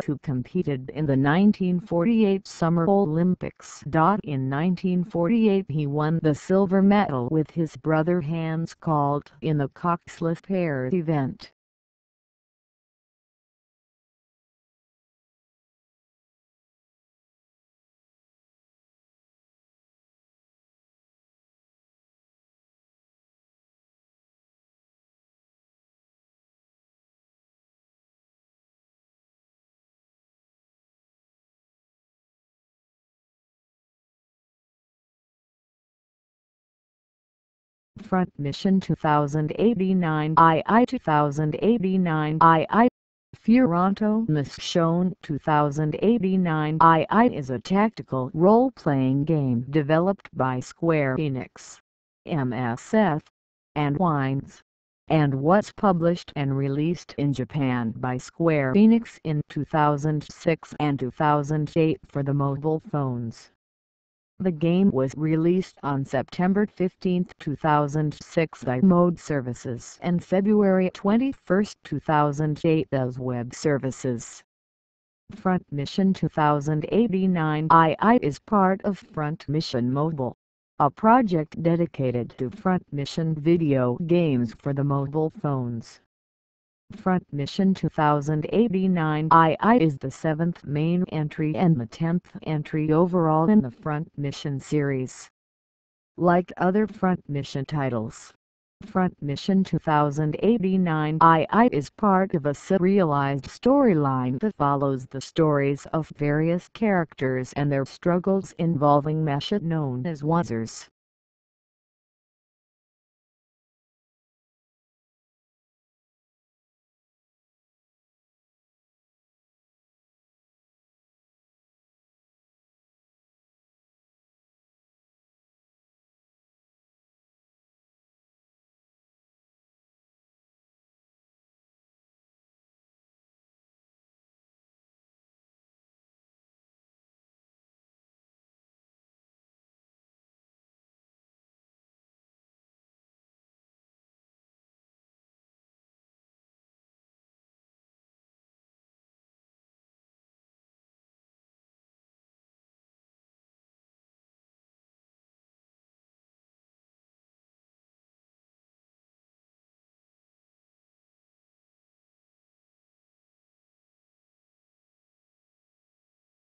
who competed in the 1948 Summer Olympics. In 1948 he won the silver medal with his brother Hans Kalt in the coxless pair event. Front Mission 2089 II 2089 II Furonto Mischon 2089 II is a tactical role-playing game developed by Square Enix, MSF, and Wines, and was published and released in Japan by Square Enix in 2006 and 2008 for the mobile phones. The game was released on September 15, 2006 by Mode Services and February 21, 2008 as Web Services. Front Mission 2089 II is part of Front Mission Mobile, a project dedicated to Front Mission video games for the mobile phones. Front Mission 2089 II is the 7th main entry and the 10th entry overall in the Front Mission series. Like other Front Mission titles, Front Mission 2089 II is part of a serialized storyline that follows the stories of various characters and their struggles involving mecha known as Wazers.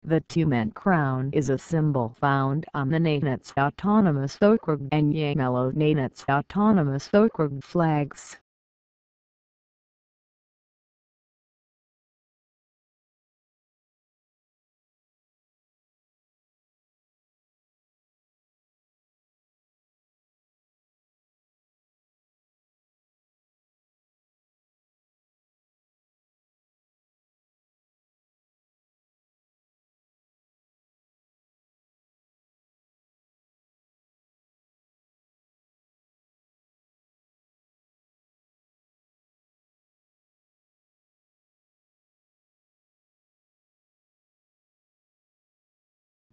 The two-man crown is a symbol found on the Nanets Autonomous Okrug and Yamalo Nanets Autonomous Okrug flags.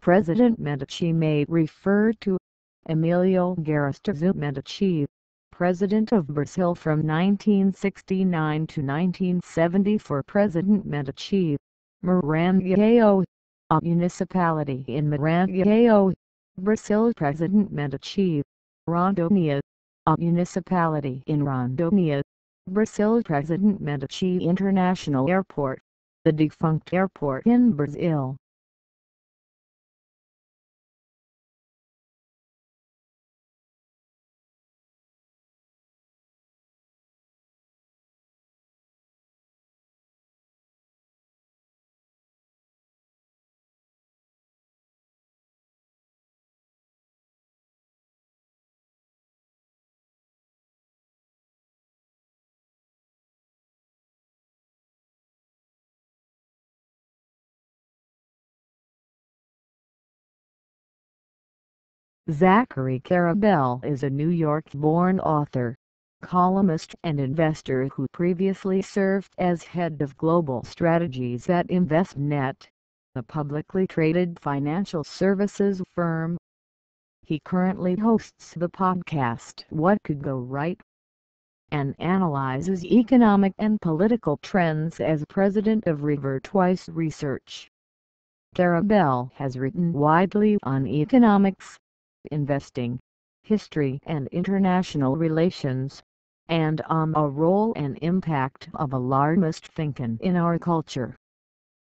President Medici may refer to Emilio Garrastazu Medici, President of Brazil from 1969 to 1970. For President Medici, Maranhão, a municipality in Maranhão, Brazil. President Medici, Rondônia, a municipality in Rondônia, Brazil. President Medici International Airport, the defunct airport in Brazil. Zachary Karabell is a New York-born author, columnist and investor who previously served as head of global strategies at InvestNet, a publicly traded financial services firm. He currently hosts the podcast What Could Go Right? and analyzes economic and political trends as president of River Twice Research. Carabell has written widely on economics, investing, history and international relations, and on the role and impact of alarmist thinking in our culture.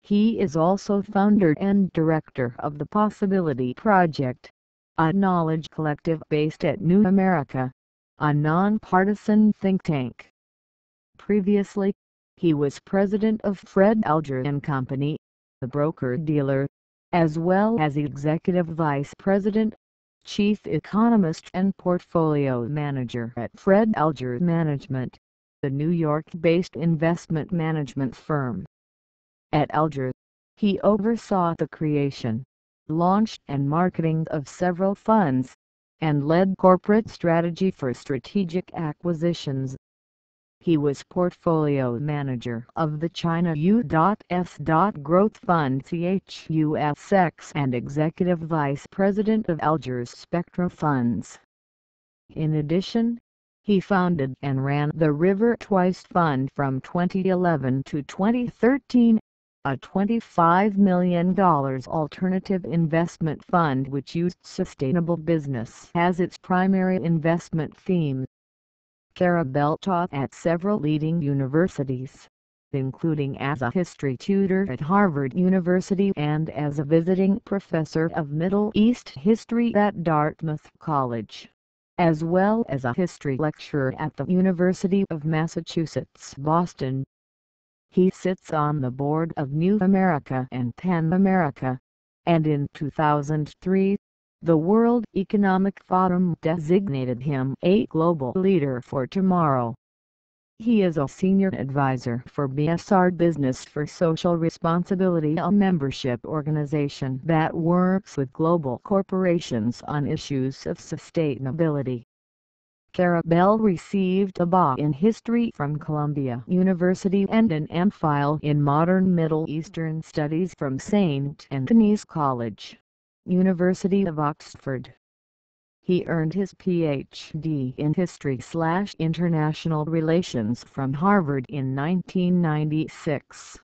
He is also founder and director of the Possibility Project, a knowledge collective based at New America, a nonpartisan think tank. Previously, he was president of Fred Alger and Company, the broker-dealer, as well as executive vice president, chief economist and portfolio manager at Fred Alger Management, the New York-based investment management firm. At Alger, he oversaw the creation, launch and marketing of several funds, and led corporate strategy for strategic acquisitions. He was portfolio manager of the China U.S. Growth Fund CHUSX and executive vice president of Alger's Spectra Funds. In addition, he founded and ran the River Twice Fund from 2011 to 2013, a $25 million alternative investment fund which used sustainable business as its primary investment theme. Carabell taught at several leading universities, including as a history tutor at Harvard University and as a visiting professor of Middle East history at Dartmouth College, as well as a history lecturer at the University of Massachusetts, Boston. He sits on the board of New America and Pan America, and in 2003, the World Economic Forum designated him a global leader for tomorrow. He is a senior advisor for misheard Business for Social Responsibility, a membership organization that works with global corporations on issues of sustainability. Carabell received a BA in History from Columbia University and an MPhil in Modern Middle Eastern Studies from St. Anthony's College, University of Oxford. He earned his Ph.D. in History/International Relations from Harvard in 1996.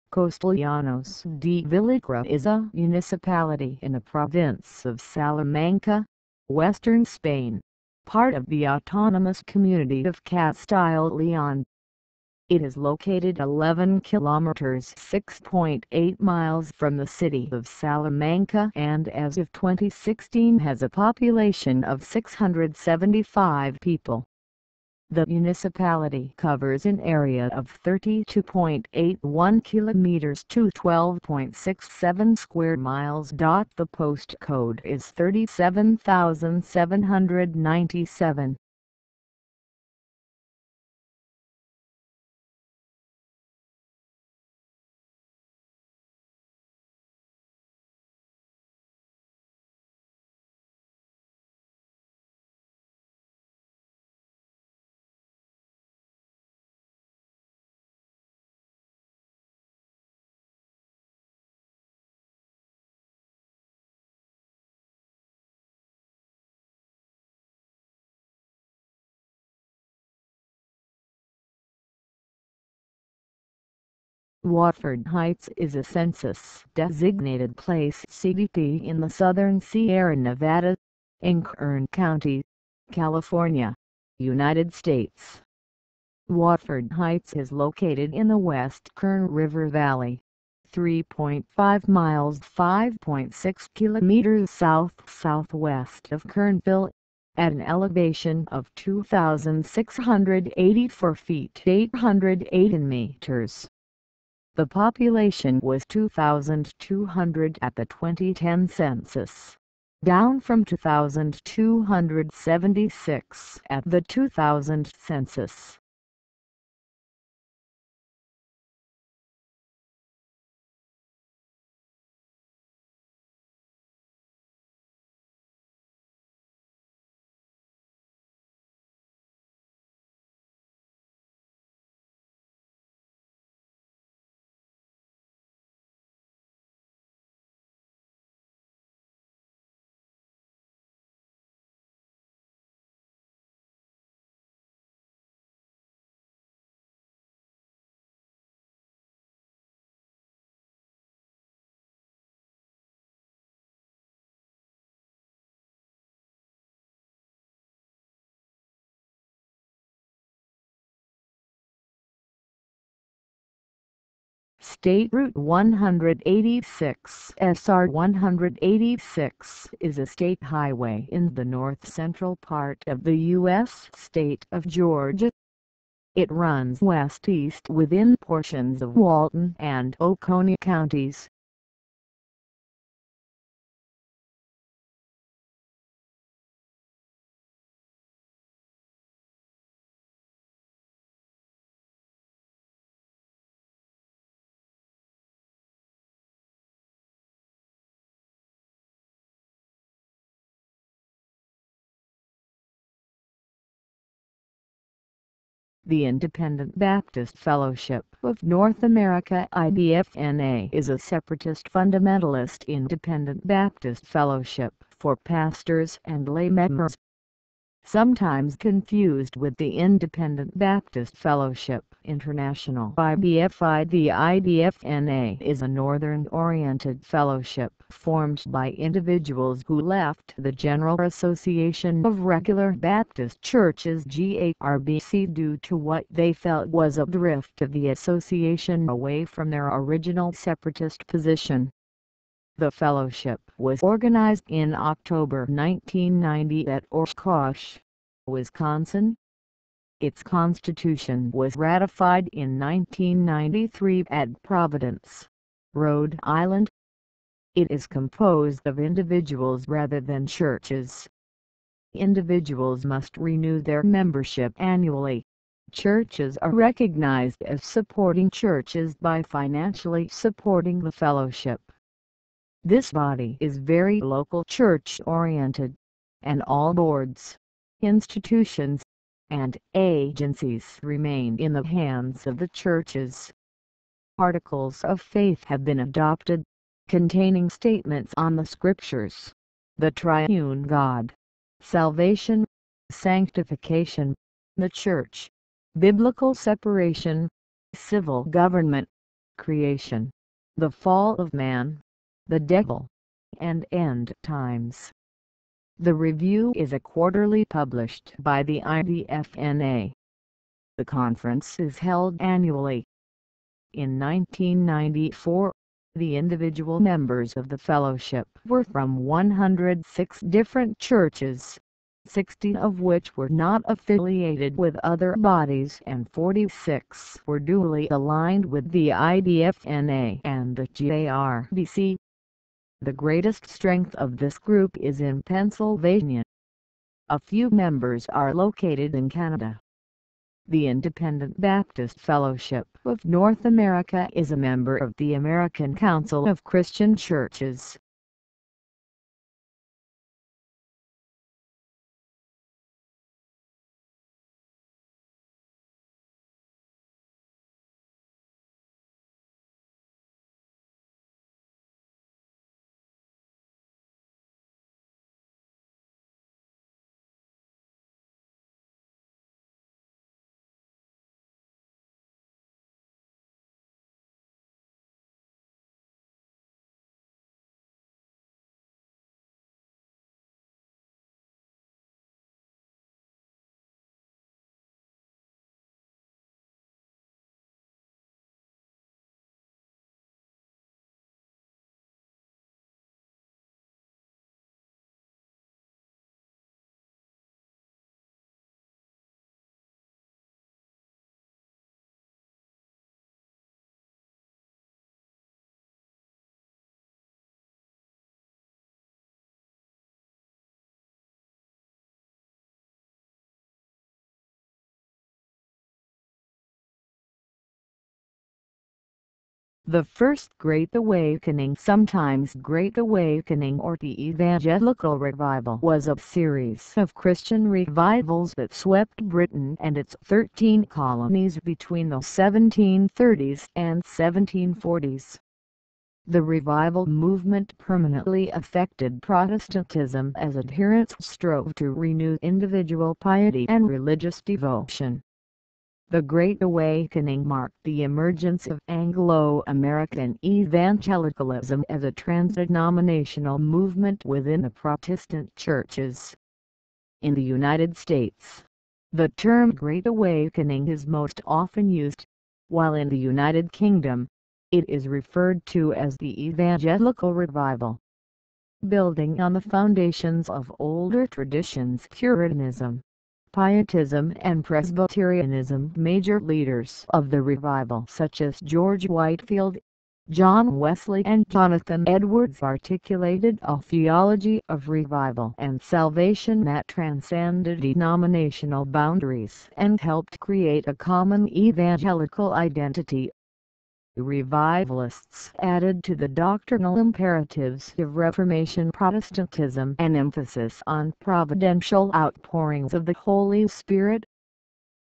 Castellanos de Villagra is a municipality in the province of Salamanca, western Spain, part of the autonomous community of Castile-Leon. It is located 11 kilometers (6.8 miles) from the city of Salamanca and as of 2016 has a population of 675 people. The municipality covers an area of 32.81 kilometers to 12.67 square miles. The postcode is 37,797. Watford Heights is a census-designated place (CDP) in the southern Sierra Nevada, in Kern County, California, United States. Watford Heights is located in the West Kern River Valley, 3.5 miles (5.6 kilometers) south-southwest of Kernville, at an elevation of 2,684 feet (808 meters). The population was 2,200 at the 2010 census, down from 2,276 at the 2000 census. State Route 186 (SR 186) is a state highway in the north-central part of the U.S. state of Georgia. It runs west-east within portions of Walton and Oconee counties. The Independent Baptist Fellowship of North America (IBFNA) is a separatist fundamentalist independent Baptist fellowship for pastors and lay members, sometimes confused with the Independent Baptist Fellowship International (IBFI). The IBFNA is a northern-oriented fellowship formed by individuals who left the General Association of Regular Baptist Churches (GARBC) due to what they felt was a drift of the association away from their original separatist position. The fellowship was organized in October 1990 at Oshkosh, Wisconsin. Its constitution was ratified in 1993 at Providence, Rhode Island. It is composed of individuals rather than churches. Individuals must renew their membership annually. Churches are recognized as supporting churches by financially supporting the fellowship. This body is very local church-oriented, and all boards, institutions, and agencies remain in the hands of the churches. Articles of faith have been adopted, containing statements on the Scriptures, the triune God, salvation, sanctification, the Church, biblical separation, civil government, creation, the fall of man, the devil, and end times. The review is a quarterly published by the IBFNA. The conference is held annually. In 1994, the individual members of the fellowship were from 106 different churches, 60 of which were not affiliated with other bodies and 46 were duly aligned with the IBFNA and the GARBC. The greatest strength of this group is in Pennsylvania. A few members are located in Canada. The Independent Baptist Fellowship of North America is a member of the American Council of Christian Churches. The First Great Awakening, sometimes Great Awakening or the Evangelical Revival, was a series of Christian revivals that swept Britain and its 13 colonies between the 1730s and 1740s. The revival movement permanently affected Protestantism as adherents strove to renew individual piety and religious devotion. The Great Awakening marked the emergence of Anglo-American evangelicalism as a trans-denominational movement within the Protestant churches. In the United States, the term Great Awakening is most often used, while in the United Kingdom, it is referred to as the Evangelical Revival. Building on the foundations of older traditions, Puritanism, Pietism and Presbyterianism, major leaders of the revival such as George Whitefield, John Wesley and Jonathan Edwards articulated a theology of revival and salvation that transcended denominational boundaries and helped create a common evangelical identity. Revivalists added to the doctrinal imperatives of Reformation Protestantism an emphasis on providential outpourings of the Holy Spirit.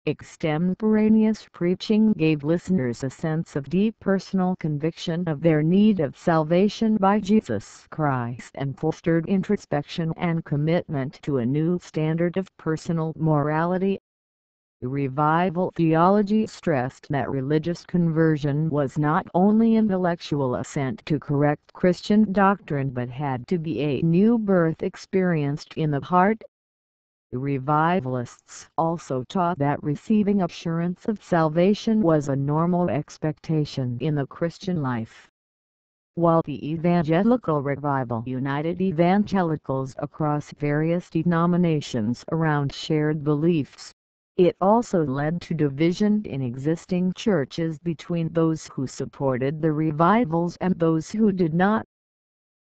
Extemporaneous preaching gave listeners a sense of deep personal conviction of their need of salvation by Jesus Christ and fostered introspection and commitment to a new standard of personal morality. Revival theology stressed that religious conversion was not only intellectual assent to correct Christian doctrine but had to be a new birth experienced in the heart. Revivalists also taught that receiving assurance of salvation was a normal expectation in the Christian life. While the Evangelical Revival united evangelicals across various denominations around shared beliefs, it also led to division in existing churches between those who supported the revivals and those who did not.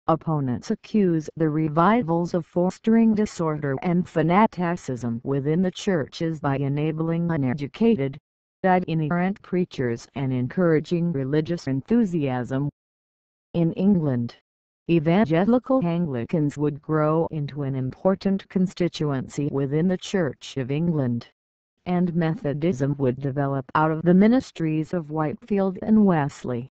Opponents accuse the revivals of fostering disorder and fanaticism within the churches by enabling uneducated, ignorant preachers and encouraging religious enthusiasm. In England, evangelical Anglicans would grow into an important constituency within the Church of England, and Methodism would develop out of the ministries of Whitefield and Wesley.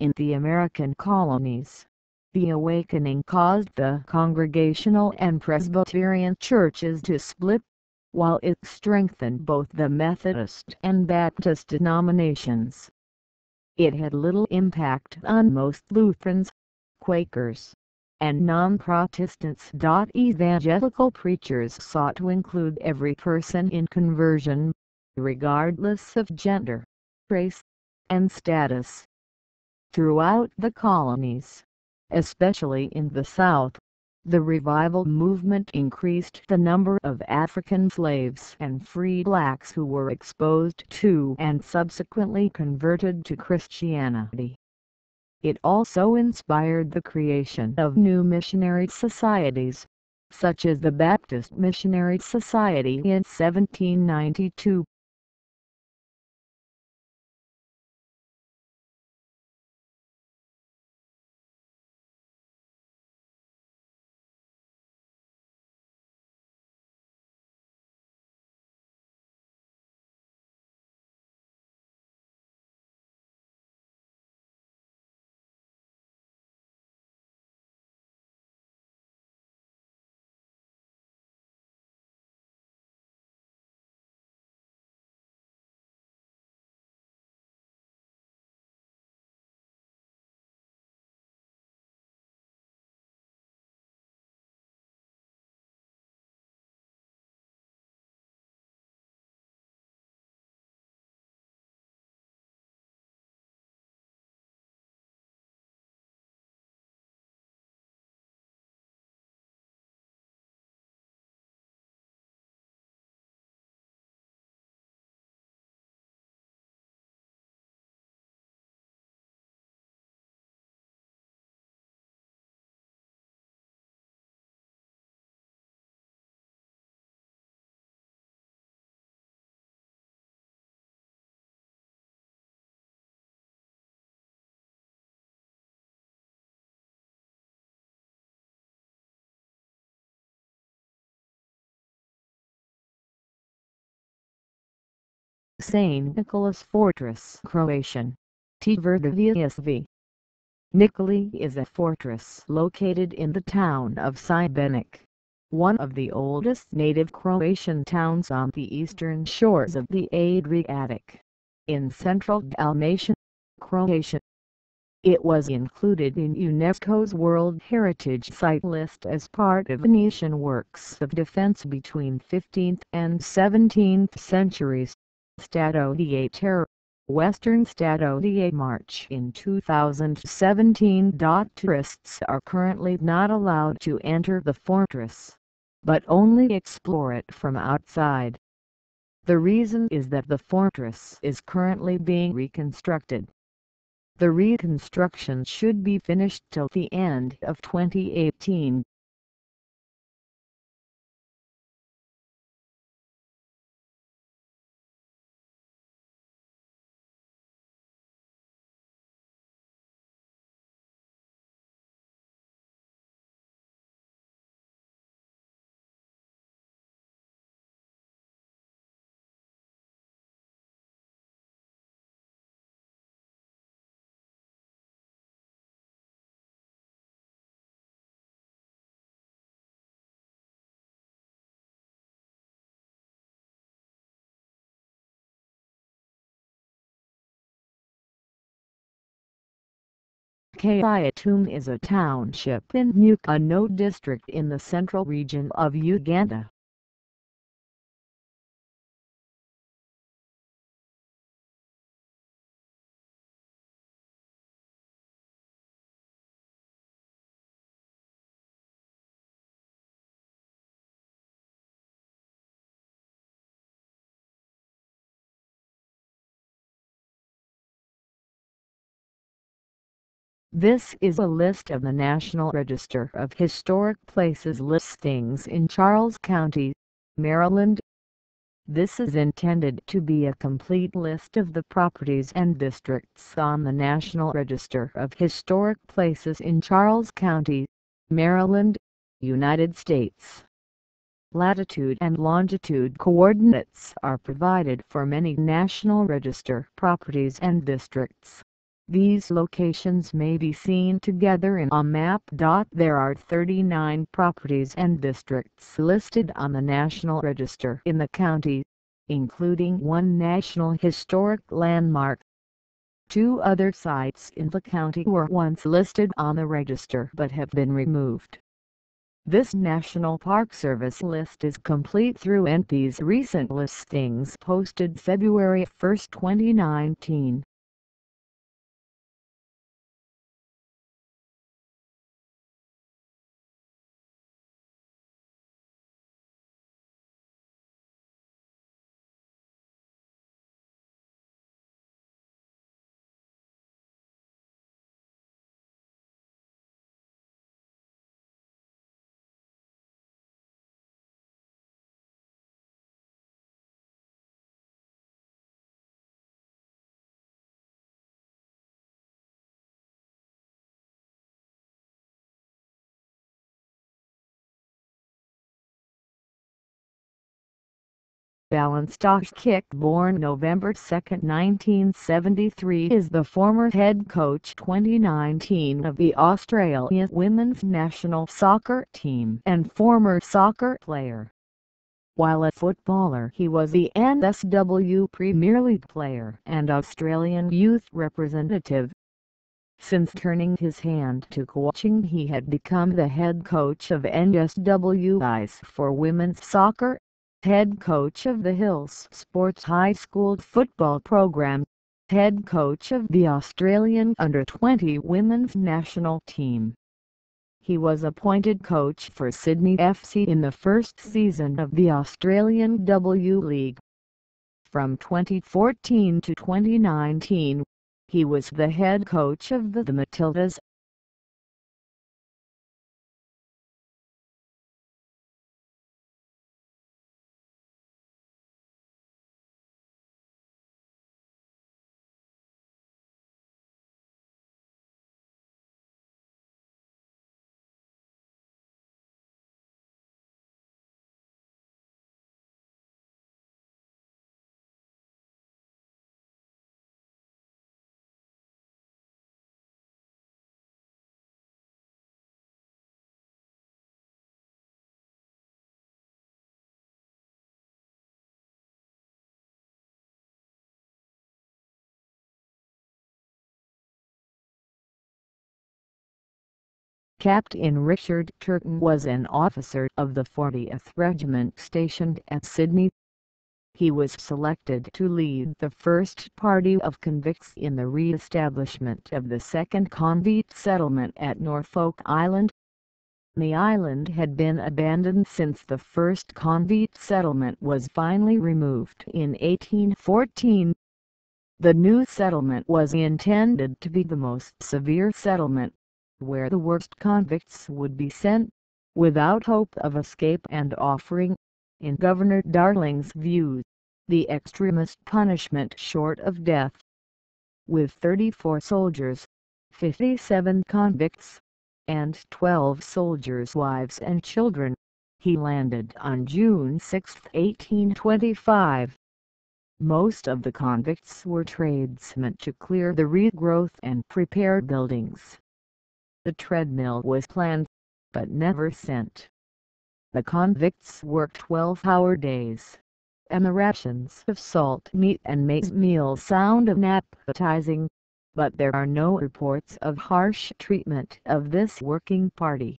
In the American colonies, the awakening caused the Congregational and Presbyterian churches to split, while it strengthened both the Methodist and Baptist denominations. It had little impact on most Lutherans, Quakers, and non-Protestants. Evangelical preachers sought to include every person in conversion, regardless of gender, race, and status. Throughout the colonies, especially in the South, the revival movement increased the number of African slaves and free blacks who were exposed to and subsequently converted to Christianity. It also inspired the creation of new missionary societies, such as the Baptist Missionary Society in 1792. St. Nicholas Fortress, Croatian. Tvrdovijesvi. Nikoli is a fortress located in the town of Šibenik, one of the oldest native Croatian towns on the eastern shores of the Adriatic, in central Dalmatia, Croatia. It was included in UNESCO's World Heritage Site list as part of Venetian works of defense between 15th and 17th centuries. Stato di Terra, Western Stato di March in 2017. Tourists are currently not allowed to enter the fortress, but only explore it from outside. The reason is that the fortress is currently being reconstructed. The reconstruction should be finished till the end of 2018. Kyatum is a township in Mukano district in the central region of Uganda. This is a list of the National Register of Historic Places listings in Charles County, Maryland. This is intended to be a complete list of the properties and districts on the National Register of Historic Places in Charles County, Maryland, United States. Latitude and longitude coordinates are provided for many National Register properties and districts. These locations may be seen together in a map. There are 39 properties and districts listed on the National Register in the county, including one National Historic Landmark. Two other sites in the county were once listed on the register but have been removed. This National Park Service list is complete through NP's recent listings posted February 1, 2019. Balanstock, born November 2, 1973, is the former head coach 2019 of the Australia women's national soccer team and former soccer player. While a footballer, he was the NSW Premier League player and Australian youth representative. Since turning his hand to coaching, he had become the head coach of NSW's for women's soccer, head coach of the Hills Sports High School football program, head coach of the Australian under-20 women's national team. He was appointed coach for Sydney FC in the first season of the Australian W League. From 2014 to 2019, he was the head coach of the Matildas. Captain Richard Turton was an officer of the 40th Regiment stationed at Sydney. He was selected to lead the first party of convicts in the re-establishment of the second convict settlement at Norfolk Island. The island had been abandoned since the first convict settlement was finally removed in 1814. The new settlement was intended to be the most severe settlement, where the worst convicts would be sent, without hope of escape and offering, in Governor Darling's view, the extremest punishment short of death. With 34 soldiers, 57 convicts, and 12 soldiers' wives and children, he landed on June 6, 1825. Most of the convicts were tradesmen to clear the regrowth and prepare buildings. The treadmill was planned, but never sent. The convicts worked 12-hour days, and the rations of salt meat and maize meal sound appetizing, but there are no reports of harsh treatment of this working party.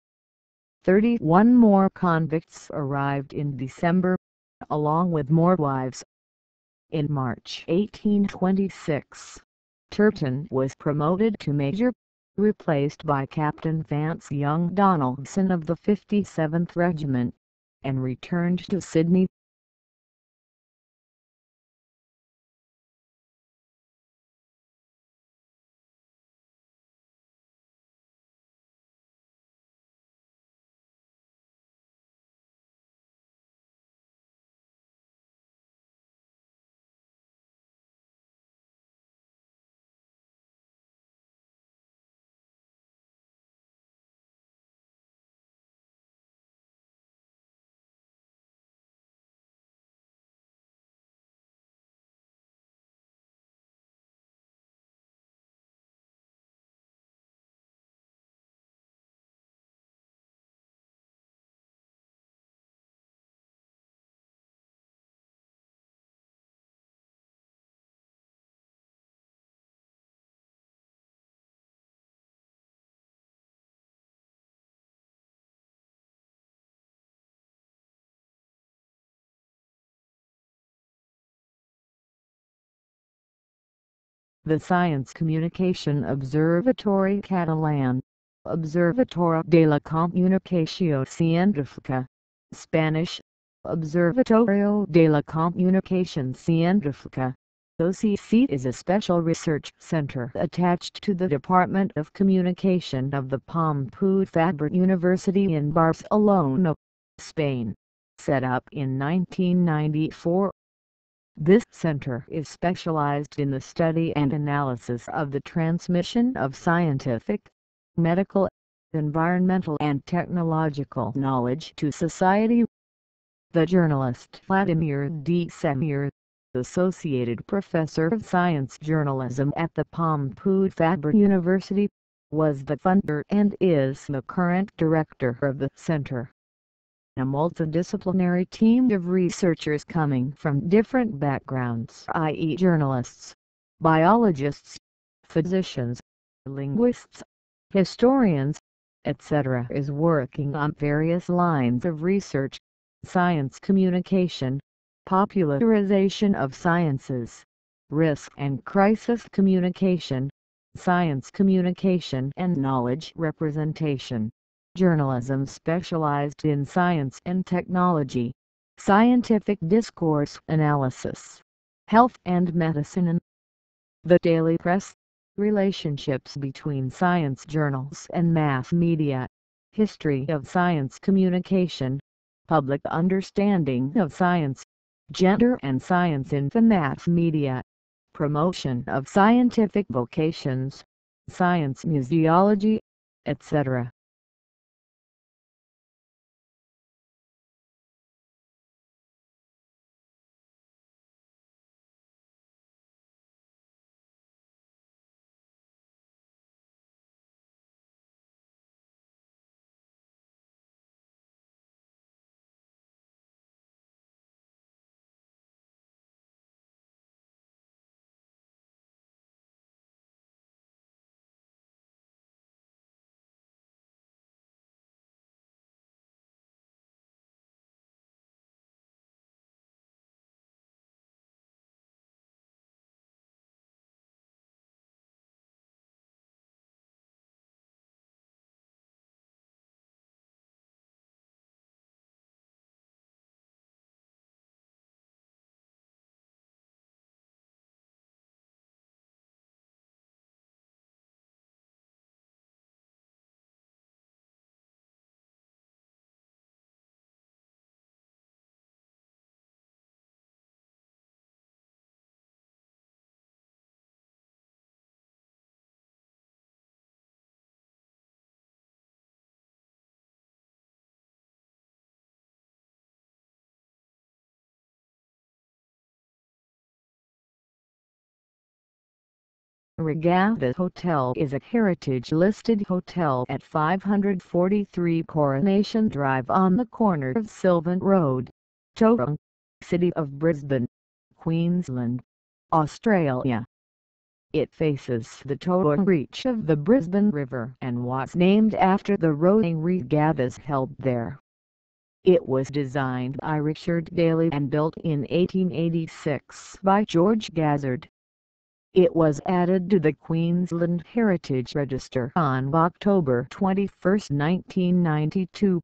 31 more convicts arrived in December, along with more wives. In March 1826, Turton was promoted to major, replaced by Captain Vance Young Donaldson of the 57th Regiment, and returned to Sydney. The Science Communication Observatory Catalan, Observatorio de la Comunicació Científica, Spanish, Observatorio de la Comunicación Científica, OCC, is a special research center attached to the Department of Communication of the Pompeu Fabra University in Barcelona, Spain, set up in 1994. This center is specialized in the study and analysis of the transmission of scientific, medical, environmental and technological knowledge to society. The journalist Vladimir D. Semir, Associated Professor of Science Journalism at the Pompeu Fabra University, was the funder and is the current director of the center. A multidisciplinary team of researchers coming from different backgrounds, i.e. journalists, biologists, physicians, linguists, historians, etc., is working on various lines of research: science communication, popularization of sciences, risk and crisis communication, science communication and knowledge representation, journalism specialized in science and technology, scientific discourse analysis, health and medicine, and the daily press, relationships between science journals and mass media, history of science communication, public understanding of science, gender and science in the mass media, promotion of scientific vocations, science museology, etc. Regatta Hotel is a heritage-listed hotel at 543 Coronation Drive on the corner of Sylvan Road, Tauranga, City of Brisbane, Queensland, Australia. It faces the total reach of the Brisbane River and was named after the rowing regattas held there. It was designed by Richard Daly and built in 1886 by George Gazzard. It was added to the Queensland Heritage Register on October 21, 1992.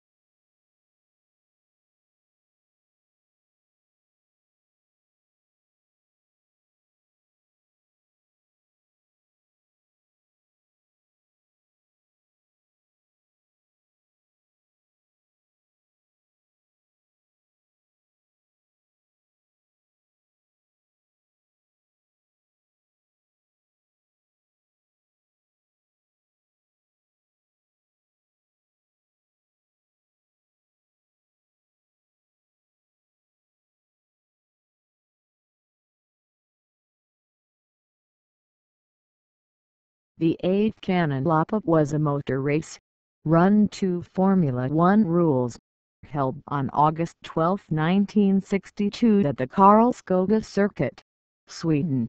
The 8th Canon Lapa was a motor race, run to Formula One rules, held on August 12, 1962 at the Karlskoga circuit, Sweden.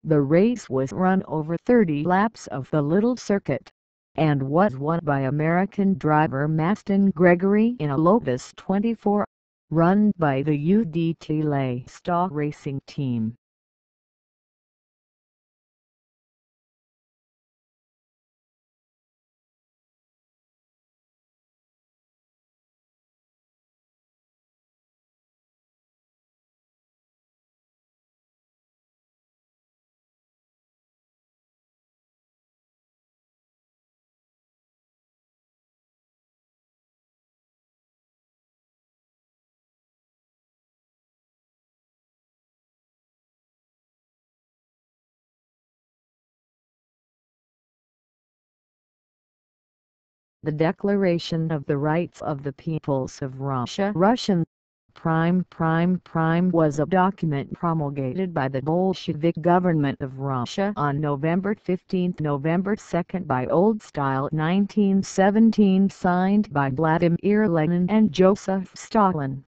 The race was run over 30 laps of the little circuit, and was won by American driver Maston Gregory in a Lotus 24, run by the UDT Lay Stock Racing Team. The Declaration of the Rights of the Peoples of Russia Russian Prime was a document promulgated by the Bolshevik government of Russia on November 15, November 2 by Old Style 1917, signed by Vladimir Lenin and Joseph Stalin.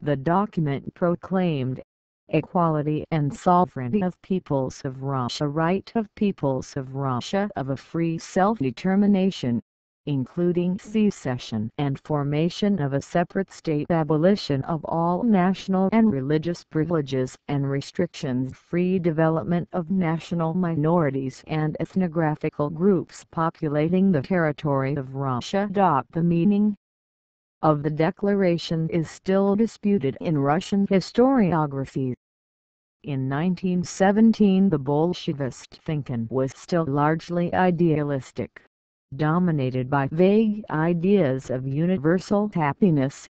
The document proclaimed equality and sovereignty of peoples of Russia, right of peoples of Russia of a free self-determination, including secession and formation of a separate state, abolition of all national and religious privileges and restrictions, free development of national minorities and ethnographical groups populating the territory of Russia. The meaning of the declaration is still disputed in Russian historiography. In 1917 the Bolshevist thinking was still largely idealistic, dominated by vague ideas of universal happiness.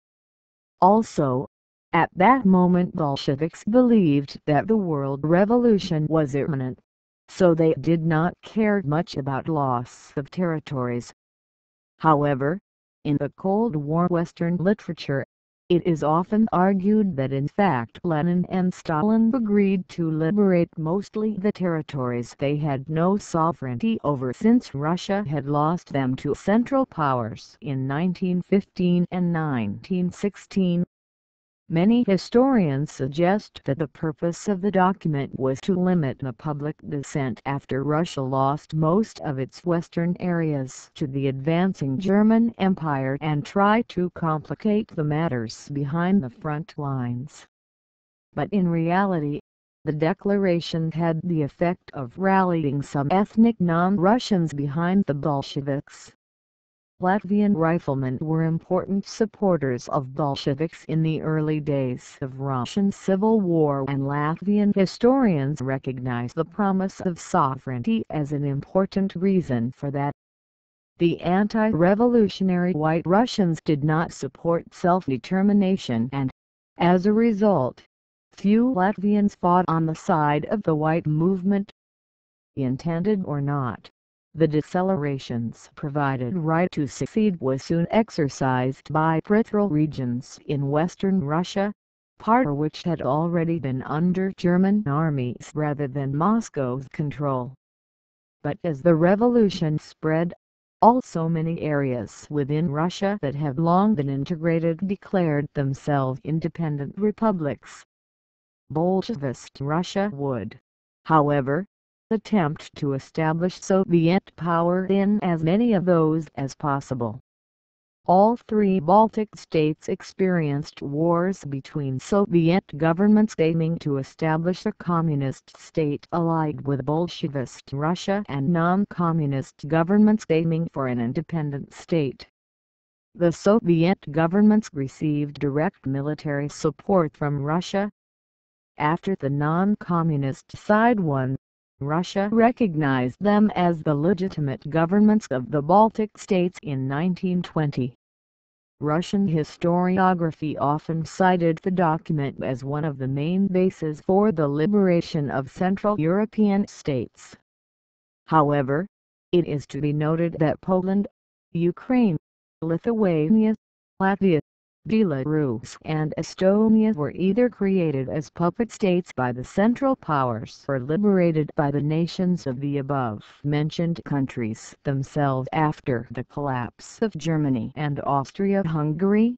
Also, at that moment Bolsheviks believed that the world revolution was imminent, so they did not care much about loss of territories. However, in the Cold War Western literature, it is often argued that in fact Lenin and Stalin agreed to liberate mostly the territories they had no sovereignty over, since Russia had lost them to Central Powers in 1915 and 1916. Many historians suggest that the purpose of the document was to limit the public dissent after Russia lost most of its western areas to the advancing German Empire and try to complicate the matters behind the front lines. But in reality, the declaration had the effect of rallying some ethnic non-Russians behind the Bolsheviks. Latvian riflemen were important supporters of Bolsheviks in the early days of Russian Civil War, and Latvian historians recognize the promise of sovereignty as an important reason for that. The anti-revolutionary White Russians did not support self-determination, and, as a result, few Latvians fought on the side of the White movement. Intended or not, the decelerations provided right to secede was soon exercised by peripheral regions in western Russia, part of which had already been under German armies rather than Moscow's control. But as the revolution spread, also many areas within Russia that have long been integrated declared themselves independent republics. Bolshevist Russia would, however, attempt to establish Soviet power in as many of those as possible. All three Baltic states experienced wars between Soviet governments aiming to establish a communist state allied with Bolshevist Russia and non-communist governments aiming for an independent state. The Soviet governments received direct military support from Russia. After the non-communist side won, Russia recognized them as the legitimate governments of the Baltic states in 1920. Russian historiography often cited the document as one of the main bases for the liberation of Central European states. However, it is to be noted that Poland, Ukraine, Lithuania, Latvia, Belarus and Estonia were either created as puppet states by the Central Powers or liberated by the nations of the above-mentioned countries themselves after the collapse of Germany and Austria-Hungary.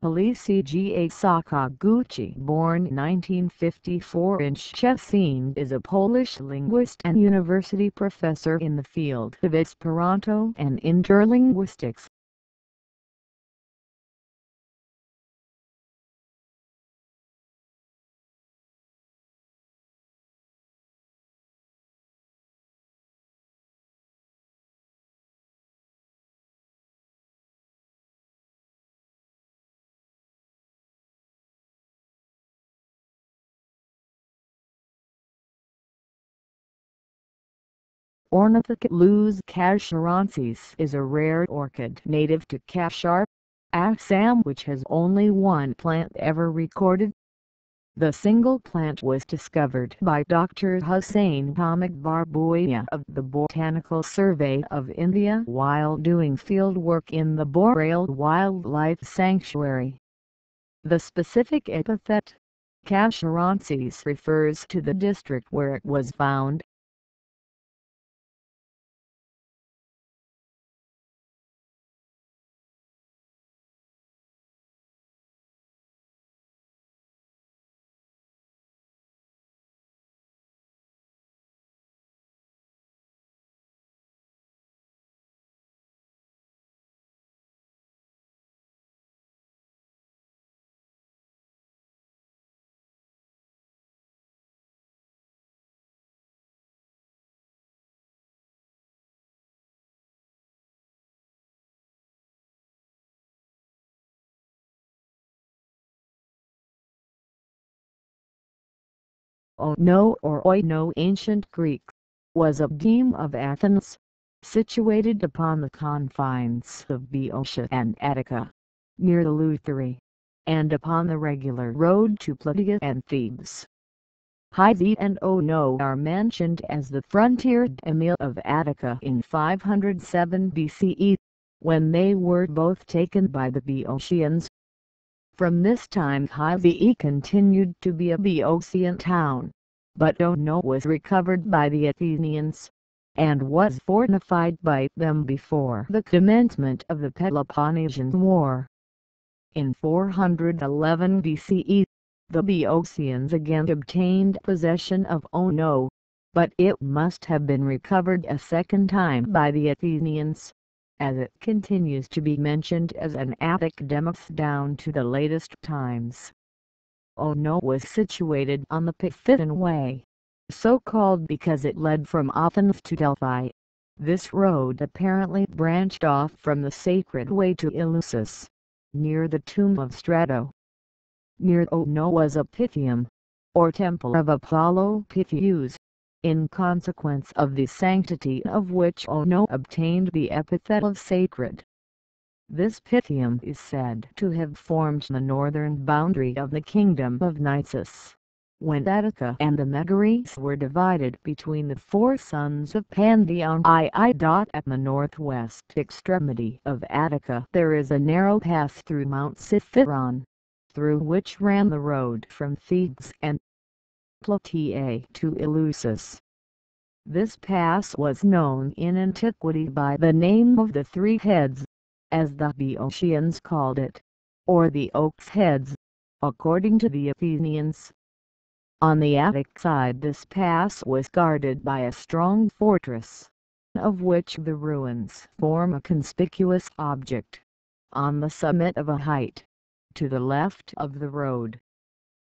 Felicita Sakaguchi, born 1954 in Szczecin, is a Polish linguist and university professor in the field of Esperanto and interlinguistics. Ornithocalus casharensis is a rare orchid native to Kashar, Assam, which has only one plant ever recorded. The single plant was discovered by Dr. Hussain Hamid Barboya of the Botanical Survey of India while doing field work in the Boreal Wildlife Sanctuary. The specific epithet, casharensis, refers to the district where it was found. Ono or Oino ancient Greek, was a deme of Athens, situated upon the confines of Boeotia and Attica, near the Eleutheri, and upon the regular road to Plataea and Thebes. Hythe and Ono are mentioned as the frontier daemia of Attica in 507 BCE, when they were both taken by the Boeotians. From this time Hythe continued to be a Boeotian town, but Ono was recovered by the Athenians, and was fortified by them before the commencement of the Peloponnesian War. In 411 BCE, the Boeotians again obtained possession of Ono, but it must have been recovered a second time by the Athenians, as it continues to be mentioned as an Attic demos down to the latest times. Ono was situated on the Pythian Way, so called because it led from Athens to Delphi. This road apparently branched off from the sacred way to Eleusis, near the tomb of Strato. Near Ono was a Pythium, or temple of Apollo Pythius, in consequence of the sanctity of which Ono obtained the epithet of sacred. This Pythium is said to have formed the northern boundary of the kingdom of Nisus, when Attica and the Megaris were divided between the four sons of Pandion. At the northwest extremity of Attica there is a narrow pass through Mount Cithaeron, through which ran the road from Thebes and Plataea to Eleusis. This pass was known in antiquity by the name of the Three Heads, as the Boeotians called it, or the Oak's Heads, according to the Athenians. On the Attic side this pass was guarded by a strong fortress, of which the ruins form a conspicuous object, on the summit of a height, to the left of the road.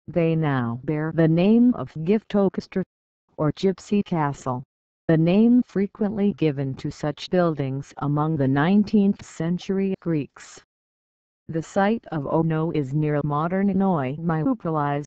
They now bear the name of Giftokastra, or Gypsy Castle, the name frequently given to such buildings among the 19th century Greeks. The site of Ono is near modern Noi Myupolis.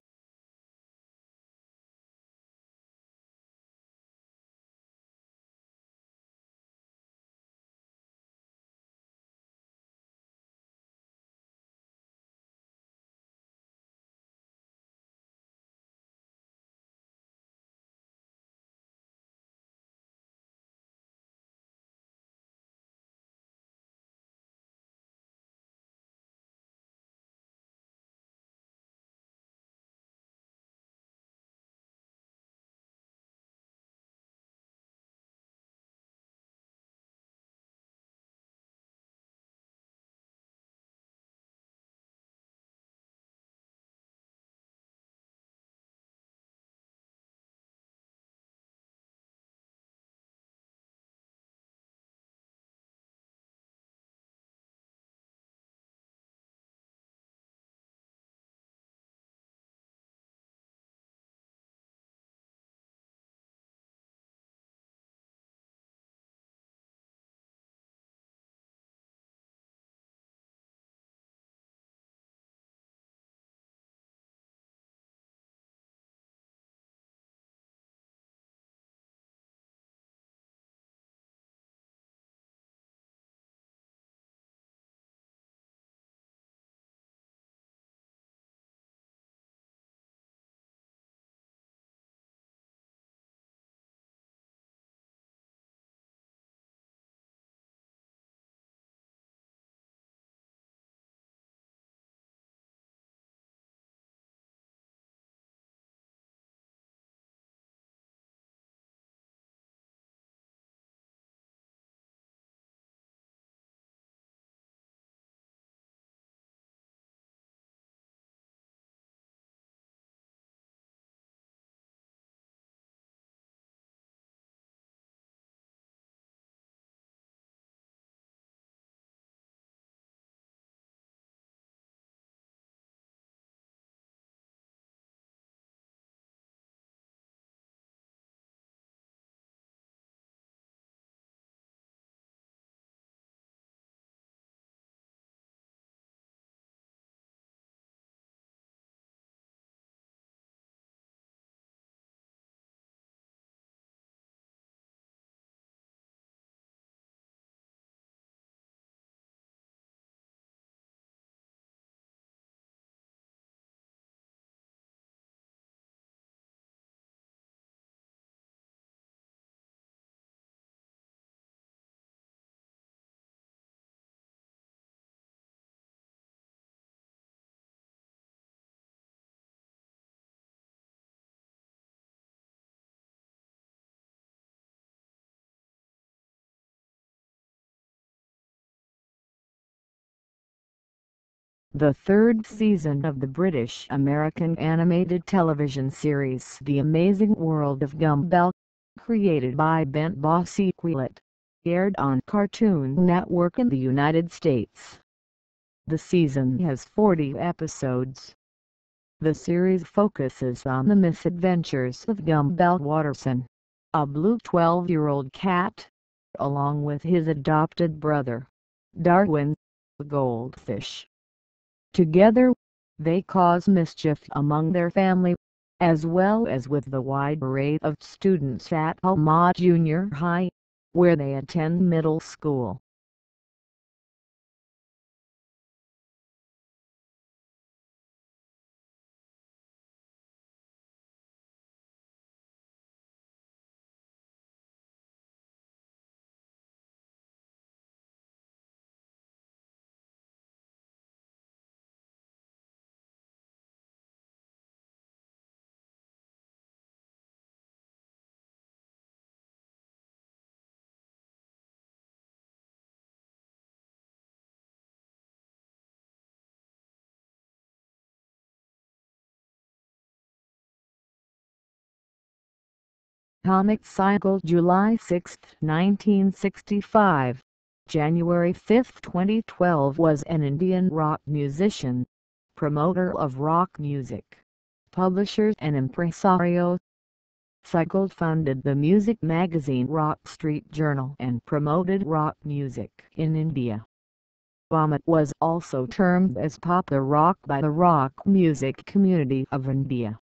the third season of the British-American animated television series The Amazing World of Gumball, created by Bent Bossequelet, aired on Cartoon Network in the United States. The season has 40 episodes. The series focuses on the misadventures of Gumball Watterson, a blue 12-year-old cat, along with his adopted brother, Darwin, the goldfish. Together, they cause mischief among their family, as well as with the wide array of students at Alma Junior High, where they attend middle school. Comic Cycle July 6, 1965. January 5, 2012 was an Indian rock musician, promoter of rock music, publisher and impresario. Cycle founded the music magazine Rock Street Journal and promoted rock music in India. Vomit was also termed as pop rock by the rock music community of India.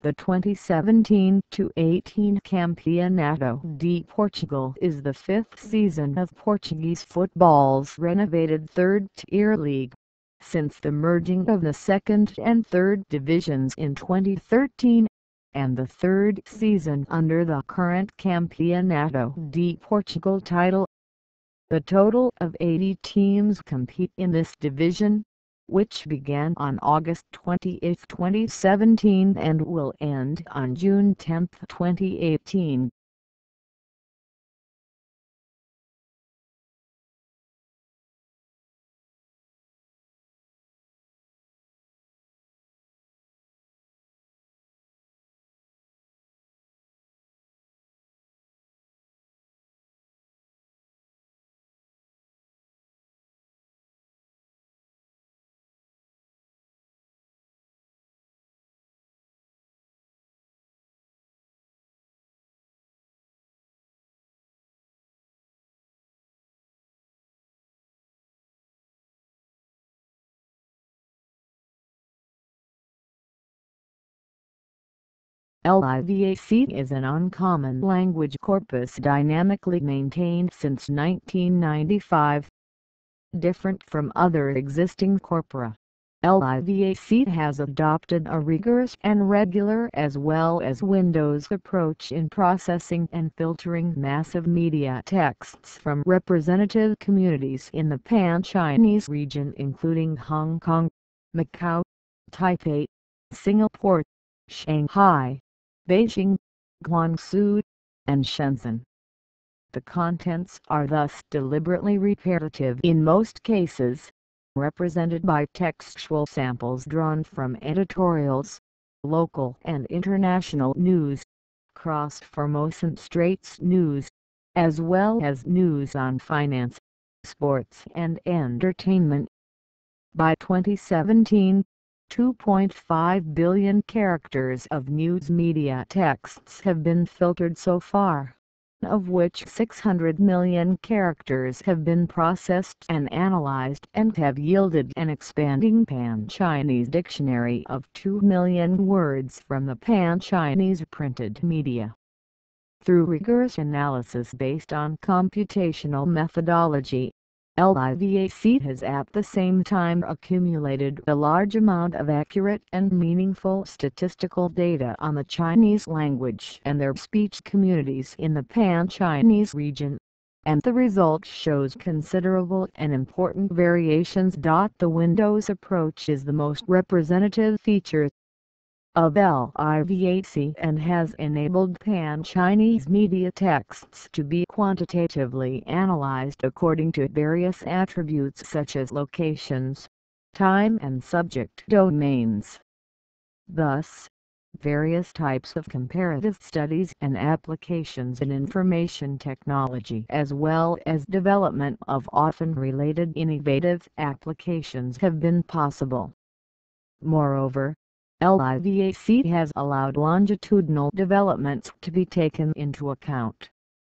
The 2017-18 Campeonato de Portugal is the fifth season of Portuguese football's renovated third-tier league, since the merging of the second and third divisions in 2013, and the third season under the current Campeonato de Portugal title. The total of 80 teams compete in this division, which began on August 28, 2017 and will end on June 10, 2018. LIVAC is an uncommon language corpus dynamically maintained since 1995. Different from other existing corpora, LIVAC has adopted a rigorous and regular as well as Windows approach in processing and filtering massive media texts from representative communities in the Pan-Chinese region including Hong Kong, Macau, Taipei, Singapore, Shanghai, Beijing, Guangzhou, and Shenzhen. The contents are thus deliberately repetitive in most cases, represented by textual samples drawn from editorials, local and international news, cross-Formosan Straits news, as well as news on finance, sports and entertainment. By 2017, 2.5 billion characters of news media texts have been filtered so far, of which 600 million characters have been processed and analyzed and have yielded an expanding Pan-Chinese dictionary of 2 million words from the Pan-Chinese printed media. Through rigorous analysis based on computational methodology, LIVAC has at the same time accumulated a large amount of accurate and meaningful statistical data on the Chinese language and their speech communities in the Pan-Chinese region, and the result shows considerable and important variations. The Windows approach is the most representative feature of LIVAC and has enabled Pan-Chinese media texts to be quantitatively analyzed according to various attributes such as locations, time and subject domains. Thus, various types of comparative studies and applications in information technology as well as development of often related innovative applications have been possible. Moreover, LIVAC has allowed longitudinal developments to be taken into account,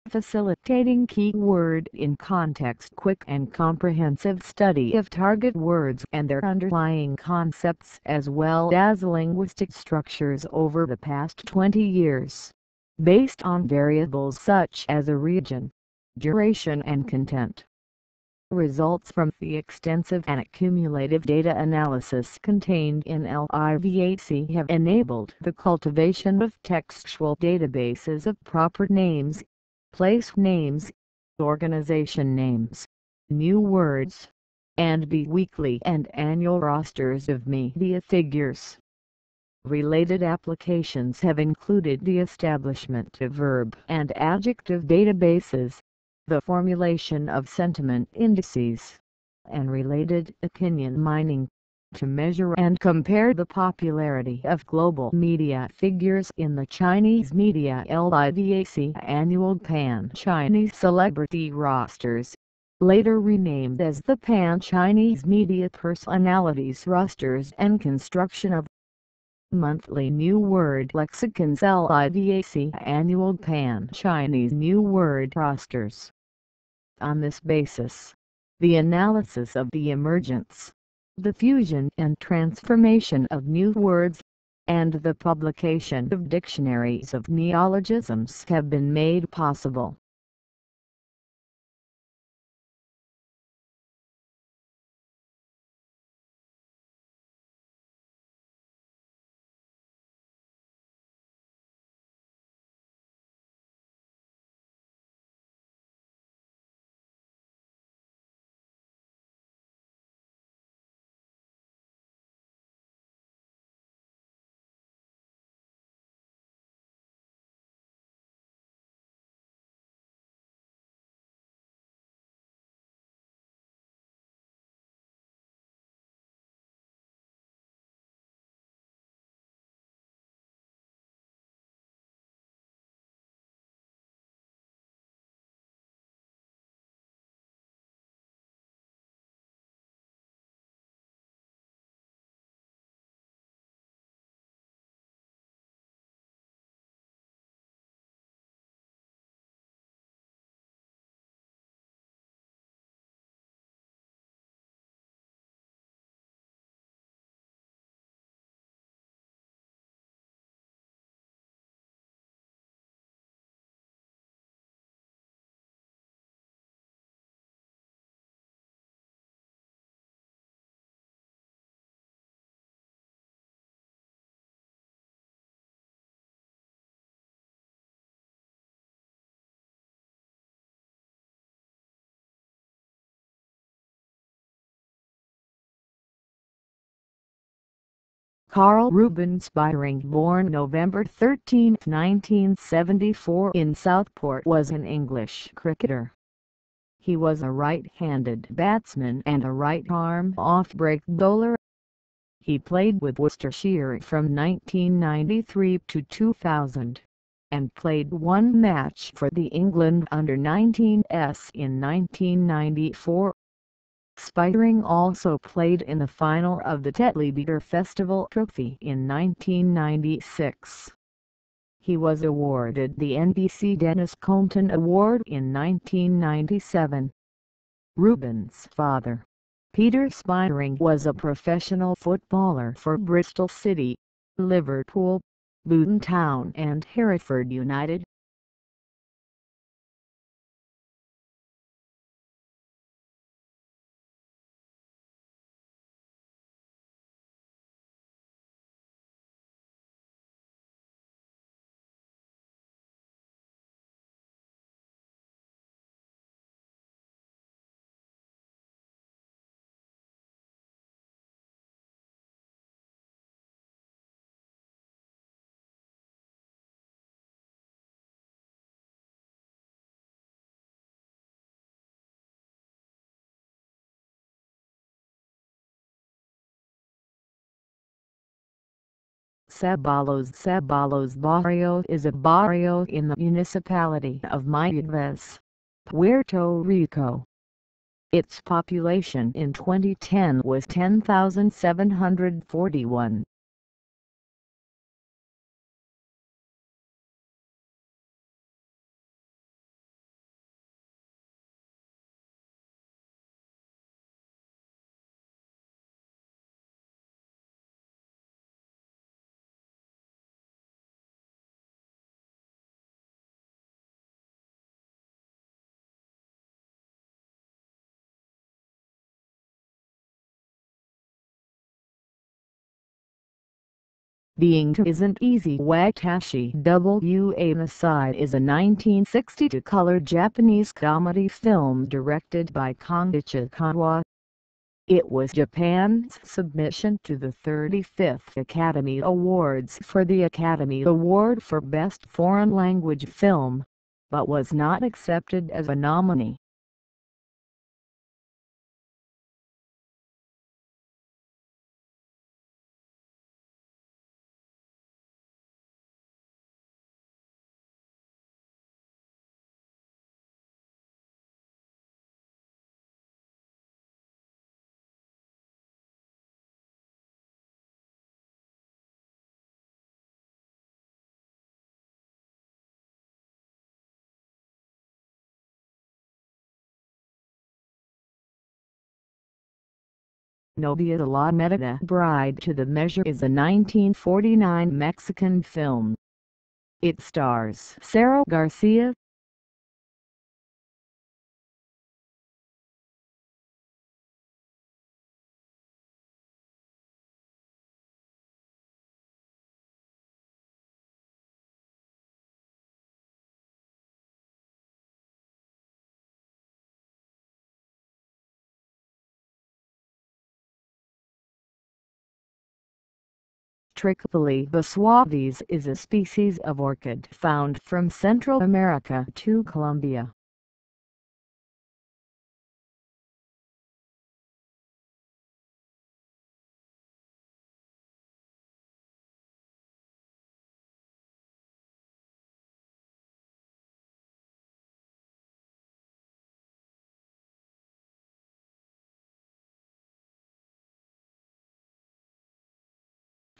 facilitating keyword in context quick and comprehensive study of target words and their underlying concepts as well as linguistic structures over the past 20 years, based on variables such as a region, duration and content. Results from the extensive and accumulative data analysis contained in LIVAC have enabled the cultivation of textual databases of proper names, place names, organization names, new words, and bi-weekly and annual rosters of media figures. Related applications have included the establishment of verb and adjective databases, the formulation of sentiment indices, and related opinion mining, to measure and compare the popularity of global media figures in the Chinese media. LIVAC annual Pan-Chinese celebrity rosters, later renamed as the Pan-Chinese Media Personalities rosters, and construction of monthly new word lexicons. LIVAC annual Pan-Chinese new word rosters. On this basis, the analysis of the emergence, the fusion and transformation of new words, and the publication of dictionaries of neologisms have been made possible. Carl Rubens Byring, born November 13, 1974 in Southport, was an English cricketer. He was a right-handed batsman and a right-arm off-break bowler. He played with Worcestershire from 1993 to 2000, and played one match for the England under-19s in 1994. Byring also played in the final of the Tetley Beater Festival Trophy in 1996. He was awarded the NBC Dennis Compton Award in 1997. Rubens' father, Peter Byring, was a professional footballer for Bristol City, Liverpool, Luton Town and Hereford United. Ceballos. Ceballos barrio is a barrio in the municipality of Mayagüez, Puerto Rico. Its population in 2010 was 10,741. Being to isn't easy. Watashi wa Nasai is a 1962 color Japanese comedy film directed by Konnichi Kawa. It was Japan's submission to the 35th Academy Awards for the Academy Award for Best Foreign Language Film, but was not accepted as a nominee. Novia de la Medida Bride to the Measure is a 1949 Mexican film. It stars Sarah Garcia, Tricopoli suavis is a species of orchid found from Central America to Colombia.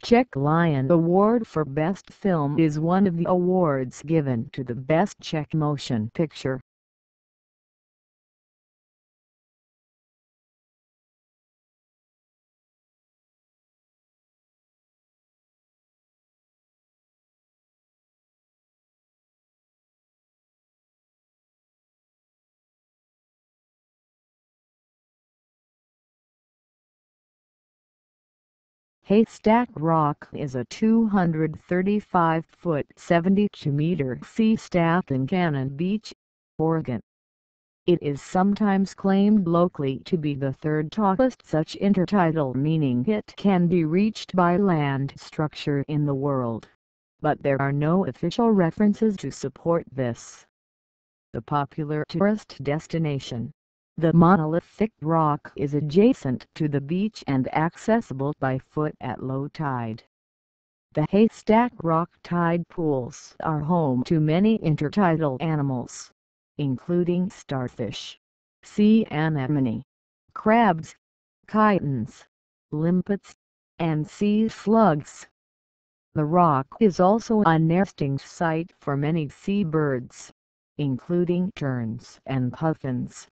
Czech Lion Award for Best Film is one of the awards given to the best Czech motion picture. Haystack Rock is a 235-foot 72-meter sea stack in Cannon Beach, Oregon. It is sometimes claimed locally to be the third tallest such intertidal, meaning it can be reached by land structure in the world, but there are no official references to support this. The popular tourist destination, the monolithic rock, is adjacent to the beach and accessible by foot at low tide. The Haystack Rock tide pools are home to many intertidal animals, including starfish, sea anemone, crabs, chitons, limpets, and sea slugs. The rock is also a nesting site for many seabirds, including terns and puffins.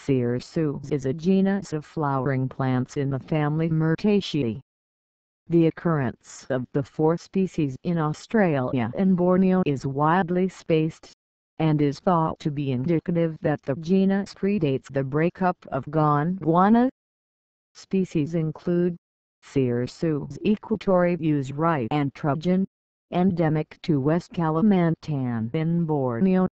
Cerasues is a genus of flowering plants in the family Myrtaceae. The occurrence of the four species in Australia and Borneo is widely spaced, and is thought to be indicative that the genus predates the breakup of Gondwana. Species include Cerasues equatorius Wright and Trojan, endemic to West Kalimantan in Borneo.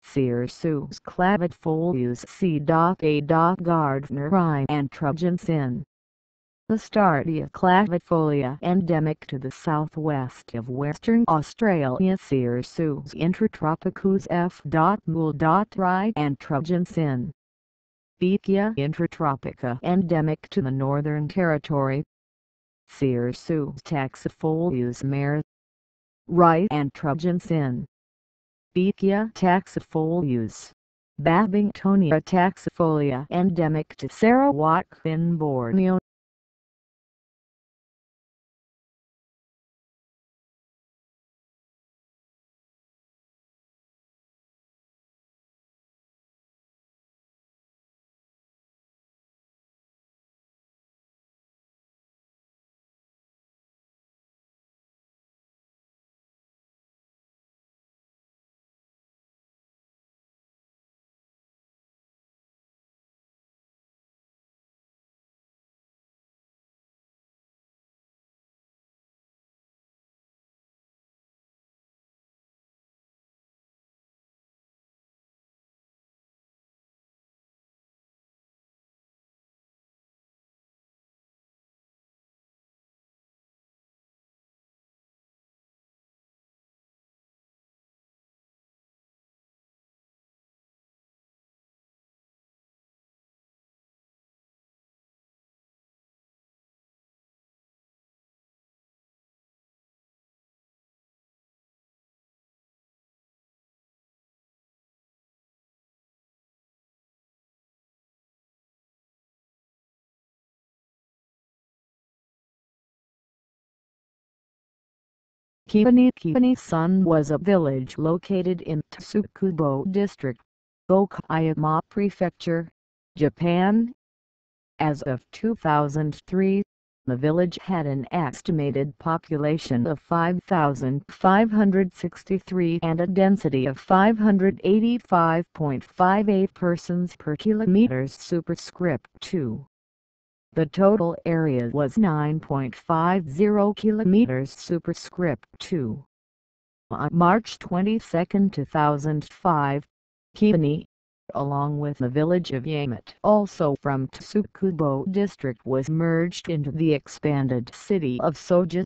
Cerasues clavifolius C.A. Gardneri and Trojan sin. Astartia clavifolia endemic to the southwest of Western Australia. Cerasues intratropicus F. Mool.Ri and Trojan sin. Beekia intratropica endemic to the Northern Territory. Cerasues taxifolius Mer. Ri and Trojan sin. Beekia taxifolius. Babingtonia taxifolia endemic to Sarawak in Borneo. Kibani Sun was a village located in Tsukubo District, Okayama Prefecture, Japan. As of 2003, the village had an estimated population of 5,563 and a density of 585.58 persons per kilometers superscript 2. The total area was 9.50 kilometers superscript 2. On March 22, 2005, Kibani, along with the village of Yamat, also from Tsukubo district, was merged into the expanded city of Soja.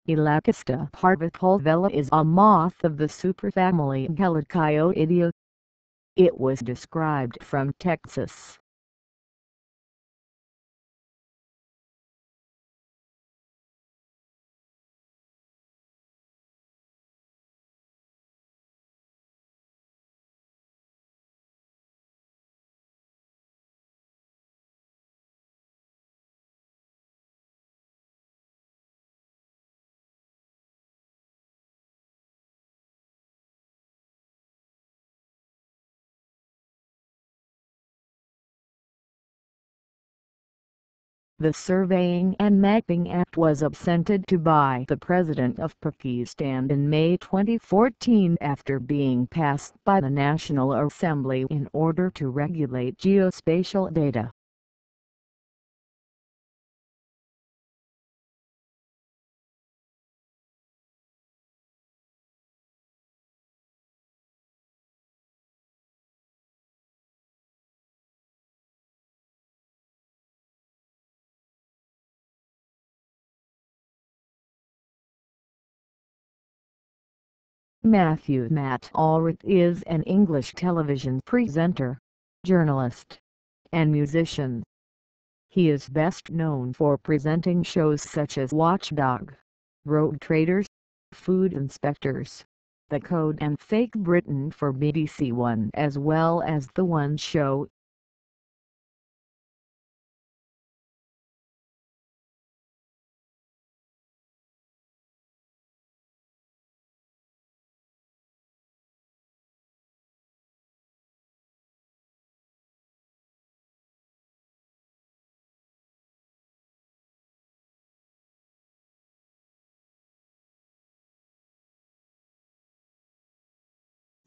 Elacista parvipulvella is a moth of the superfamily Helicoidea. It was described from Texas. The Surveying and Mapping Act was absented to by the President of Pakistan in May 2014 after being passed by the National Assembly in order to regulate geospatial data. Matthew Matt Allred is an English television presenter, journalist, and musician. He is best known for presenting shows such as Watchdog, Road Traders, Food Inspectors, The Code and Fake Britain for BBC One as well as The One Show.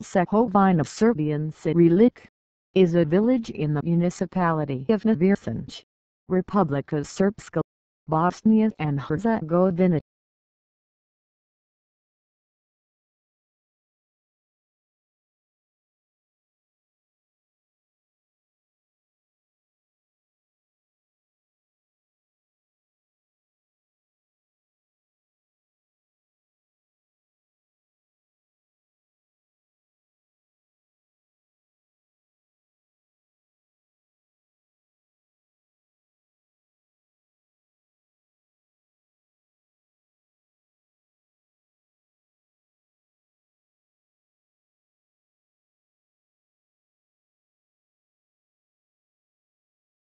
Sehovina Serbian Cyrillic is a village in the municipality of Nevesinj, Republika Srpska, Bosnia and Herzegovina.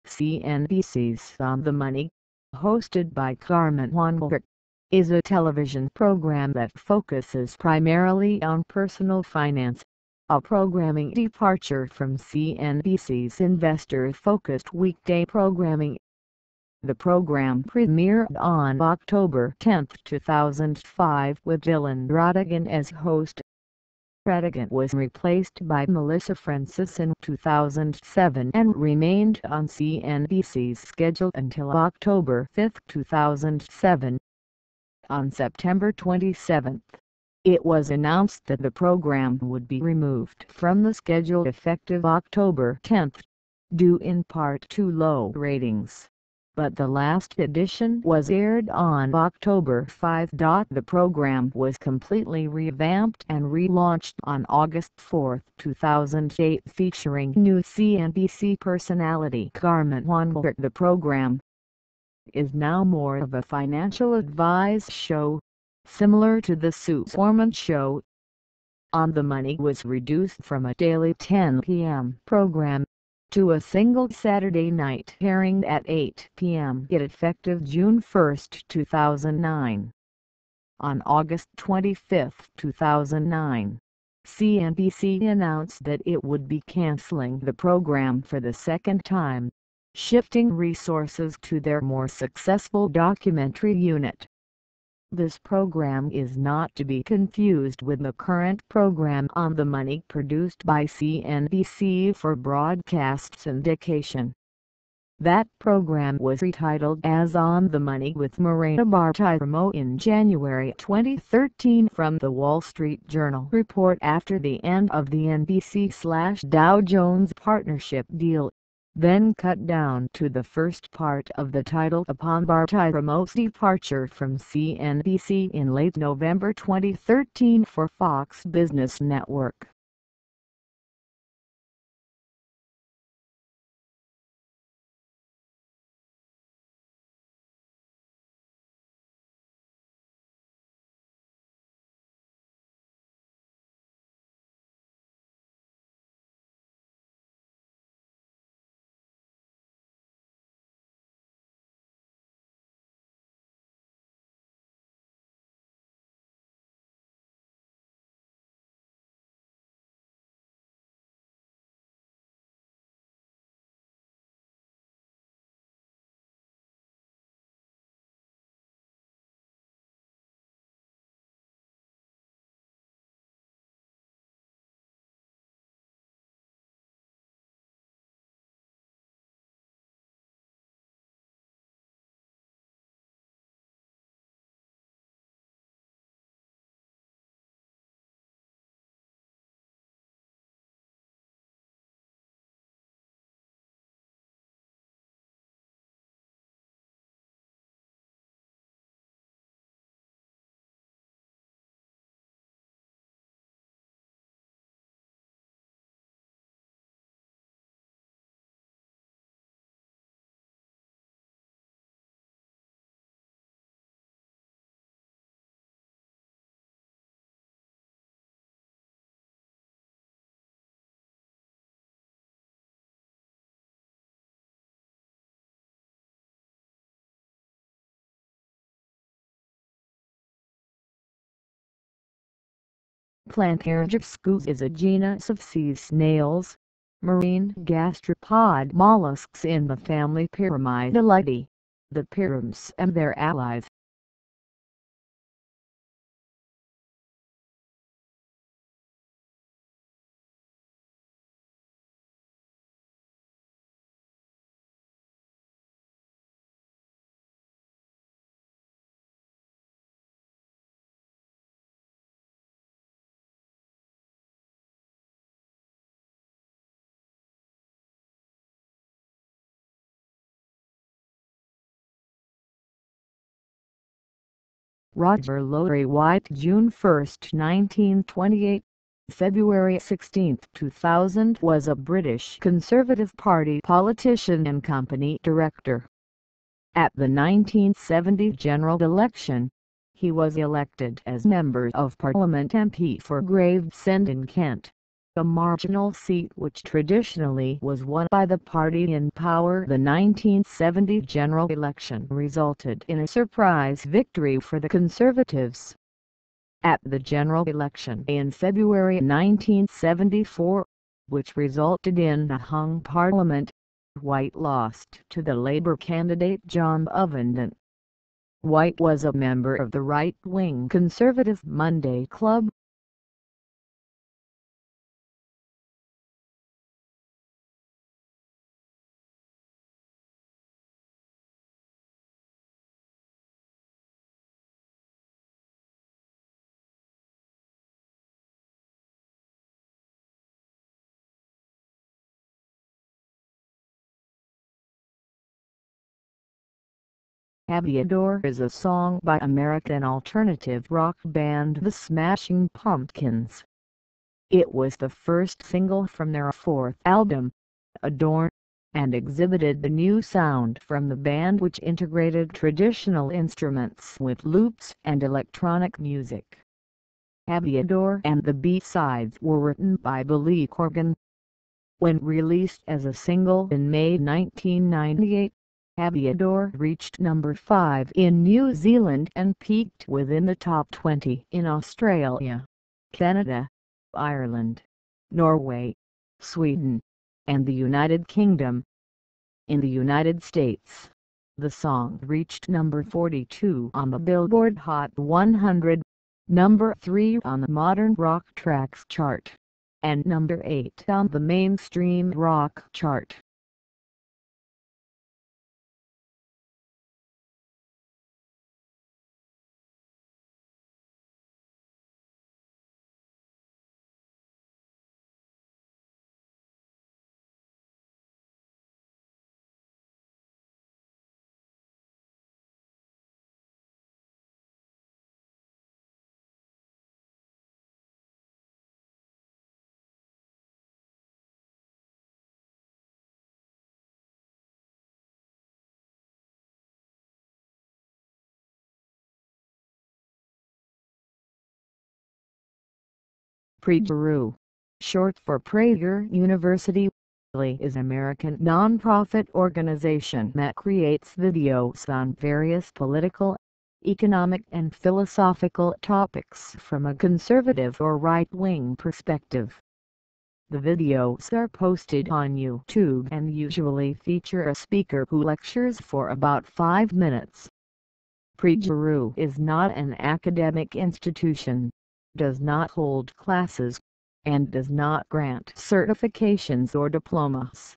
CNBC's On the Money, hosted by Carmen Wanbert, is a television program that focuses primarily on personal finance, a programming departure from CNBC's investor-focused weekday programming. The program premiered on October 10, 2005 with Dylan Ratigan as host. Ratigan was replaced by Melissa Francis in 2007 and remained on CNBC's schedule until October 5, 2007. On September 27, it was announced that the program would be removed from the schedule effective October 10, due in part to low ratings. But the last edition was aired on October 5. The program was completely revamped and relaunched on August 4, 2008 featuring new CNBC personality Carmen Wanbert. The program is now more of a financial advice show, similar to the Sue Orman Show. On the Money was reduced from a daily 10 p.m. program to a single Saturday night airing at 8 p.m. effective June 1, 2009. On August 25, 2009, CNBC announced that it would be canceling the program for the second time, shifting resources to their more successful documentary unit. This program is not to be confused with the current program On the Money produced by CNBC for broadcast syndication. That program was retitled as On the Money with Marina Bartiromo in January 2013 from the Wall Street Journal report after the end of the NBC/Dow Jones partnership deal, then cut down to the first part of the title upon Bartiromo's departure from CNBC in late November 2013 for Fox Business Network. Plantargipscus is a genus of sea snails, marine gastropod mollusks in the family Pyramidylidae, the pyrams and their allies. Roger Lowry White, June 1, 1928, February 16, 2000, was a British Conservative Party politician and company director. At the 1970 general election, he was elected as Member of Parliament MP for Gravesend in Kent, a marginal seat which traditionally was won by the party in power. The 1970 general election resulted in a surprise victory for the Conservatives. At the general election in February 1974, which resulted in a hung parliament, White lost to the Labour candidate John Ovenden. White was a member of the right-wing Conservative Monday Club. Aviador is a song by American alternative rock band The Smashing Pumpkins. It was the first single from their fourth album, Adore, and exhibited the new sound from the band, which integrated traditional instruments with loops and electronic music. Aviador and the B-sides were written by Billy Corgan. When released as a single in May 1998, Aviador reached number 5 in New Zealand and peaked within the top 20 in Australia, Canada, Ireland, Norway, Sweden, and the United Kingdom. In the United States, the song reached number 42 on the Billboard Hot 100, number 3 on the Modern Rock Tracks chart, and number 8 on the Mainstream Rock chart. PREGERU, short for Prager University, is an American non-profit organization that creates videos on various political, economic and philosophical topics from a conservative or right-wing perspective. The videos are posted on YouTube and usually feature a speaker who lectures for about 5 minutes. PREGERU is not an academic institution, does not hold classes, and does not grant certifications or diplomas.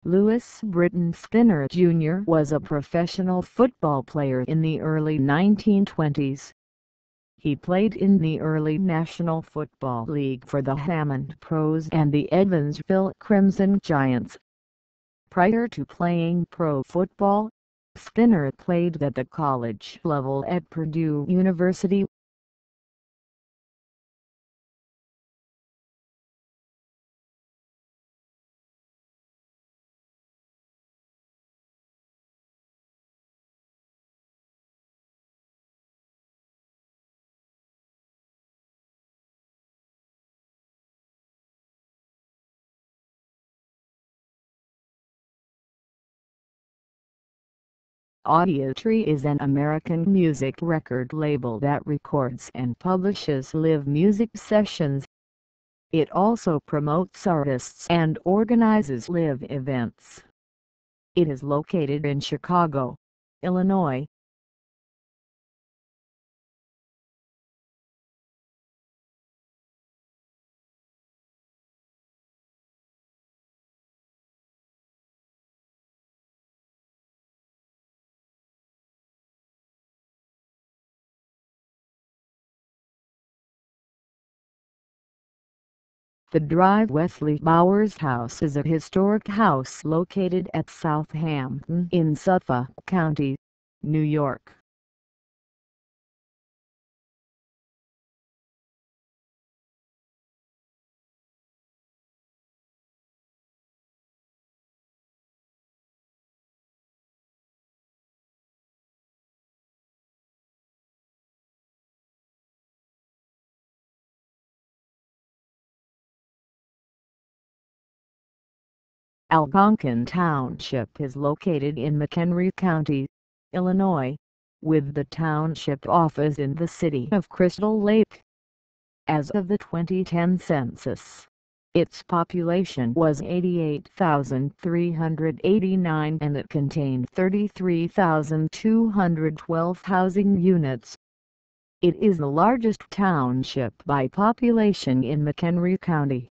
Louis Britton Skinner Jr. was a professional football player in the early 1920s. He played in the early National Football League for the Hammond Pros and the Evansville Crimson Giants. Prior to playing pro football, Skinner played at the college level at Purdue University. Audiotree is an American music record label that records and publishes live music sessions. It also promotes artists and organizes live events. It is located in Chicago, Illinois. The Drive Wesley Bowers House is a historic house located at Southampton in Suffolk County, New York. Algonquin Township is located in McHenry County, Illinois, with the township office in the city of Crystal Lake. As of the 2010 census, its population was 88,389 and it contained 33,212 housing units. It is the largest township by population in McHenry County.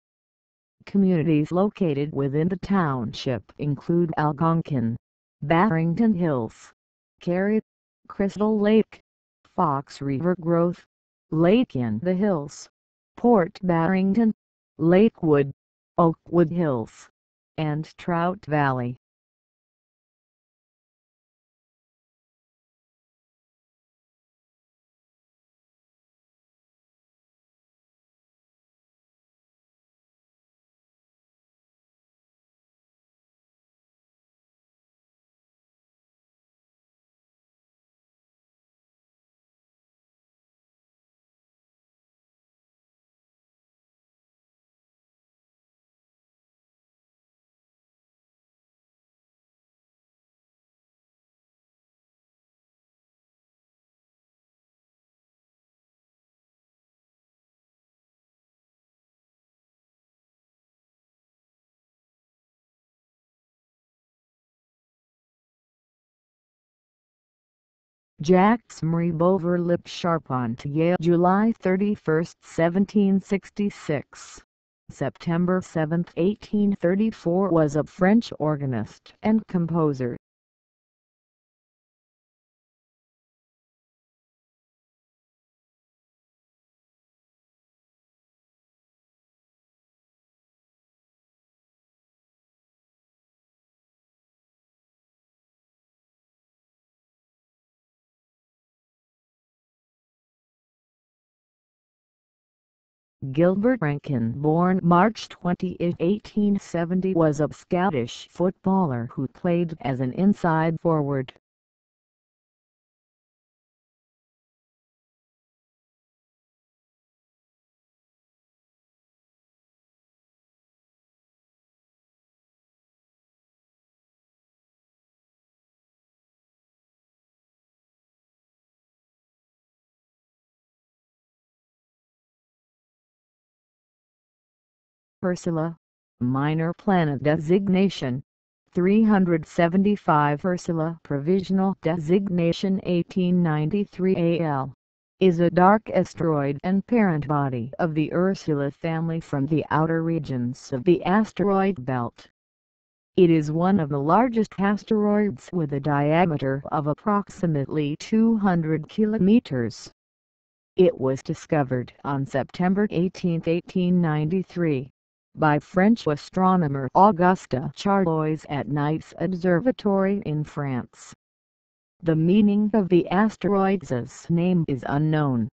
Communities located within the township include Algonquin, Barrington Hills, Cary, Crystal Lake, Fox River Grove, Lake in the Hills, Port Barrington, Lakewood, Oakwood Hills, and Trout Valley. Jackson Bover lived Charpentier, July 31, 1766. September 7, 1834 was a French organist and composer. Gilbert Rankin, born March 20, 1870, was a Scottish footballer who played as an inside forward. Ursula, minor planet designation 375. Ursula, provisional designation 1893 AL, is a dark asteroid and parent body of the Ursula family from the outer regions of the asteroid belt. It is one of the largest asteroids with a diameter of approximately 200 kilometers. It was discovered on September 18, 1893, by French astronomer Auguste Charlois at Nice Observatory in France. The meaning of the asteroid's name is unknown.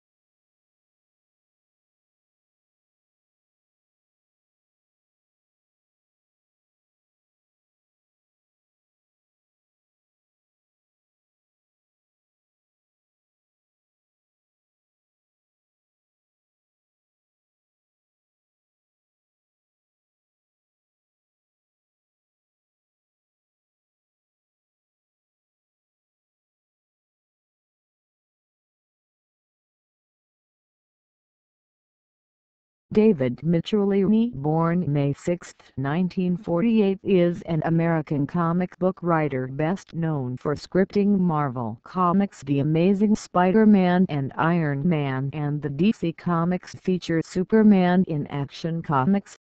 David Michelinie, born May 6, 1948, is an American comic book writer best known for scripting Marvel Comics' The Amazing Spider-Man and Iron Man and the DC Comics feature Superman in Action Comics.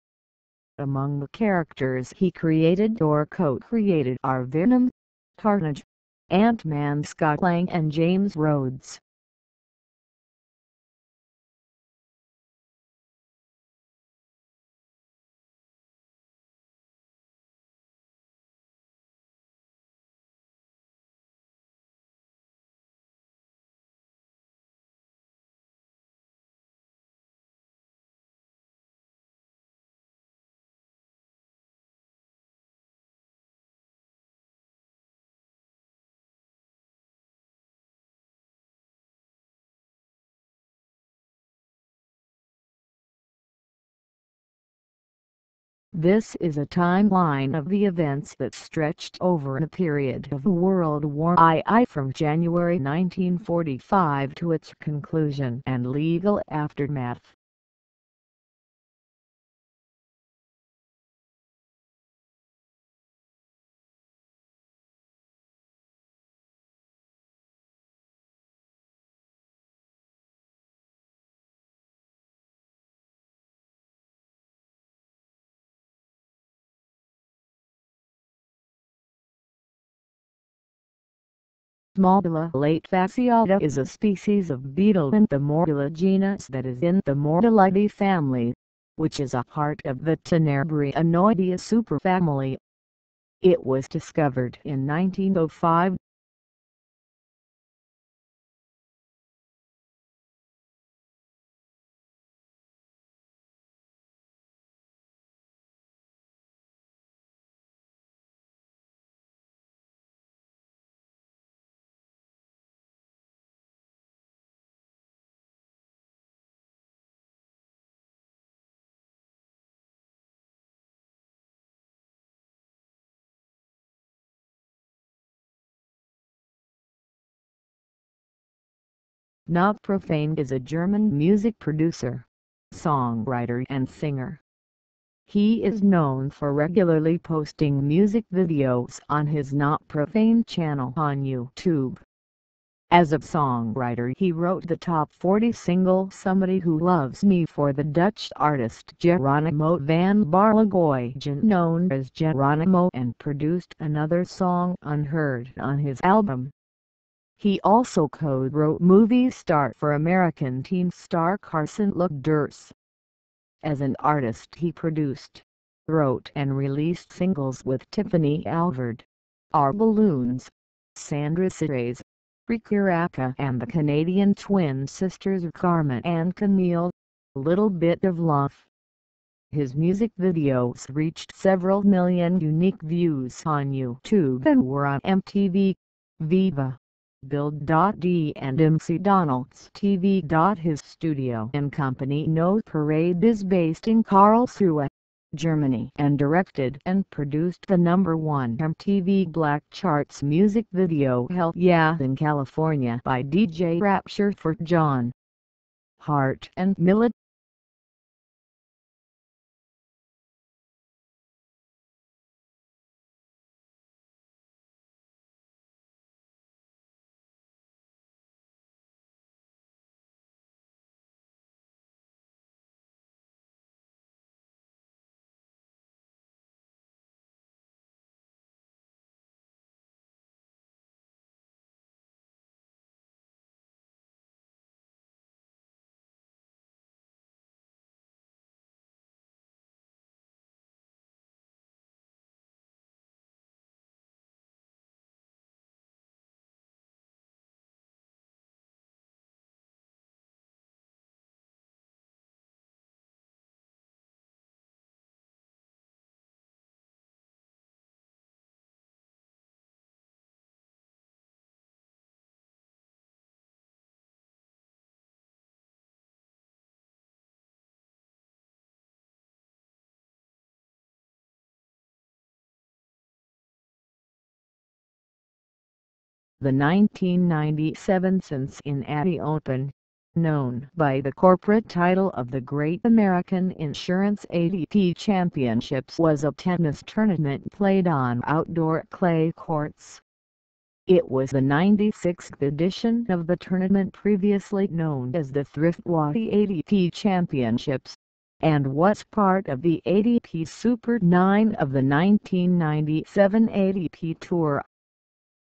Among the characters he created or co-created are Venom, Carnage, Ant-Man, Scott Lang and James Rhodes. This is a timeline of the events that stretched over a period of World War II from January 1945 to its conclusion and legal aftermath. Mordula late fasciata is a species of beetle in the Mordula genus that is in the Mordulidae family, which is a part of the Tenebrionoidea superfamily. It was discovered in 1905. Not Profane is a German music producer, songwriter and singer. He is known for regularly posting music videos on his Not Profane channel on YouTube. As a songwriter, he wrote the top 40 single Somebody Who Loves Me for the Dutch artist Geronimo van Barlegooijen, known as Geronimo, and produced another song, Unheard, on his album. He also co-wrote Movie Star for American teen star Carson Lookders. As an artist, he produced, wrote and released singles with Tiffany Alvord, Our Balloons, Sandra Ceraze, Rikiraka and the Canadian twin sisters Carmen and Camille, Little Bit of Love. His music videos reached several million unique views on YouTube and were on MTV, Viva, Build.de and MC Donald's TV. His studio and company Note Parade is based in Karlsruhe, Germany, and directed and produced the #1 MTV Black Charts music video Hell Yeah in California by DJ Rapture for John Hart and Millet. The 1997 Cincinnati Open, known by the corporate title of the Great American Insurance ATP Championships, was a tennis tournament played on outdoor clay courts. It was the 96th edition of the tournament, previously known as the Thriftwadi ATP Championships, and was part of the ATP Super 9 of the 1997 ATP Tour.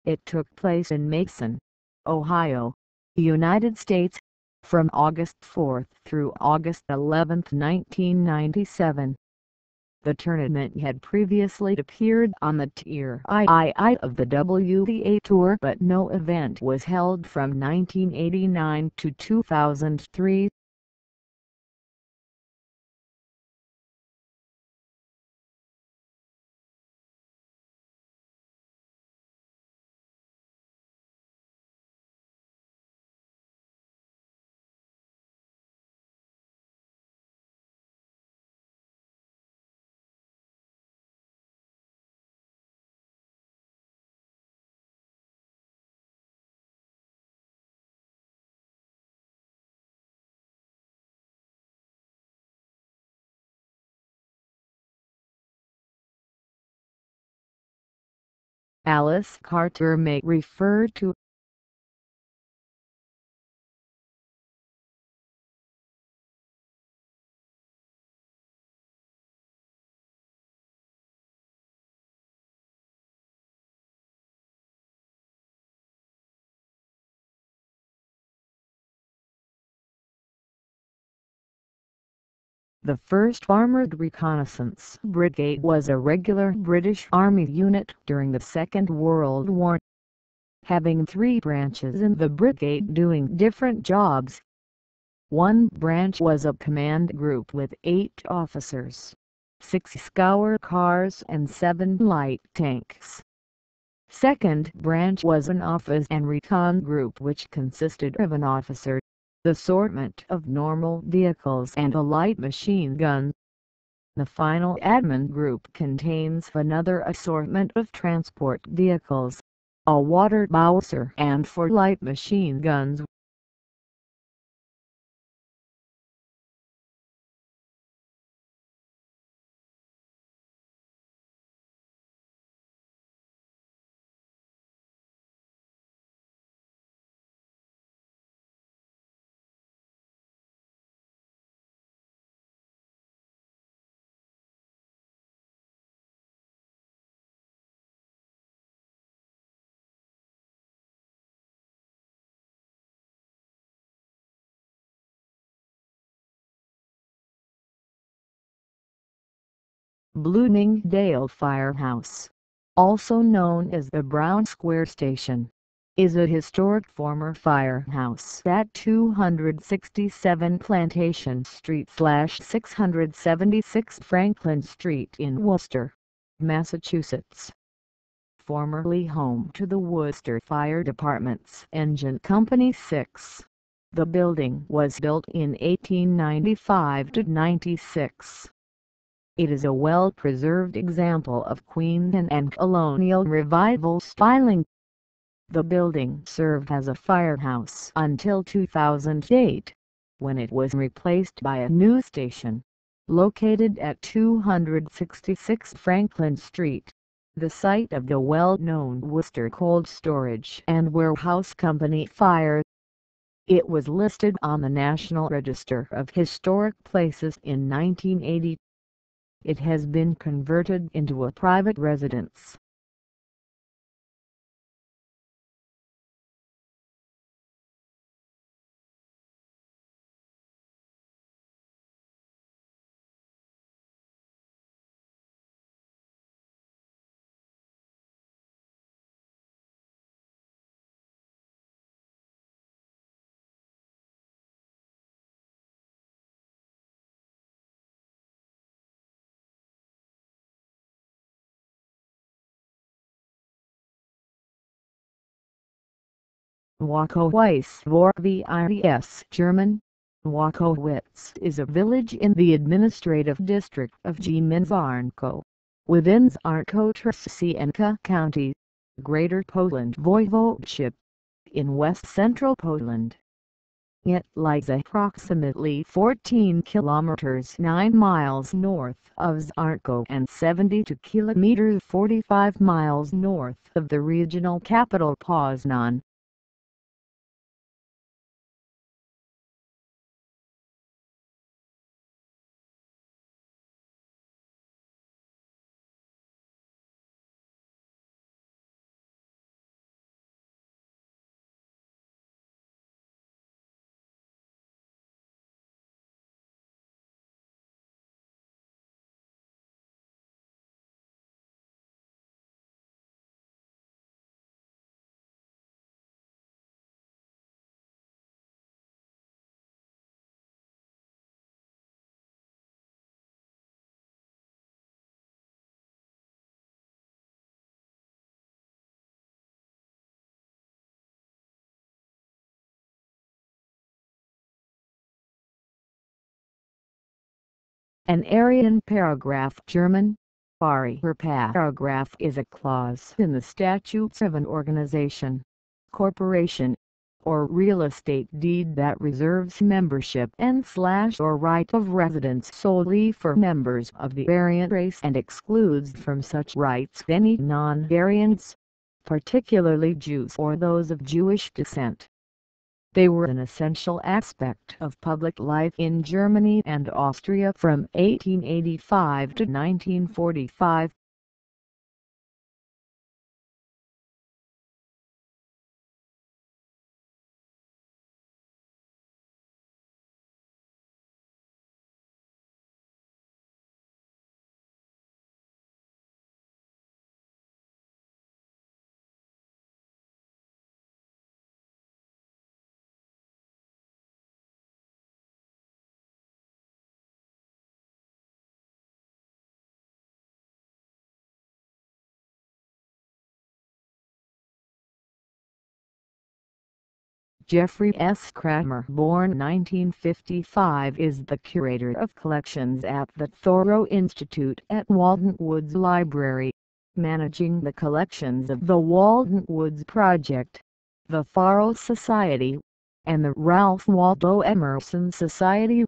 It took place in Mason, Ohio, United States, from August 4 through August 11, 1997. The tournament had previously appeared on the Tier III of the WTA Tour, but no event was held from 1989 to 2003. Alice Carter may refer to the 1st Armoured Reconnaissance Brigade was a regular British Army unit during the Second World War, having 3 branches in the brigade doing different jobs. One branch was a command group with 8 officers, 6 scour cars and 7 light tanks. Second branch was an office and recon group, which consisted of an officer, the assortment of normal vehicles and a light machine gun. The final admin group contains another assortment of transport vehicles, a water bowser and 4 light machine guns. Bloomingdale Firehouse, also known as the Brown Square Station, is a historic former firehouse at 267 Plantation Street/676 Franklin Street in Worcester, Massachusetts. Formerly home to the Worcester Fire Department's Engine Company 6, the building was built in 1895–96. It is a well-preserved example of Queen and Colonial Revival styling. The building served as a firehouse until 2008, when it was replaced by a new station, located at 266 Franklin Street, the site of the well-known Worcester Cold Storage and Warehouse Company fire. It was listed on the National Register of Historic Places in 1980. It has been converted into a private residence. Wachowitz German. Wachowitz is a village in the administrative district of Gmiewarnko, within Czarnkowice County, Greater Poland Voivodeship, in west-central Poland. It lies approximately 14 kilometers 9 miles north of Zarko and 72 kilometers 45 miles north of the regional capital Poznan. An Aryan paragraph German, paragraph is a clause in the statutes of an organization, corporation, or real estate deed that reserves membership and/or right of residence solely for members of the Aryan race and excludes from such rights any non-Aryans, particularly Jews or those of Jewish descent. They were an essential aspect of public life in Germany and Austria from 1885 to 1945. Jeffrey S. Kramer, born 1955, is the curator of collections at the Thoreau Institute at Walden Woods Library, managing the collections of the Walden Woods Project, the Thoreau Society, and the Ralph Waldo Emerson Society.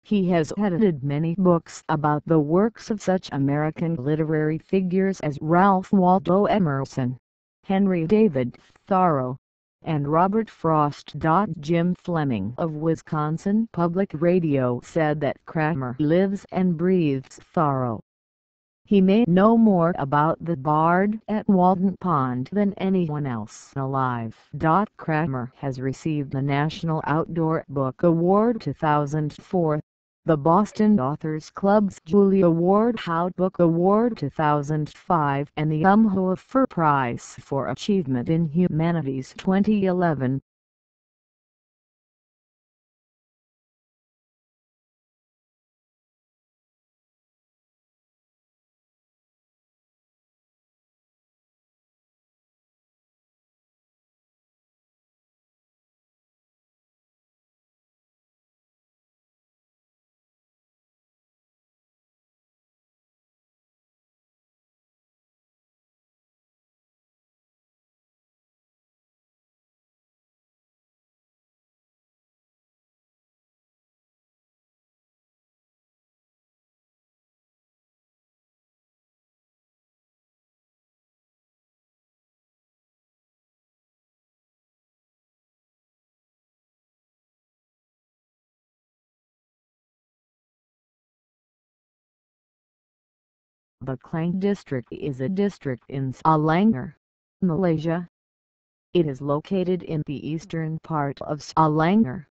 He has edited many books about the works of such American literary figures as Ralph Waldo Emerson, Henry David Thoreau, and Robert Frost. Jim Fleming of Wisconsin Public Radio said that Kramer lives and breathes Thoreau. He may know more about the bard at Walden Pond than anyone else alive. Kramer has received the National Outdoor Book Award 2004, the Boston Authors Club's Julie Award, How Book Award 2005, and the Hofer Prize for Achievement in Humanities 2011. The Klang district is a district in Selangor, Malaysia. It is located in the eastern part of Selangor.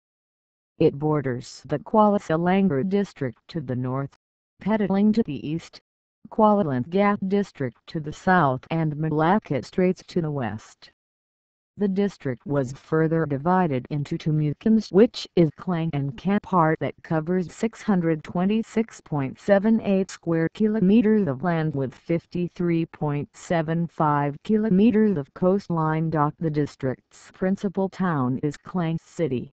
It borders the Kuala Selangor district to the north, Petaling to the east, Kuala Lengat district to the south, and Malacca Straits to the west. The district was further divided into two mukims, which is Klang and Kam part that covers 626.78 square kilometers of land with 53.75 kilometers of coastline. The district's principal town is Klang City.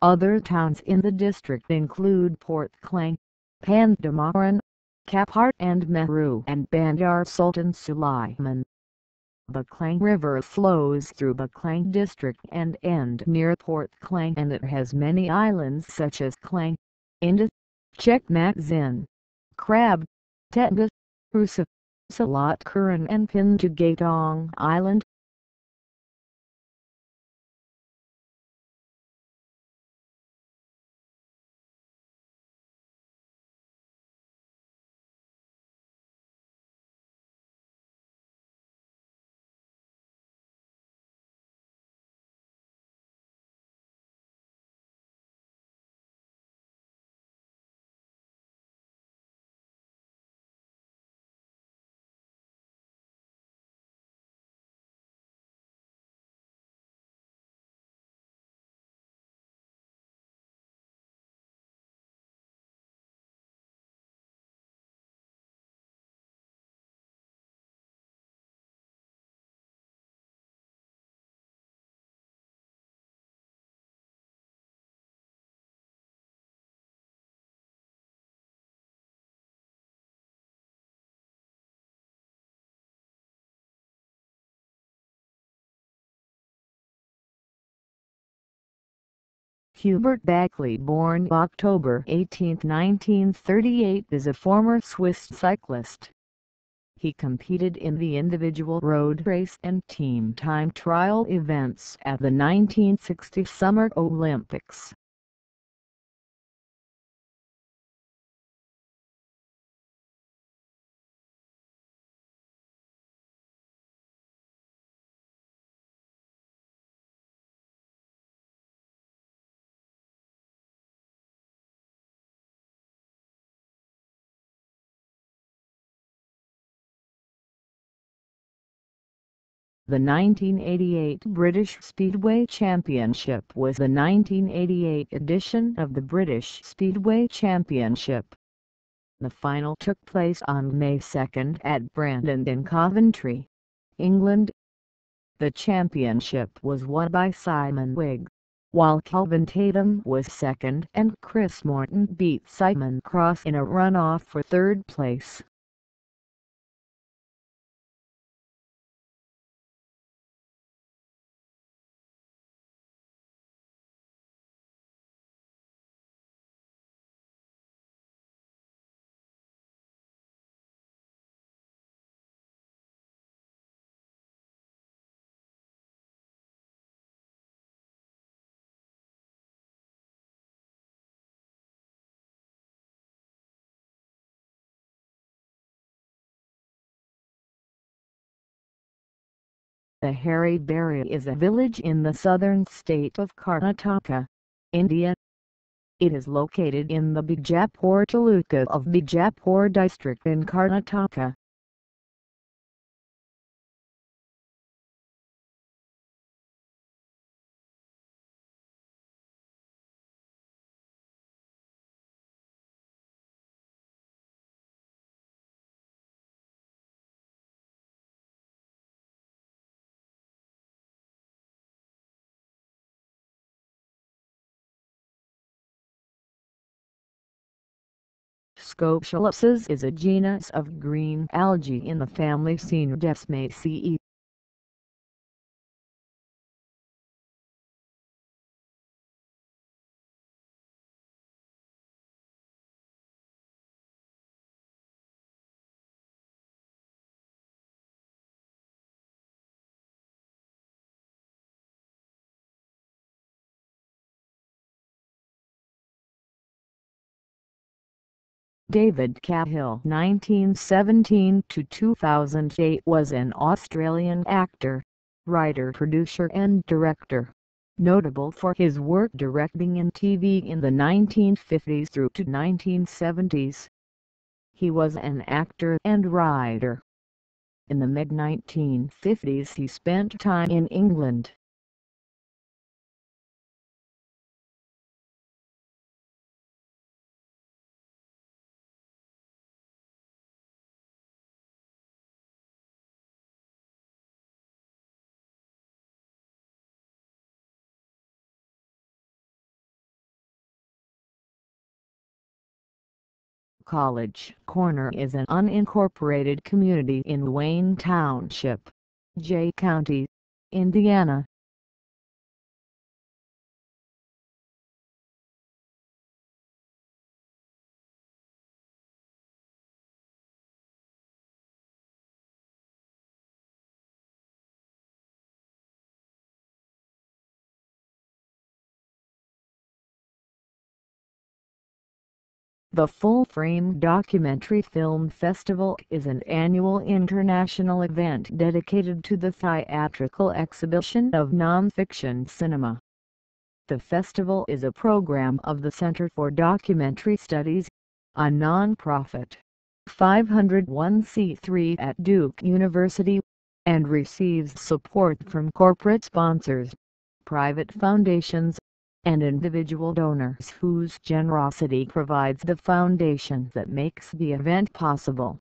Other towns in the district include Port Klang, Pandamaran, Kaphart and Meru and Bandar Sultan Sulaiman. The Klang River flows through the Klang district and end near Port Klang, and it has many islands such as Klang, Inda, Chekmak Crab, Tenda, Rusa, Salat Kuran and Pintugatong Island. Hubert Backley, born October 18, 1938, is a former Swiss cyclist. He competed in the individual road race and team time trial events at the 1960 Summer Olympics. The 1988 British Speedway Championship was the 1988 edition of the British Speedway Championship. The final took place on May 2 at Brandon in Coventry, England. The championship was won by Simon Wigg, while Kelvin Tatum was second and Chris Morton beat Simon Cross in a runoff for third place. The Hari Berry is a village in the southern state of Karnataka, India. It is located in the Bijapur Taluka of Bijapur district in Karnataka. Scotialypsis is a genus of green algae in the family Cynodesmaceae. David Cahill (1917–2008) was an Australian actor, writer, producer and director, notable for his work directing in TV in the 1950s through to 1970s. He was an actor and writer. In the mid-1950s he spent time in England. College Corner is an unincorporated community in Wayne Township, J. County, Indiana. The Full Frame Documentary Film Festival is an annual international event dedicated to the theatrical exhibition of non-fiction cinema. The festival is a program of the Center for Documentary Studies, a non-profit 501c3 at Duke University, and receives support from corporate sponsors, private foundations, and individual donors whose generosity provides the foundation that makes the event possible.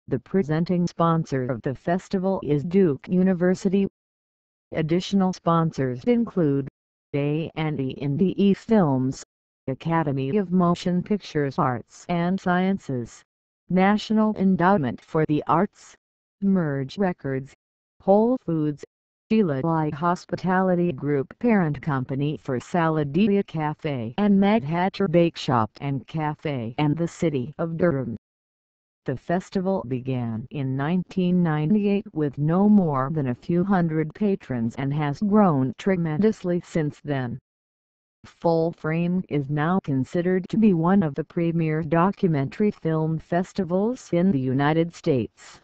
The presenting sponsor of the festival is Duke University. Additional sponsors include A&E Films, Academy of Motion Pictures Arts and Sciences, National Endowment for the Arts, Merge Records, Whole Foods, Sheila Lie Hospitality Group parent company for Saladia Cafe and Mad Hatter Bake Shop and Cafe, and the City of Durham. The festival began in 1998 with no more than a few hundred patrons and has grown tremendously since then. Full Frame is now considered to be one of the premier documentary film festivals in the United States.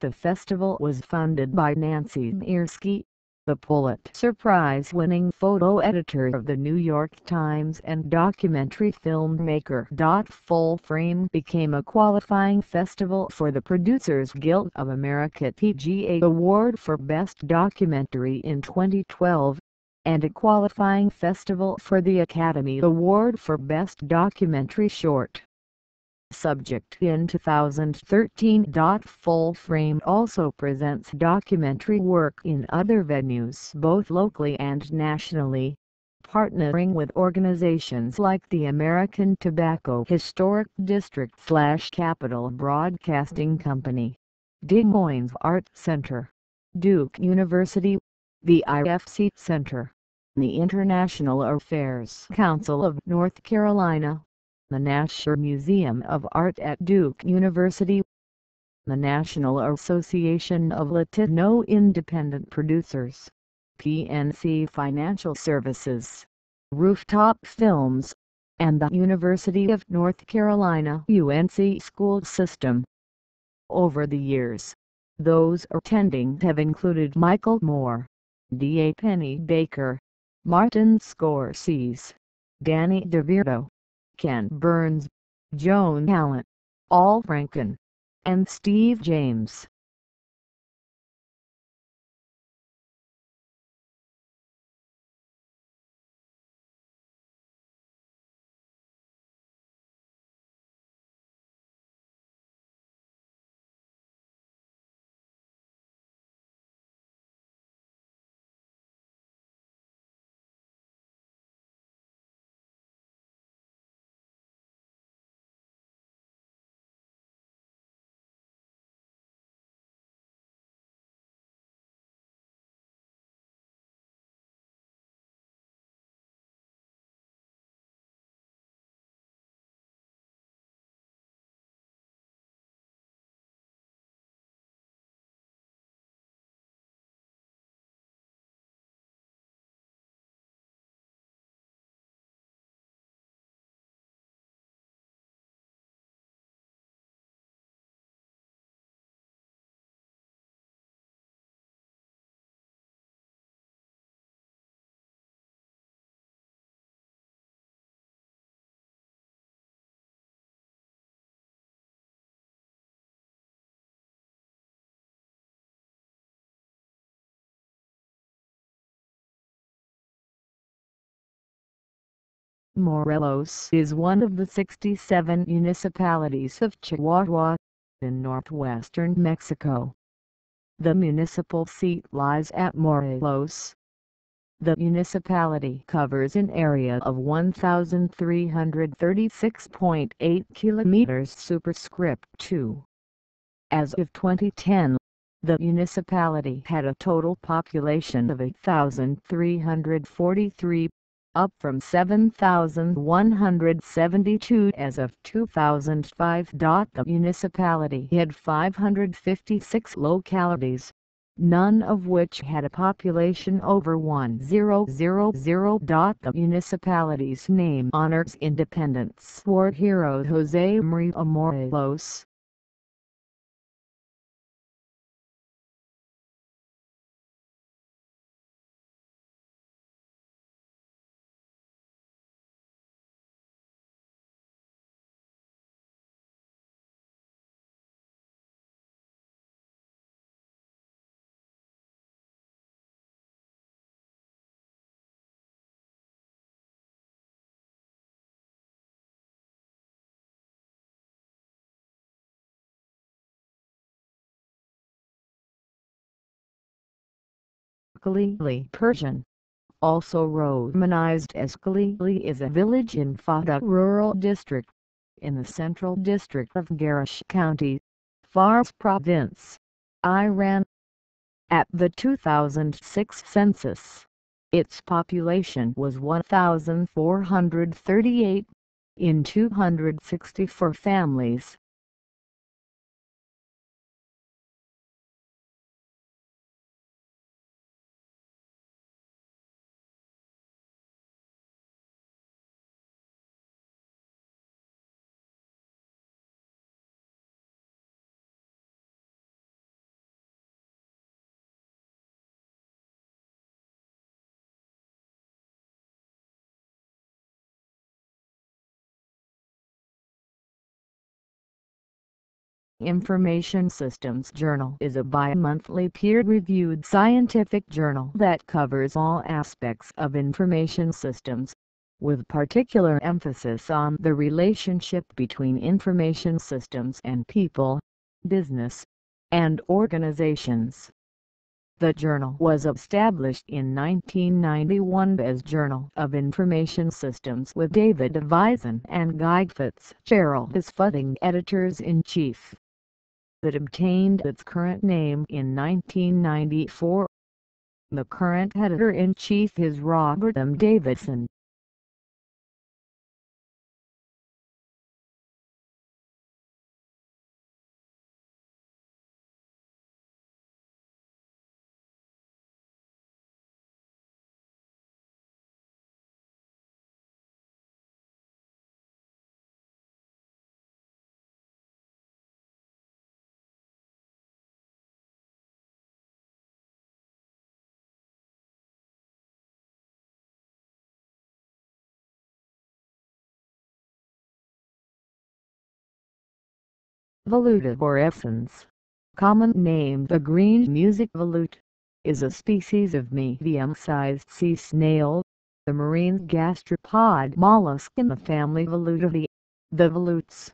The festival was founded by Nancy Mirsky, the Pulitzer Prize-winning photo editor of the New York Times and documentary filmmaker. Full Frame became a qualifying festival for the Producers Guild of America PGA Award for Best Documentary in 2012, and a qualifying festival for the Academy Award for Best Documentary Short Subject in 2013. Full Frame also presents documentary work in other venues both locally and nationally, partnering with organizations like the American Tobacco Historic District/Capital Broadcasting Company, Des Moines Art Center, Duke University, the IFC Center, the International Affairs Council of North Carolina, the Nasher Museum of Art at Duke University, the National Association of Latino Independent Producers, PNC Financial Services, Rooftop Films, and the University of North Carolina UNC school system. Over the years, those attending have included Michael Moore, D.A. Penny Baker, Martin Scorsese, Danny DeVito, Ken Burns, Joan Allen, Al Franken, and Steve James. Morelos is one of the 67 municipalities of Chihuahua, in northwestern Mexico. The municipal seat lies at Morelos. The municipality covers an area of 1,336.8 kilometers superscript 2. As of 2010, The municipality had a total population of 8,343, up from 7,172 as of 2005. The municipality had 556 localities, none of which had a population over 1,000. The municipality's name honors Independence War hero José María Morelos. Khalili Persian, also romanized as Khalili, is a village in Fada Rural District, in the Central District of Garish County, Fars Province, Iran. At the 2006 census, its population was 1,438, in 264 families. Information Systems Journal is a bi-monthly peer-reviewed scientific journal that covers all aspects of information systems, with particular emphasis on the relationship between information systems and people, business, and organizations. The journal was established in 1991 as Journal of Information Systems with David Vison and Guy Fitzgerald as founding editors-in-chief. It obtained its current name in 1994. The current editor-in-chief is Robert M. Davidson. Veluta or essence, common name the green music volute, is a species of medium-sized sea snail, the marine gastropod mollusk in the family Velutidae. The volutes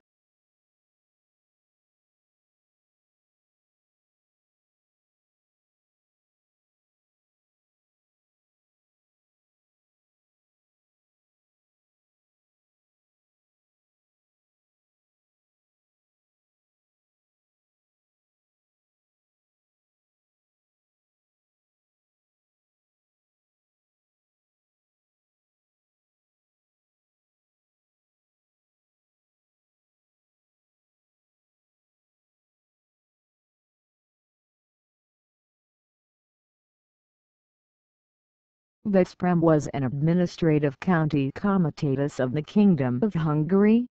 Veszprém was an administrative county comitatus of the Kingdom of Hungary.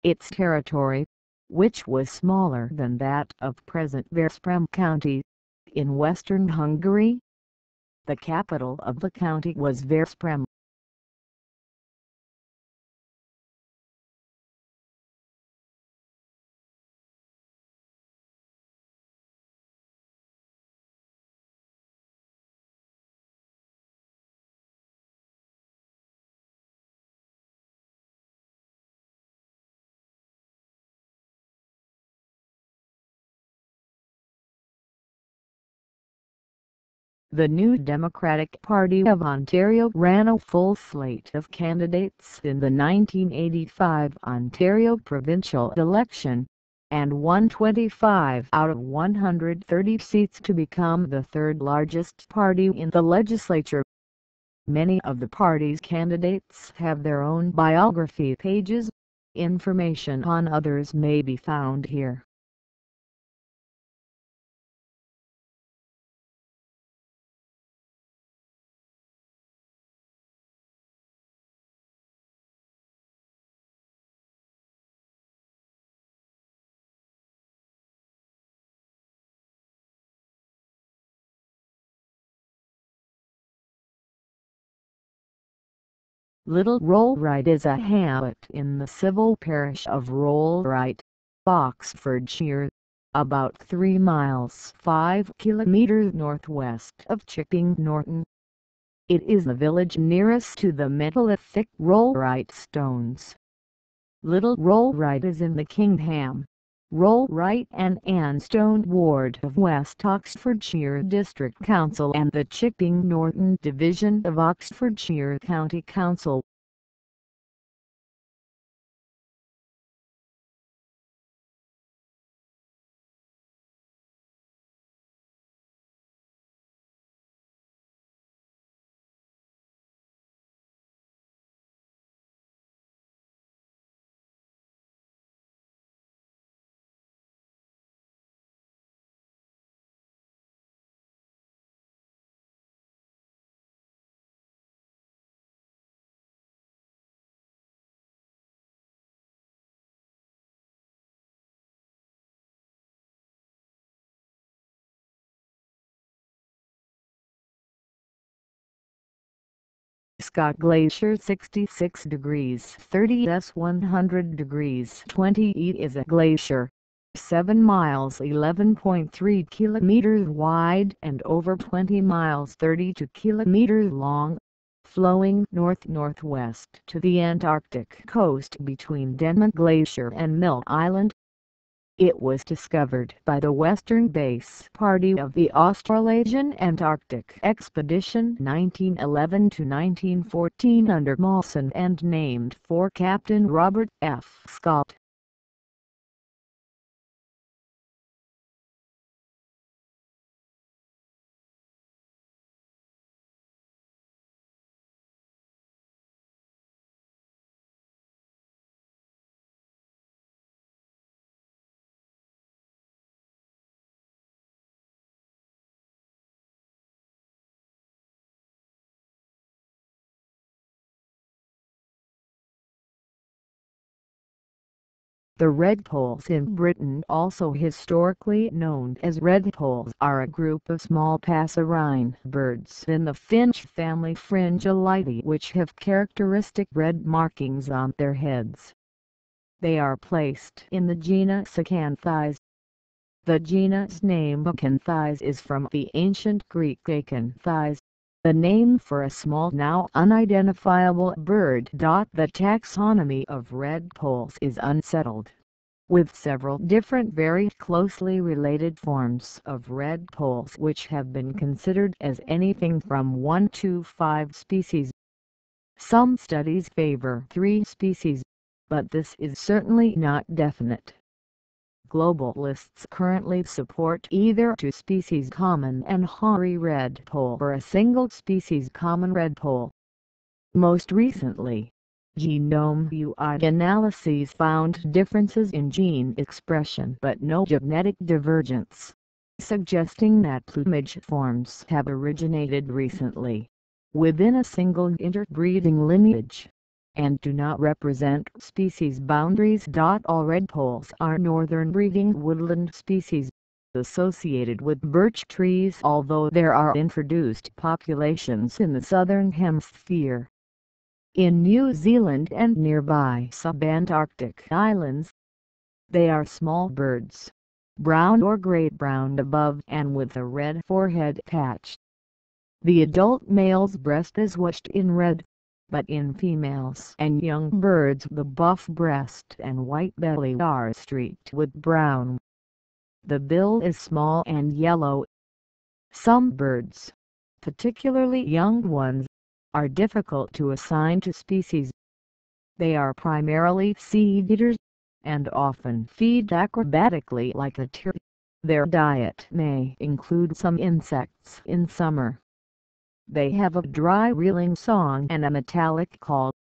Its territory, which was smaller than that of present Veszprém County, in western Hungary. The capital of the county was Veszprém. The New Democratic Party of Ontario ran a full slate of candidates in the 1985 Ontario provincial election, and won 25 out of 130 seats to become the third largest party in the legislature. Many of the party's candidates have their own biography pages. Information on others may be found here. Little Rollright is a hamlet in the civil parish of Rollright, Oxfordshire, about 3 miles 5 kilometers northwest of Chipping Norton. It is the village nearest to the metallithic Rollright stones. Little Rollright is in the Kingham, Rollright and Anstone ward of West Oxfordshire District Council and the Chipping Norton division of Oxfordshire County Council. Scott Glacier 66 degrees 30's 100 degrees 20' is a glacier, 7 miles 11.3 kilometers wide and over 20 miles 32 kilometers long, flowing north-northwest to the Antarctic coast between Denman Glacier and Mill Island. It was discovered by the Western Base Party of the Australasian Antarctic Expedition 1911-1914 under Mawson and named for Captain Robert F. Scott. The redpolls in Britain, also historically known as redpolls, are a group of small passerine birds in the finch family Fringillidae which have characteristic red markings on their heads. They are placed in the genus Acanthis. The genus name Acanthis is from the ancient Greek akanthis, the name for a small now unidentifiable bird. The taxonomy of redpolls is unsettled, with several different very closely related forms of redpolls which have been considered as anything from 1 to 5 species. Some studies favor 3 species, but this is certainly not definite. Global lists currently support either 2 species common and hoary redpoll or a single species common redpoll. Most recently, genome-wide analyses found differences in gene expression but no genetic divergence, suggesting that plumage forms have originated recently, within a single interbreeding lineage, and do not represent species boundaries. All redpolls are northern breeding woodland species, associated with birch trees, although there are introduced populations in the southern hemisphere. In New Zealand and nearby subantarctic islands, they are small birds, brown or grey-brown above and with a red forehead patch. The adult male's breast is washed in red, but in females and young birds the buff breast and white belly are streaked with brown. The bill is small and yellow. Some birds, particularly young ones, are difficult to assign to species. They are primarily seed-eaters, and often feed acrobatically like a deer. Their diet may include some insects in summer. They have a dry reeling song and a metallic call.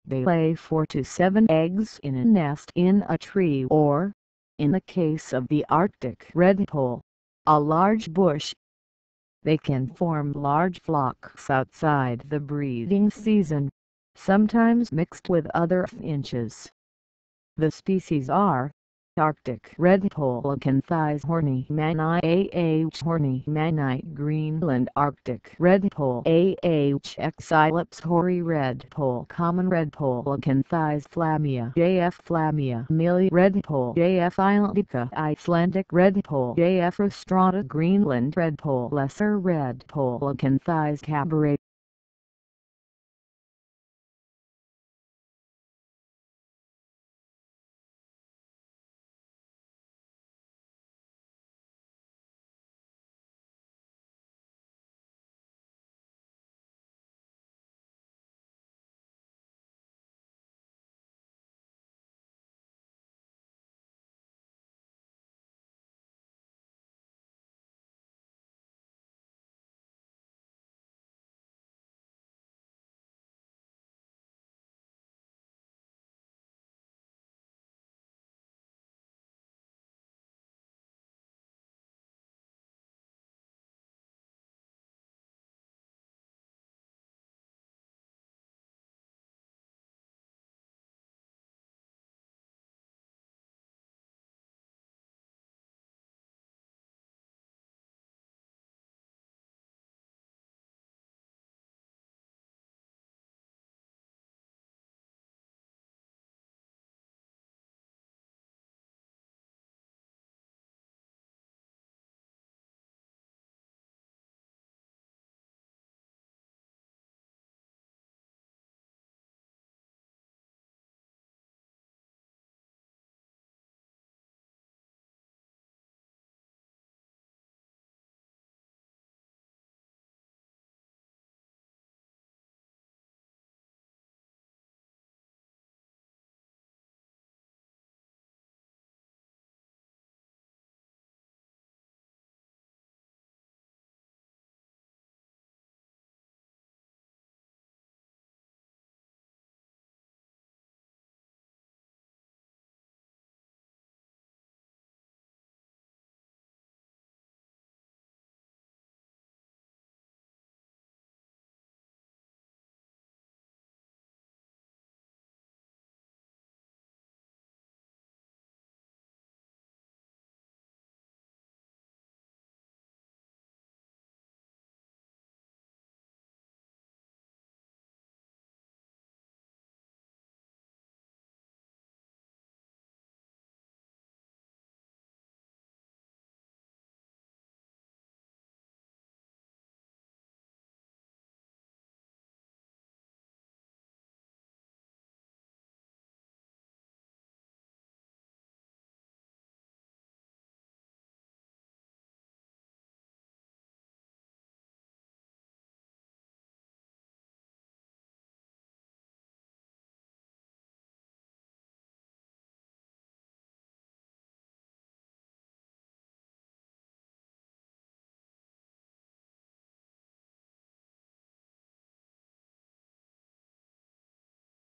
They lay 4 to 7 eggs in a nest in a tree or, in the case of the Arctic redpoll, a large bush. They can form large flocks outside the breeding season, sometimes mixed with other finches. The species are Arctic redpoll acanthias horny mani horny mani Greenland Arctic redpoll Xylops hoary redpoll common redpoll acanthias flammea JF flammea Millie redpoll JF islandica Icelandic redpoll JF rostrata Greenland redpoll lesser redpoll acanthias cabaret.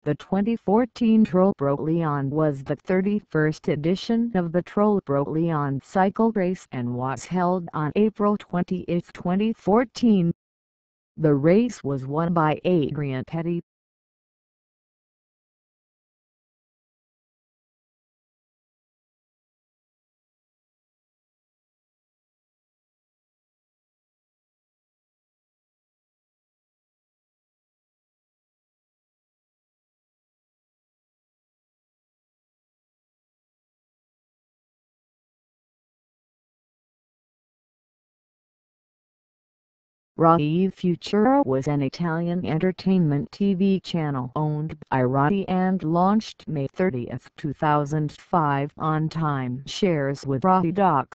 The 2014 Trollbrot-Lyon was the 31st edition of the Trollbrot-Lyon cycle race and was held on April 28, 2014. The race was won by Adrian Petty. Rai Futura was an Italian entertainment TV channel owned by Rai and launched May 30, 2005 on time shares with Rai Doc.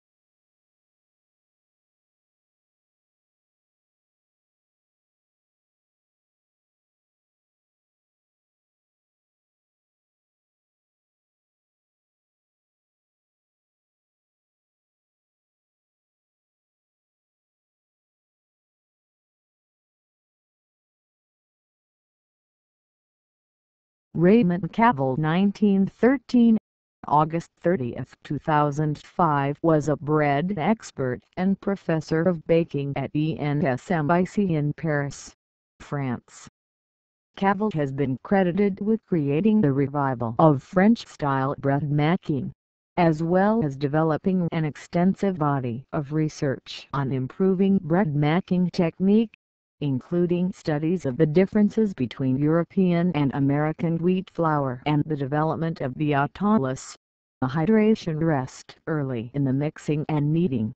Raymond Cavill 1913 August 30, 2005 was a bread expert and professor of baking at ENSMIC in Paris, France. Cavill has been credited with creating the revival of French-style bread making, as well as developing an extensive body of research on improving bread making technique, including studies of the differences between European and American wheat flour and the development of the autolysses, a hydration rest early in the mixing and kneading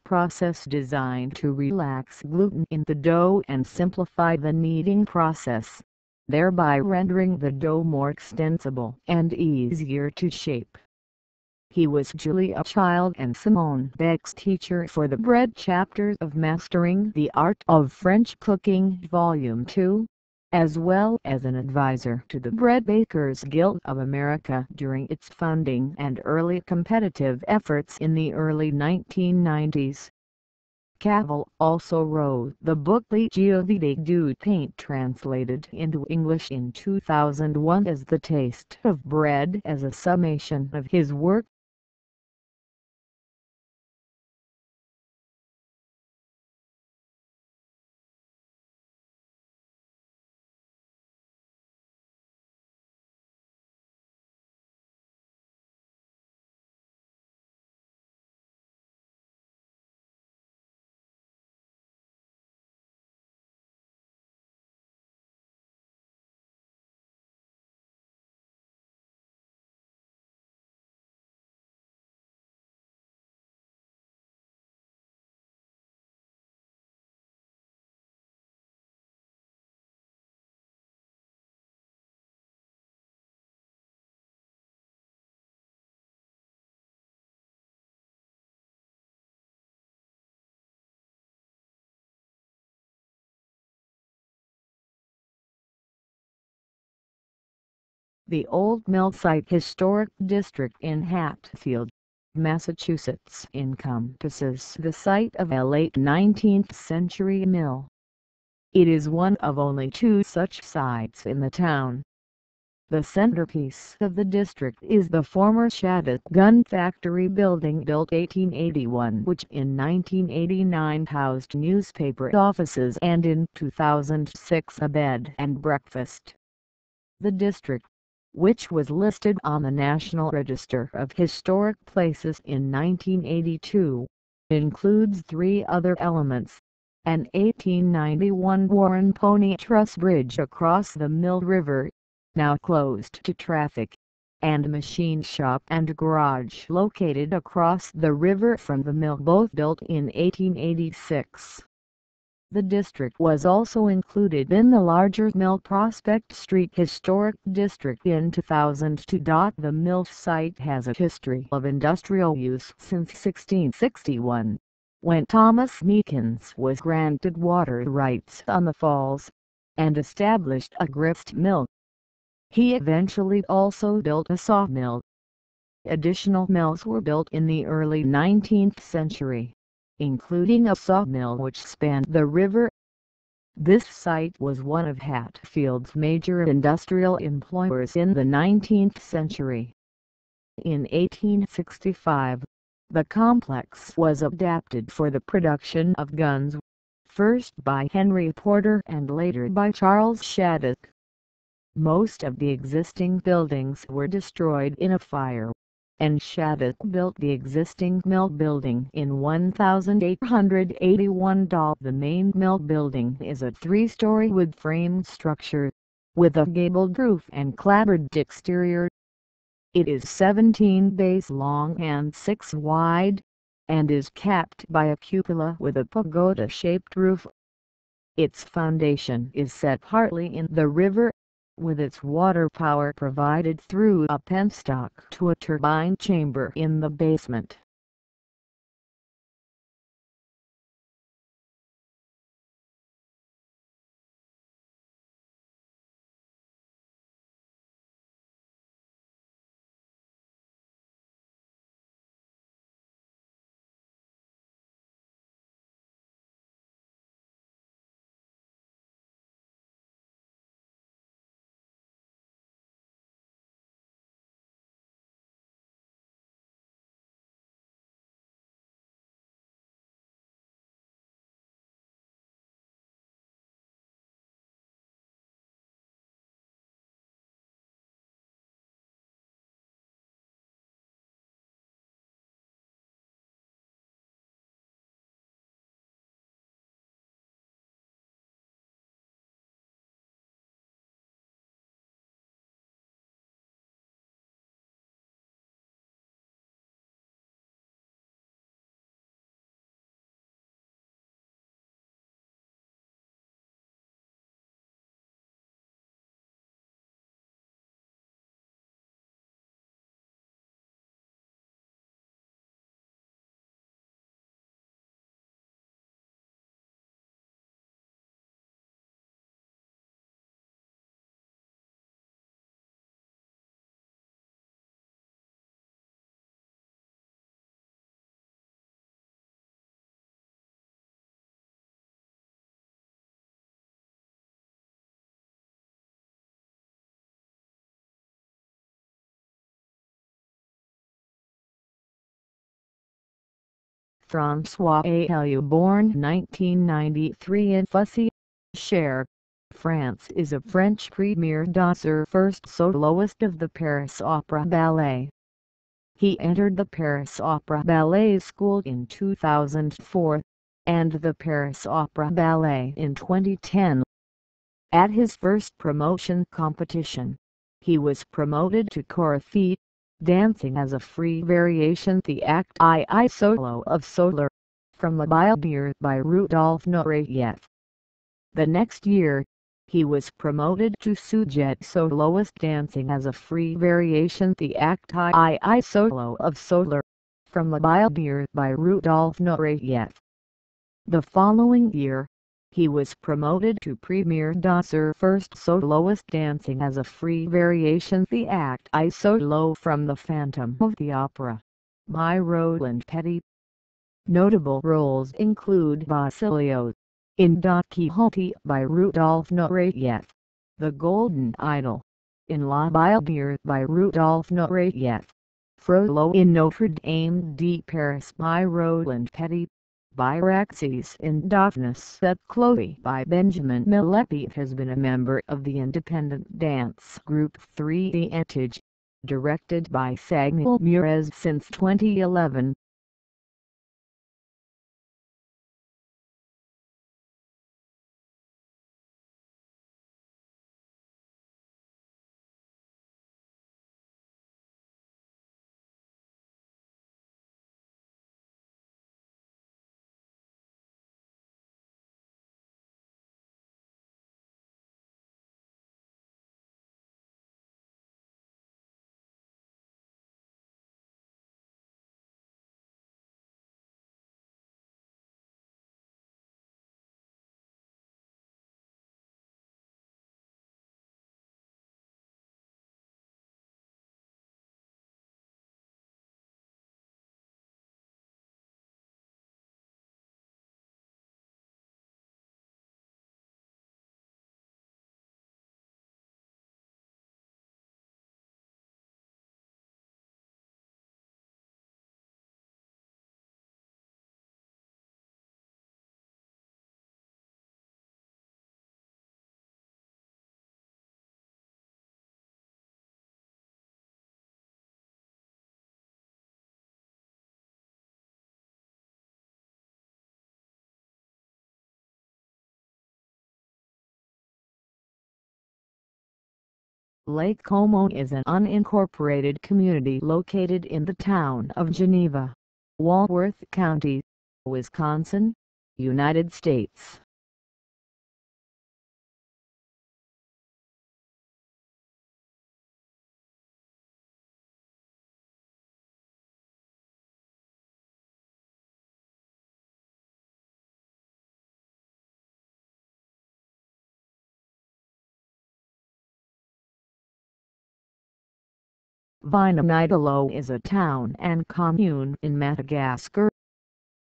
process designed to relax gluten in the dough and simplify the kneading process, thereby rendering the dough more extensible and easier to shape. He was Julia Child and Simone Beck's teacher for the bread chapters of Mastering the Art of French Cooking Volume 2, as well as an advisor to the Bread Bakers Guild of America during its founding and early competitive efforts in the early 1990s. Cavill also wrote the book Le Giovide du Pain, translated into English in 2001 as The Taste of Bread, as a summation of his work. The Old Mill Site Historic District in Hatfield, Massachusetts encompasses the site of a late 19th century mill. It is one of only two such sites in the town. The centerpiece of the district is the former Shattuck Gun Factory building, built 1881, which in 1989 housed newspaper offices and in 2006 a bed and breakfast. The district, which was listed on the National Register of Historic Places in 1982, includes three other elements: an 1891 Warren Pony Truss Bridge across the Mill River, now closed to traffic, and machine shop and garage located across the river from the mill, both built in 1886. The district was also included in the larger Mill Prospect Street Historic District in 2002. The mill site has a history of industrial use since 1661, when Thomas Meakins was granted water rights on the falls, and established a grist mill. He eventually also built a sawmill. Additional mills were built in the early 19th century, including a sawmill which spanned the river. This site was one of Hatfield's major industrial employers in the 19th century. In 1865, the complex was adapted for the production of guns, first by Henry Porter and later by Charles Shattuck. Most of the existing buildings were destroyed in a fire, and Shattuck built the existing mill building in 1881. The main mill building is a three-story wood-frame structure, with a gabled roof and clapboard exterior. It is 17 bays long and 6 wide, and is capped by a cupola with a pagoda-shaped roof. Its foundation is set partly in the river, with its water power provided through a penstock to a turbine chamber in the basement. François Ailloux, born 1993 in Fussy-Cher, France, is a French premier dancer, first soloist of the Paris Opera Ballet. He entered the Paris Opera Ballet School in 2004, and the Paris Opera Ballet in 2010. At his first promotion competition, he was promoted to choreography, dancing as a free variation the act I Solo of Solar, from La Belle by Rudolf Nureyev. The next year, he was promoted to sujet soloist, dancing as a free variation the act I Solo of Solar, from La Belle by Rudolf Nureyev. The following year, he was promoted to premier dancer, first soloist, dancing as a free variation the act I Solo from The Phantom of the Opera, by Roland Petty. Notable roles include Basilio in Don Quixote by Rudolf Nureyev, The Golden Idol in La Belle by Rudolf Nureyev, Frollo in Notre Dame de Paris by Roland Petty, Byraxes in Daphnis et Chloe by Benjamin Millepied. Has been a member of the independent dance group 3 The Antage, directed by Samuel Mures since 2011. Lake Como is an unincorporated community located in the town of Geneva, Walworth County, Wisconsin, United States. Vinonitalo is a town and commune in Madagascar.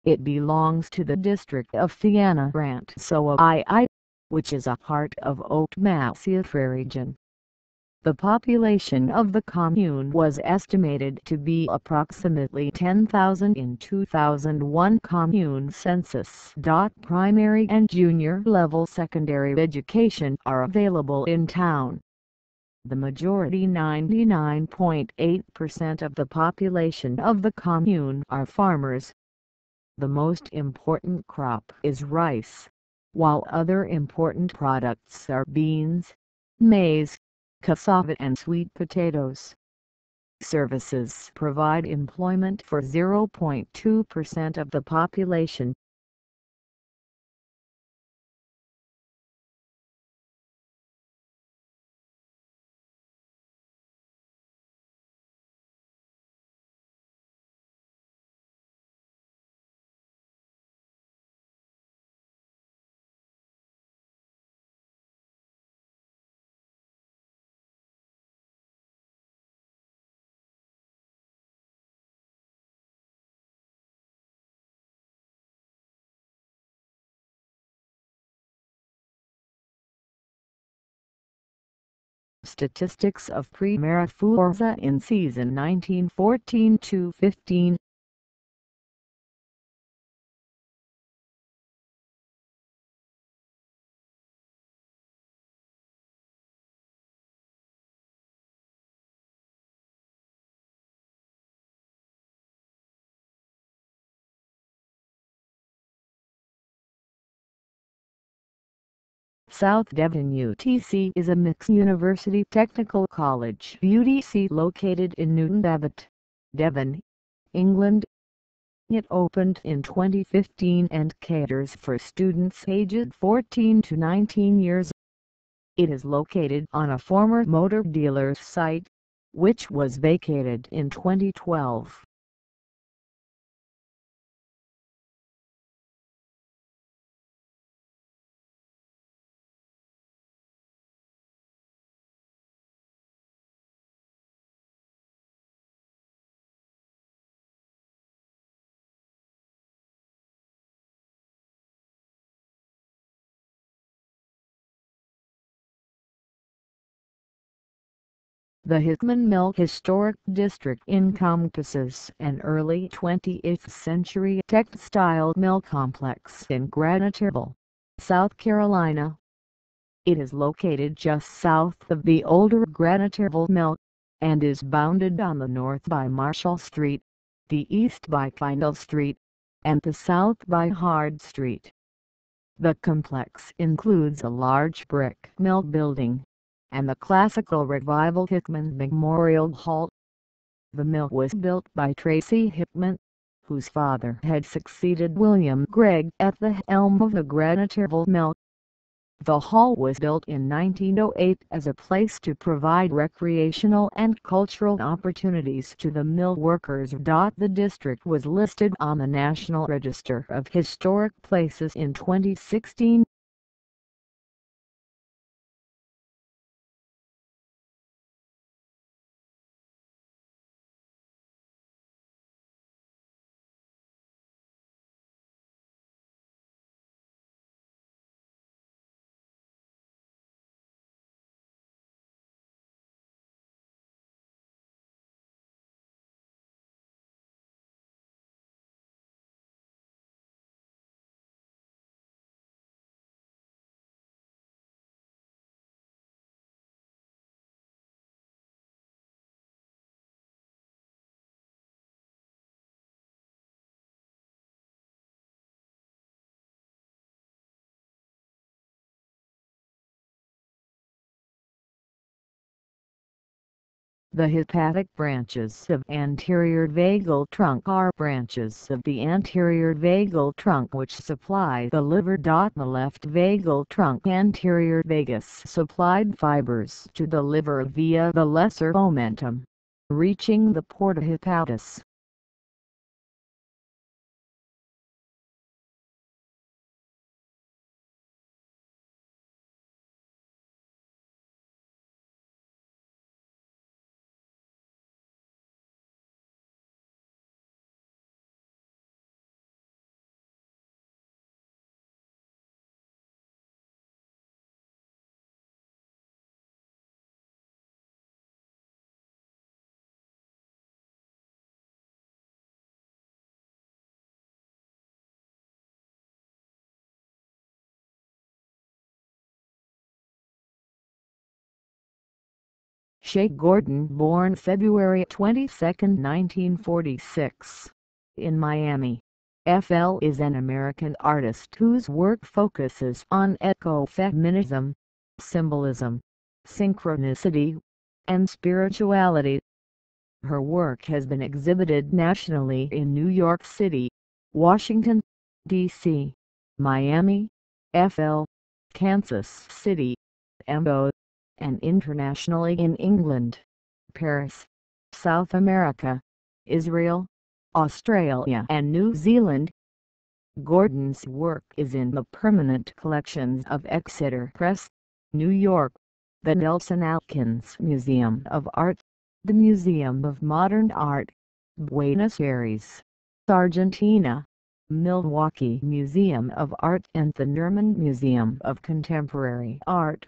It belongs to the district of Fianarantsoa, which is a part of Haute-Massif region. The population of the commune was estimated to be approximately 10,000 in 2001 commune census. Primary and junior level secondary education are available in town. The majority, 99.8% of the population of the commune, are farmers. The most important crop is rice, while other important products are beans, maize, cassava and sweet potatoes. Services provide employment for 0.2% of the population. Statistics of Primera Forza in season 1914-15. South Devon UTC is a mixed university technical college UTC located in Newton Abbot, Devon, England. It opened in 2015 and caters for students aged 14 to 19 years. It is located on a former motor dealer's site, which was vacated in 2012. The Hickman Mill Historic District encompasses an early 20th century textile mill complex in Graniteville, South Carolina. It is located just south of the older Graniteville Mill, and is bounded on the north by Marshall Street, the east by Final Street, and the south by Hard Street. The complex includes a large brick mill building and the Classical Revival Hickman Memorial Hall. The mill was built by Tracy Hickman, whose father had succeeded William Gregg at the helm of the Graniteville Mill. The hall was built in 1908 as a place to provide recreational and cultural opportunities to the mill workers. The district was listed on the National Register of Historic Places in 2016. The hepatic branches of anterior vagal trunk are branches of the anterior vagal trunk which supply the liver. The left vagal trunk anterior vagus supplied fibers to the liver via the lesser omentum, reaching the porta hepatis. Shay Gordon, born February 22, 1946, in Miami, FL, is an American artist whose work focuses on ecofeminism, symbolism, synchronicity, and spirituality. Her work has been exhibited nationally in New York City, Washington, D.C., Miami, FL, Kansas City, MO, and internationally in England, Paris, South America, Israel, Australia and New Zealand. Gordon's work is in the permanent collections of Exeter Press, New York, the Nelson Atkins Museum of Art, the Museum of Modern Art, Buenos Aires, Argentina, Milwaukee Museum of Art and the Nerman Museum of Contemporary Art.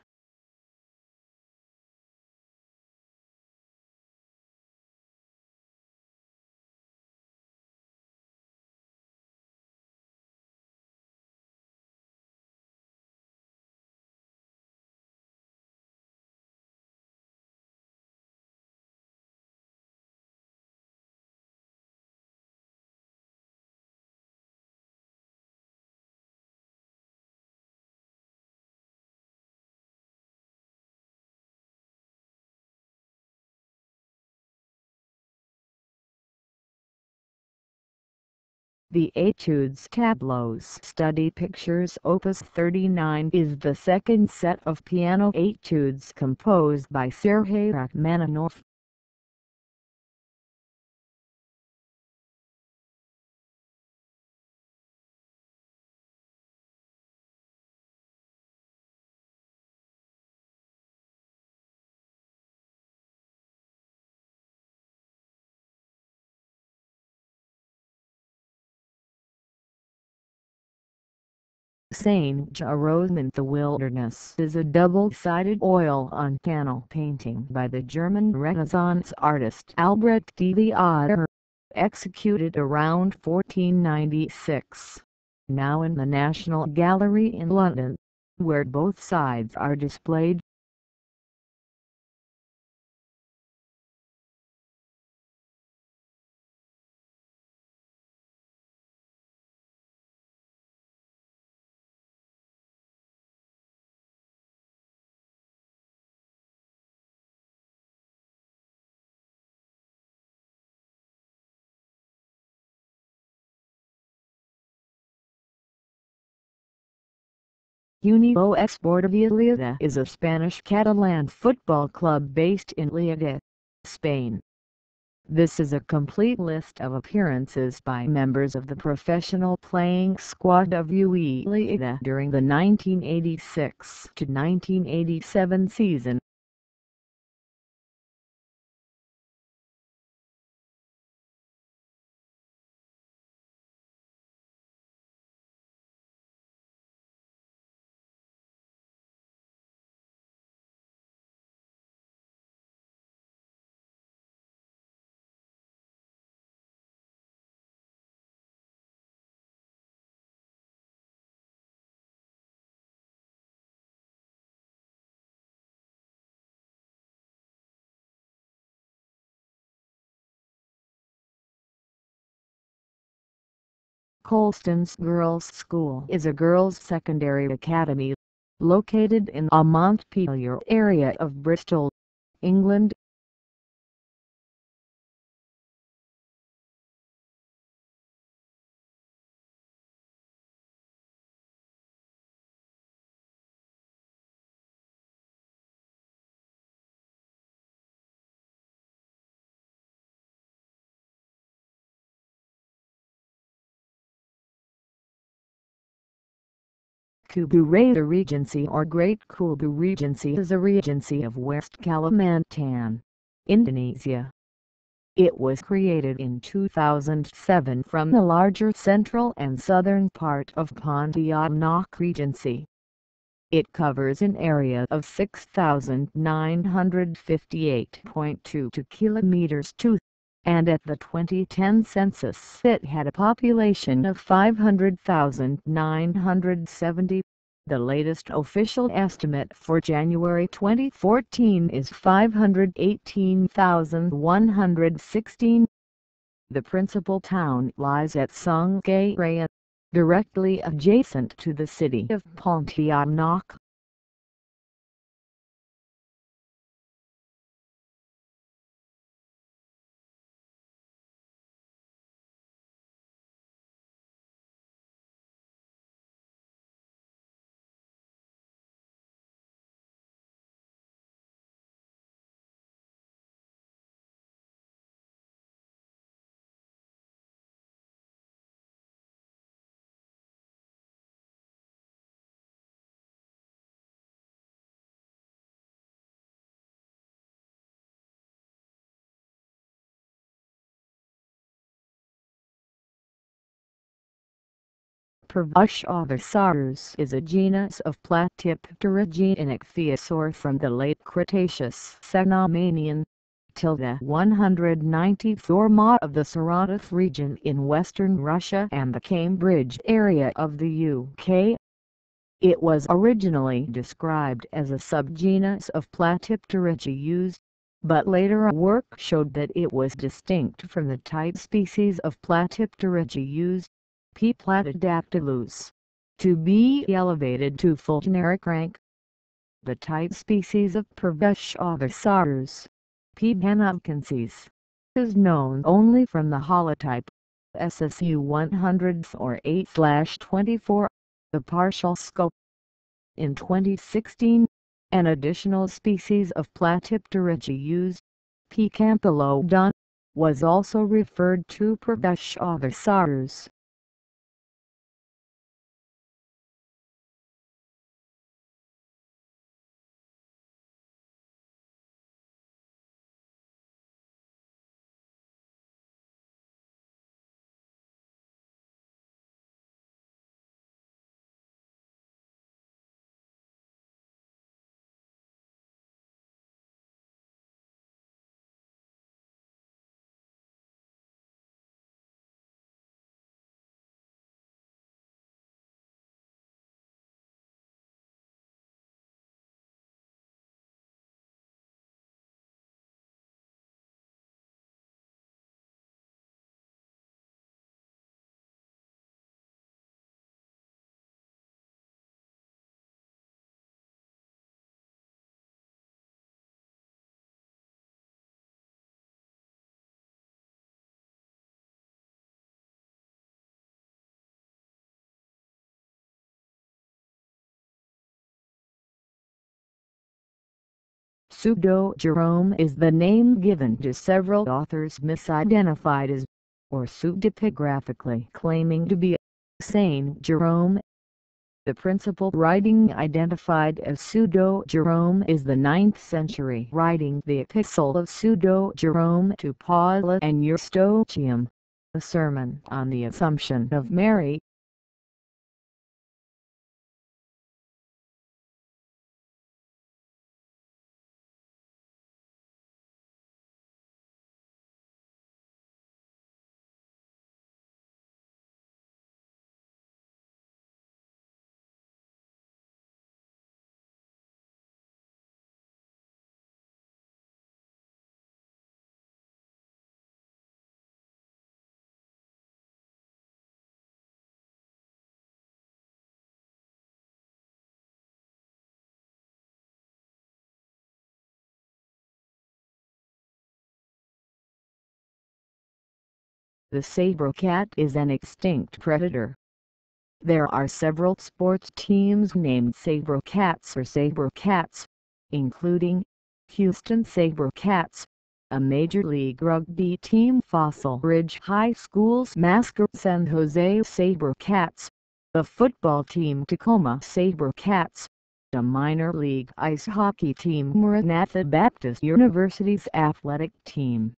The Etudes Tableaux Study Pictures Opus 39 is the second set of piano etudes composed by Sergei Rachmaninoff. Saint Jerome in the Wilderness is a double-sided oil-on-panel painting by the German Renaissance artist Albrecht Dürer, executed around 1496. Now in the National Gallery in London, where both sides are displayed. Unió Esportiva is a Spanish Catalan football club based in Lleida, Spain. This is a complete list of appearances by members of the professional playing squad of UE Lleida during the 1986-1987 season. Colston's Girls' School is a girls' secondary academy, located in the Montpelier area of Bristol, England. Kubu Regency or Great Kubu Regency is a regency of West Kalimantan, Indonesia. It was created in 2007 from the larger central and southern part of Pontianak Regency. It covers an area of 6,958.22 kilometers (2), and at the 2010 census it had a population of 500,970. The latest official estimate for January 2014 is 518,116. The principal town lies at Songai, directly adjacent to the city of Pontianak. Pervush is a genus of platypterygene ichthyosaur from the late Cretaceous Cenomanian. 194 Ma of the Saratov region in western Russia and the Cambridge area of the UK. It was originally described as a subgenus of Platypterygius, but later work showed that it was distinct from the type species of Platypterygius, P. platydactylus, to be elevated to full generic rank. The type species of Pervush, P. hanakensis, is known only from the holotype. SSU 100s or 8/24, the partial scope. In 2016, an additional species of Platypterygius, P. campylodon, was also referred to per Ovisaurus. Pseudo-Jerome is the name given to several authors misidentified as, or pseudepigraphically claiming to be, Saint Jerome. The principal writing identified as Pseudo-Jerome is the 9th century writing, the Epistle of Pseudo-Jerome to Paula and Eustochium, a sermon on the Assumption of Mary. The saber cat is an extinct predator. There are several sports teams named Sabercats or Sabercats, including Houston Sabercats, a Major League Rugby team, Fossil Ridge High School's mascot San Jose Sabercats, the football team Tacoma Sabercats, a minor league ice hockey team Maranatha Baptist University's athletic team.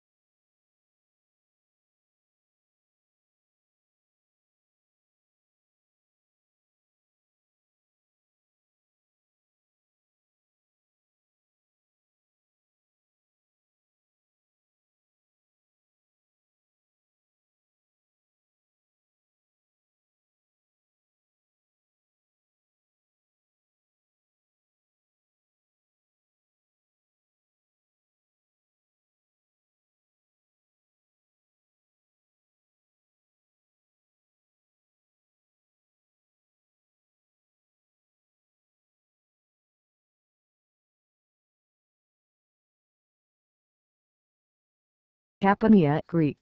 Capania Greek,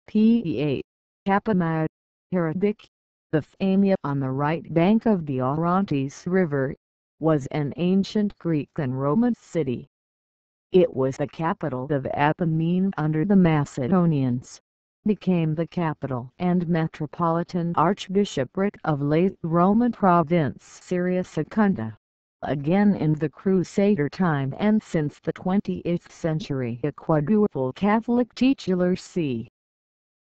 P.E.A. Capamia, Arabic, the Famia on the right bank of the Orontes River, was an ancient Greek and Roman city. It was the capital of Apamene under the Macedonians, became the capital and metropolitan archbishopric of late Roman province Syria Secunda, again in the Crusader time, and since the 20th century a quadruple Catholic titular see.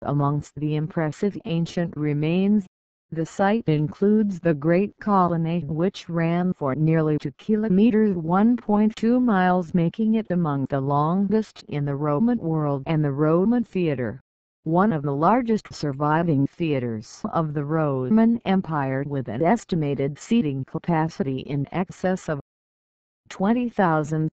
Amongst the impressive ancient remains, the site includes the Great Colonnade, which ran for nearly 2 kilometers (1.2 miles), making it among the longest in the Roman world, and the Roman Theatre, one of the largest surviving theaters of the Roman Empire, with an estimated seating capacity in excess of 20,000.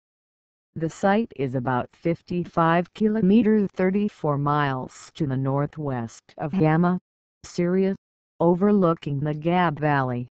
The site is about 55 kilometers (34 miles) to the northwest of Hama, Syria, overlooking the Gab Valley.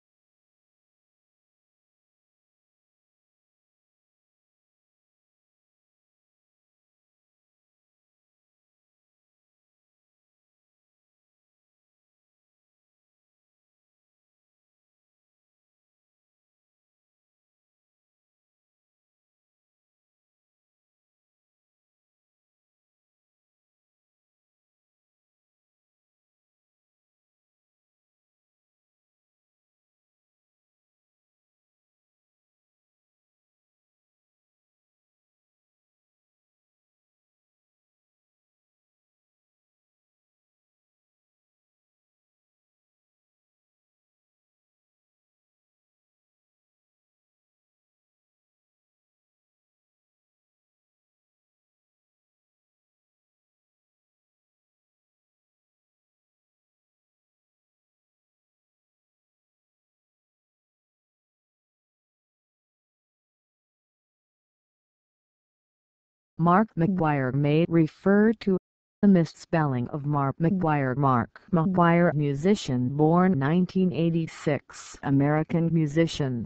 Mark McGuire may refer to the misspelling of Mark McGuire. Mark McGuire, musician, born 1986, American musician.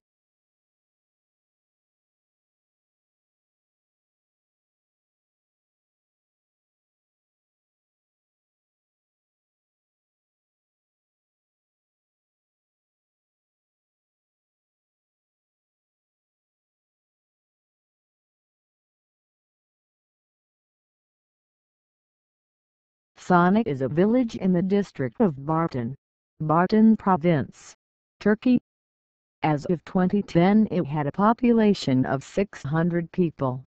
Sonic is a village in the district of Bartın, Bartın Province, Turkey. As of 2010, it had a population of 600 people.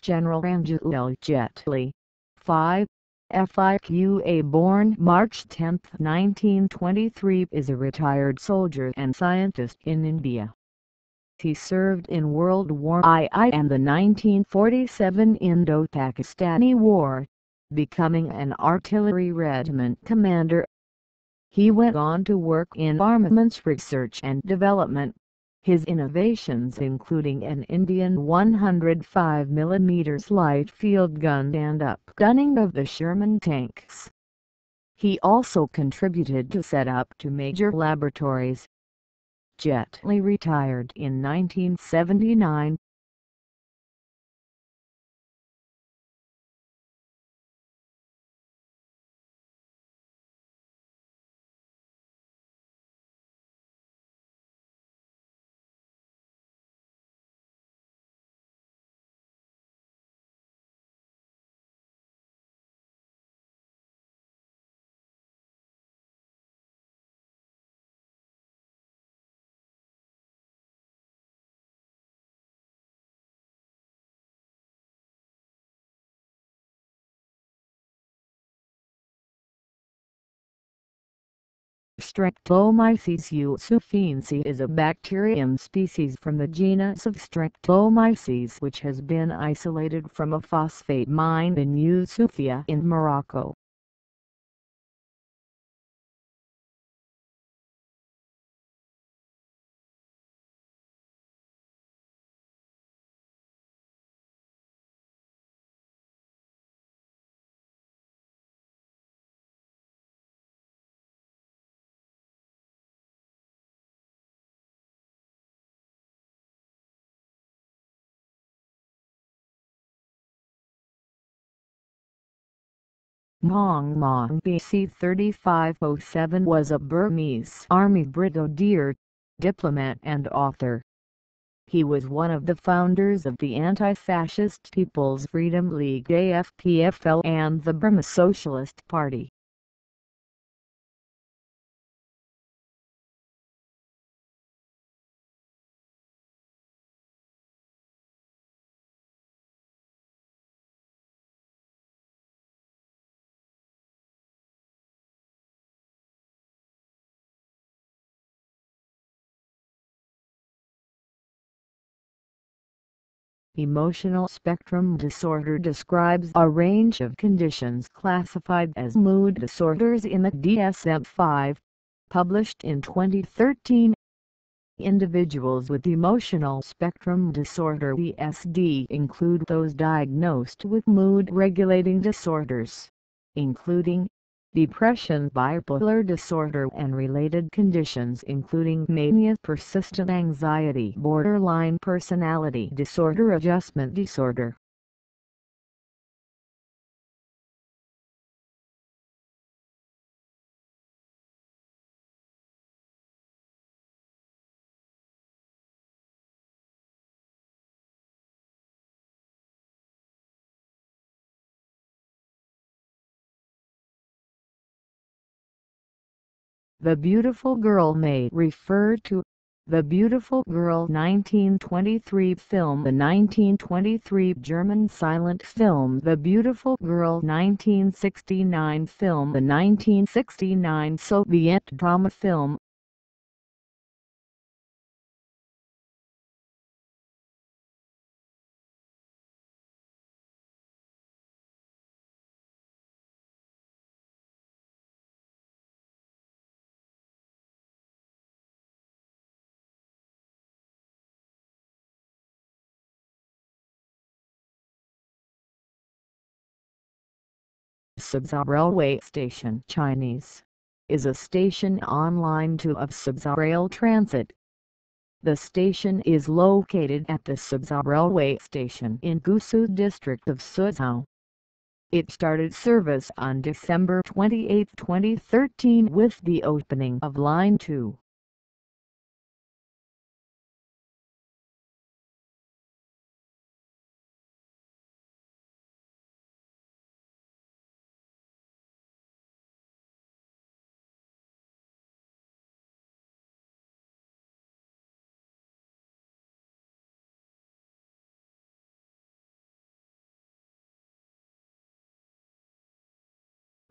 General Angelo Jetli, 5, FIQA, born March 10, 1923, is a retired soldier and scientist in India. He served in World War II and the 1947 Indo-Pakistani War, becoming an artillery regiment commander. He went on to work in armaments research and development. His innovations including an Indian 105 mm light field gun and upgunning of the Sherman tanks. He also contributed to set up two major laboratories. Jetli retired in 1979. Streptomyces eucephinense is a bacterium species from the genus of Streptomyces which has been isolated from a phosphate mine in Yusufia in Morocco. Mong Mong BC 3507 was a Burmese army brigadier, diplomat and author. He was one of the founders of the Anti-Fascist People's Freedom League AFPFL and the Burma Socialist Party. Emotional spectrum disorder describes a range of conditions classified as mood disorders in the DSM-5, published in 2013. Individuals with emotional spectrum disorder (ESD) include those diagnosed with mood-regulating disorders, including depression, bipolar disorder and related conditions including mania, persistent anxiety, borderline personality disorder, adjustment disorder. The beautiful girl may refer to The Beautiful Girl 1923 film. The 1923 German silent film The Beautiful Girl. 1969 film. The 1969 Soviet drama film. Subsa Railway Station Chinese is a station on line 2 of Subsa Rail Transit. The station is located at the Subsa Railway Station in Gusu district of Suzhou. It started service on December 28, 2013 with the opening of Line 2.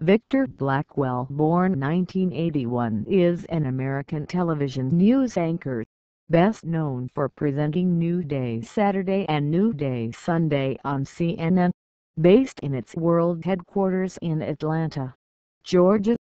Victor Blackwell, born 1981, is an American television news anchor, best known for presenting New Day Saturday and New Day Sunday on CNN, based in its world headquarters in Atlanta, Georgia.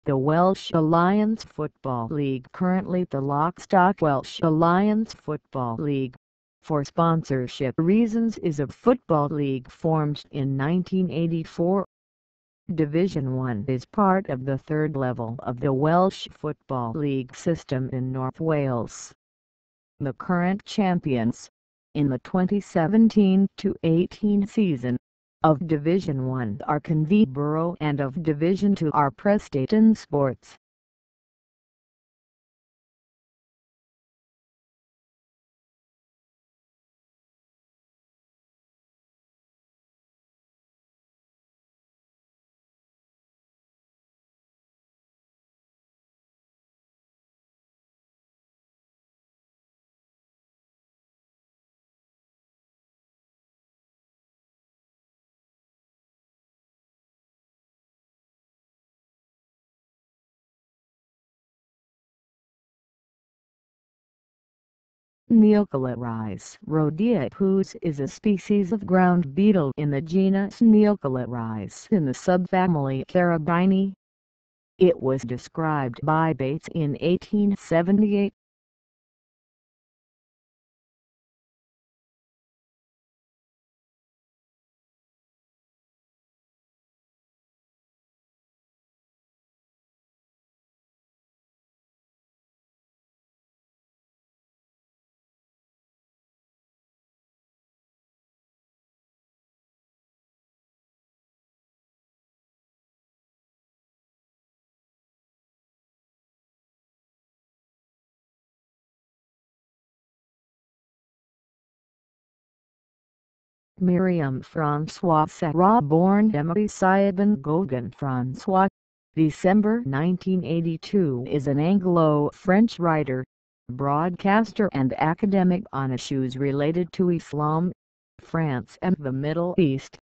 The Welsh Alliance Football League, currently the Lockstock Welsh Alliance Football League, for sponsorship reasons, is a football league formed in 1984. Division 1 is part of the third level of the Welsh Football League system in North Wales. The current champions, in the 2017-18 season, of Division 1 are Canvey Borough, and of Division 2 are Prestaton Sports. Neocolarize rhodiapus is a species of ground beetle in the genus Neocolarize in the subfamily Carabinae. It was described by Bates in 1878. Miriam François Serra, born Emily Siobhan Gauguin François, December 1982, is an Anglo-French writer, broadcaster and academic on issues related to Islam, France and the Middle East.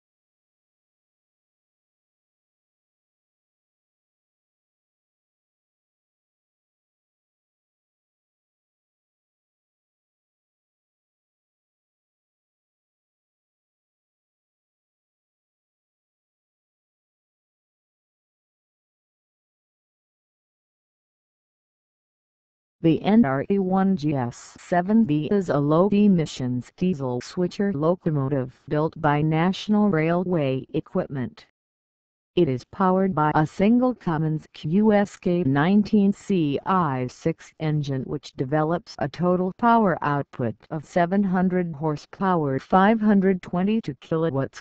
The NRE1GS7B is a low-emissions diesel switcher locomotive built by National Railway Equipment. It is powered by a single Cummins QSK19CI6 engine which develops a total power output of 700 horsepower 522 kilowatts.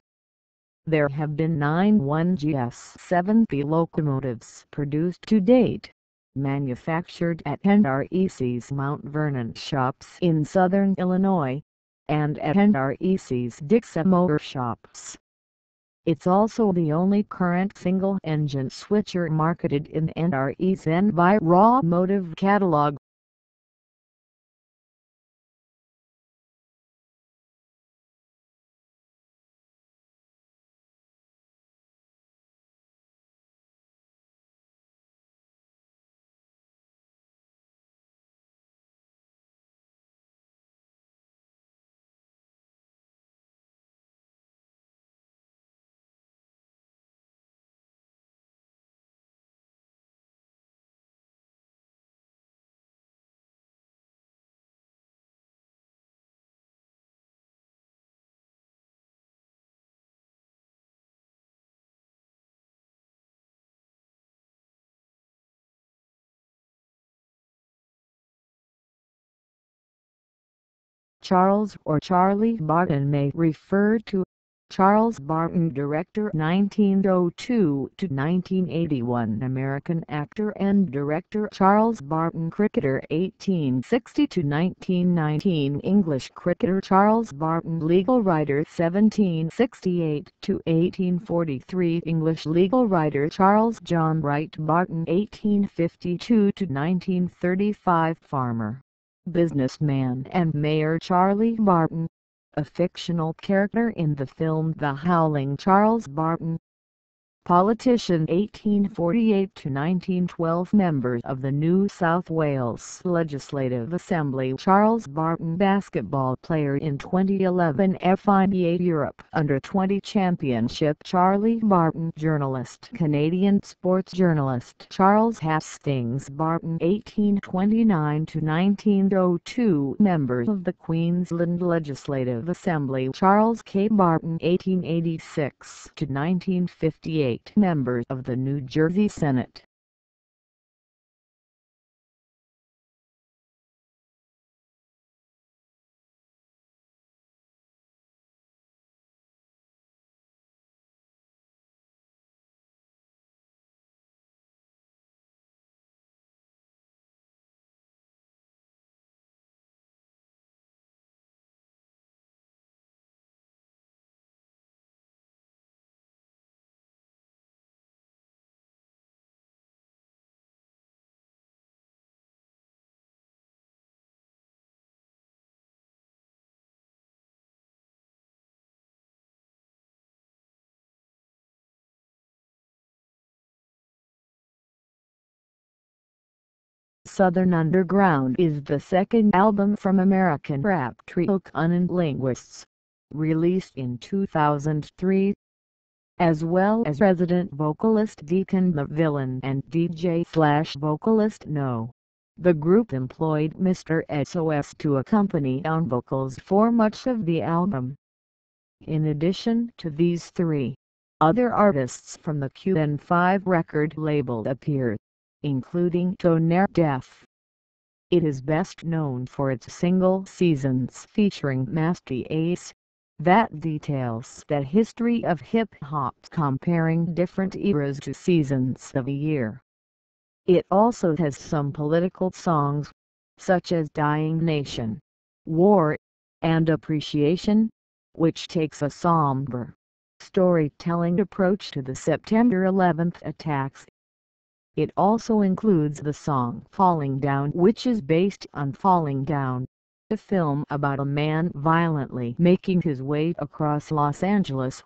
There have been 9 1GS-7B locomotives produced to date, manufactured at NREC's Mount Vernon shops in southern Illinois, and at NREC's Dixie Motor shops. It's also the only current single-engine switcher marketed in NRE's Enviromotive catalog. Charles or Charlie Barton may refer to Charles Barton, director 1902 to 1981, American actor and director. Charles Barton, cricketer 1860 to 1919, English cricketer. Charles Barton, legal writer 1768 to 1843, English legal writer. Charles John Wright Barton 1852 to 1935, farmer, businessman and mayor. Charlie Barton, a fictional character in the film The Howling. Charles Barton, politician 1848 to 1912, member of the New South Wales Legislative Assembly. Charles Barton, basketball player in 2011 FIBA Europe Under-20 Championship. Charlie Barton, journalist, Canadian sports journalist. Charles Hastings Barton 1829 to 1902, member of the Queensland Legislative Assembly. Charles K. Barton 1886 to 1958, member of the New Jersey Senate. Southern Underground is the second album from American rap trio Cunning Linguists, released in 2003, as well as resident vocalist Deacon the Villain and DJ/vocalist No. The group employed Mr. SOS to accompany on vocals for much of the album. In addition to these three, other artists from the QN5 record label appeared, including Tone Deaf. It is best known for its single Seasons featuring Nasty Ace, that details the history of hip-hop, comparing different eras to seasons of a year. It also has some political songs, such as Dying Nation, War, and Appreciation, which takes a somber, storytelling approach to the September 11th attacks. It also includes the song Falling Down, which is based on Falling Down, a film about a man violently making his way across Los Angeles.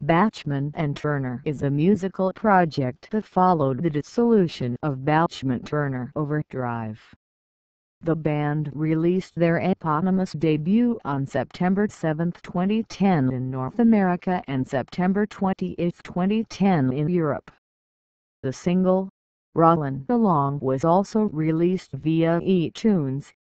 Bachman and Turner is a musical project that followed the dissolution of Bachman-Turner Overdrive. The band released their eponymous debut on September 7, 2010 in North America and September 28, 2010 in Europe. The single, Rollin' Along, was also released via iTunes.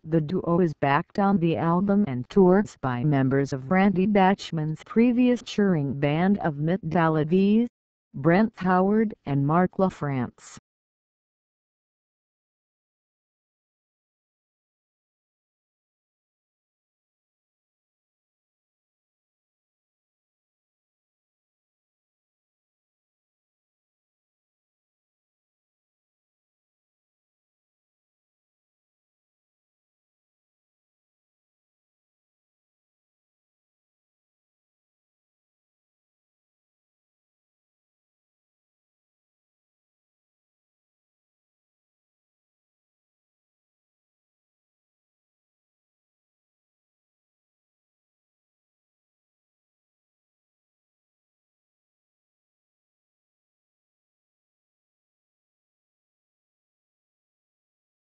The duo is backed on the album and tours by members of Randy Bachman's previous touring band of Metallidese, Brent Howard and Mark LaFrance.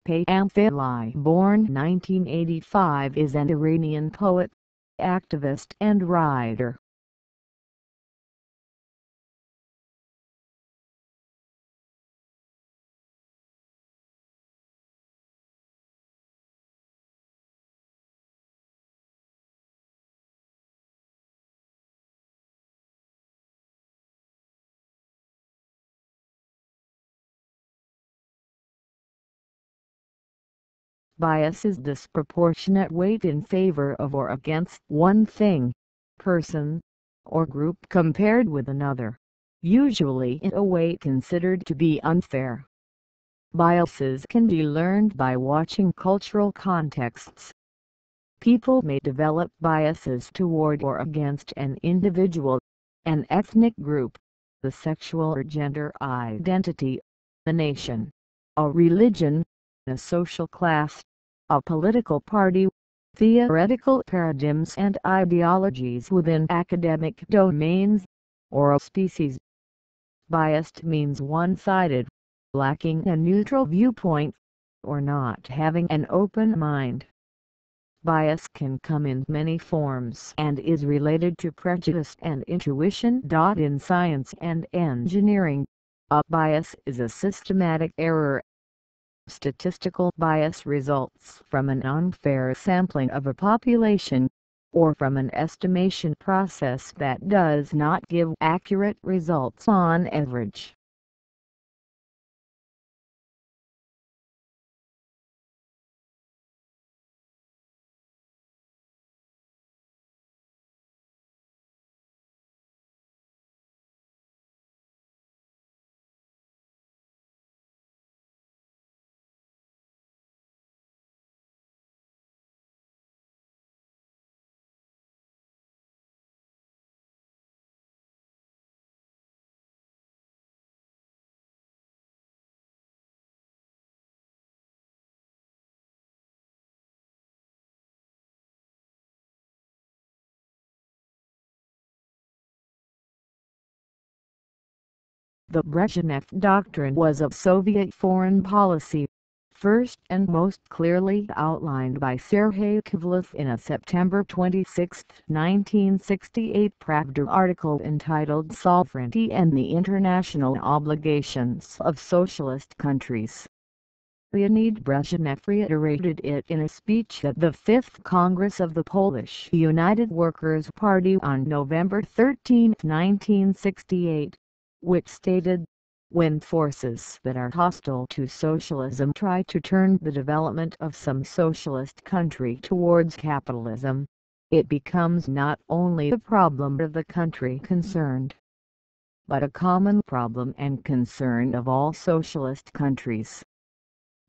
Pamphili, born 1985, is an Iranian poet, activist and writer. Bias is disproportionate weight in favor of or against one thing, person, or group compared with another, usually in a way considered to be unfair. Biases can be learned by watching cultural contexts. People may develop biases toward or against an individual, an ethnic group, the sexual or gender identity, a nation, a religion, a social class, a political party, theoretical paradigms and ideologies within academic domains, or a species. Biased means one-sided, lacking a neutral viewpoint, or not having an open mind. Bias can come in many forms and is related to prejudice and intuition. In science and engineering, a bias is a systematic error. Statistical bias results from an unfair sampling of a population, or from an estimation process that does not give accurate results on average. The Brezhnev Doctrine was a Soviet foreign policy, first and most clearly outlined by Sergei Kovalev in a September 26, 1968 Pravda article entitled Sovereignty and the International Obligations of Socialist Countries. Leonid Brezhnev reiterated it in a speech at the Fifth Congress of the Polish United Workers' Party on November 13, 1968. Which stated, "When forces that are hostile to socialism try to turn the development of some socialist country towards capitalism, it becomes not only the problem of the country concerned, but a common problem and concern of all socialist countries."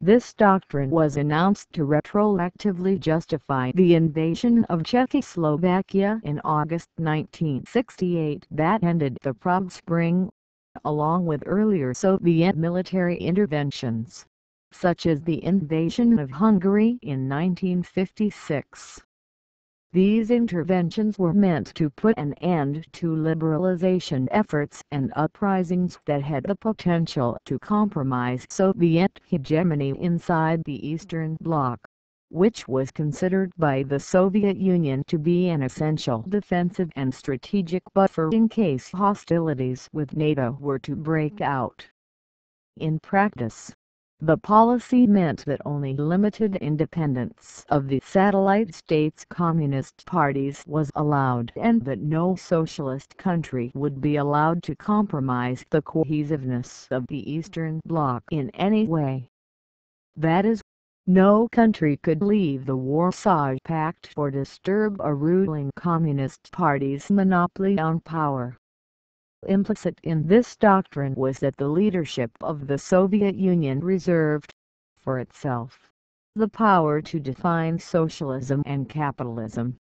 This doctrine was announced to retroactively justify the invasion of Czechoslovakia in August 1968 that ended the Prague Spring, along with earlier Soviet military interventions, such as the invasion of Hungary in 1956. These interventions were meant to put an end to liberalization efforts and uprisings that had the potential to compromise Soviet hegemony inside the Eastern Bloc, which was considered by the Soviet Union to be an essential defensive and strategic buffer in case hostilities with NATO were to break out. In practice, the policy meant that only limited independence of the satellite states' communist parties was allowed and that no socialist country would be allowed to compromise the cohesiveness of the Eastern Bloc in any way. That is, no country could leave the Warsaw Pact or disturb a ruling communist party's monopoly on power. Implicit in this doctrine was that the leadership of the Soviet Union reserved, for itself, the power to define socialism and capitalism.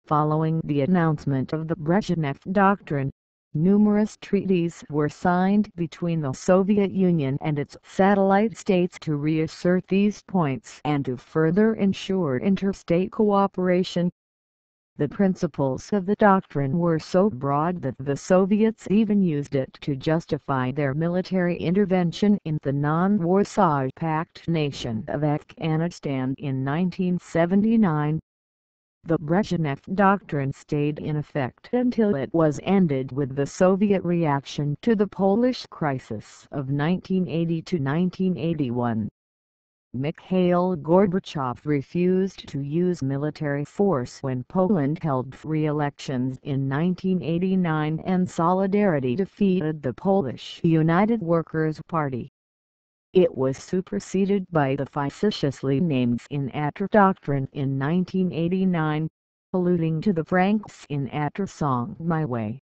Following the announcement of the Brezhnev Doctrine, numerous treaties were signed between the Soviet Union and its satellite states to reassert these points and to further ensure interstate cooperation. The principles of the doctrine were so broad that the Soviets even used it to justify their military intervention in the non-Warsaw Pact nation of Afghanistan in 1979. The Brezhnev Doctrine stayed in effect until it was ended with the Soviet reaction to the Polish crisis of 1980–1981. Mikhail Gorbachev refused to use military force when Poland held free elections in 1989 and Solidarity defeated the Polish United Workers' Party. It was superseded by the facetiously named Sinatra Doctrine in 1989, alluding to the Frank Sinatra song My Way.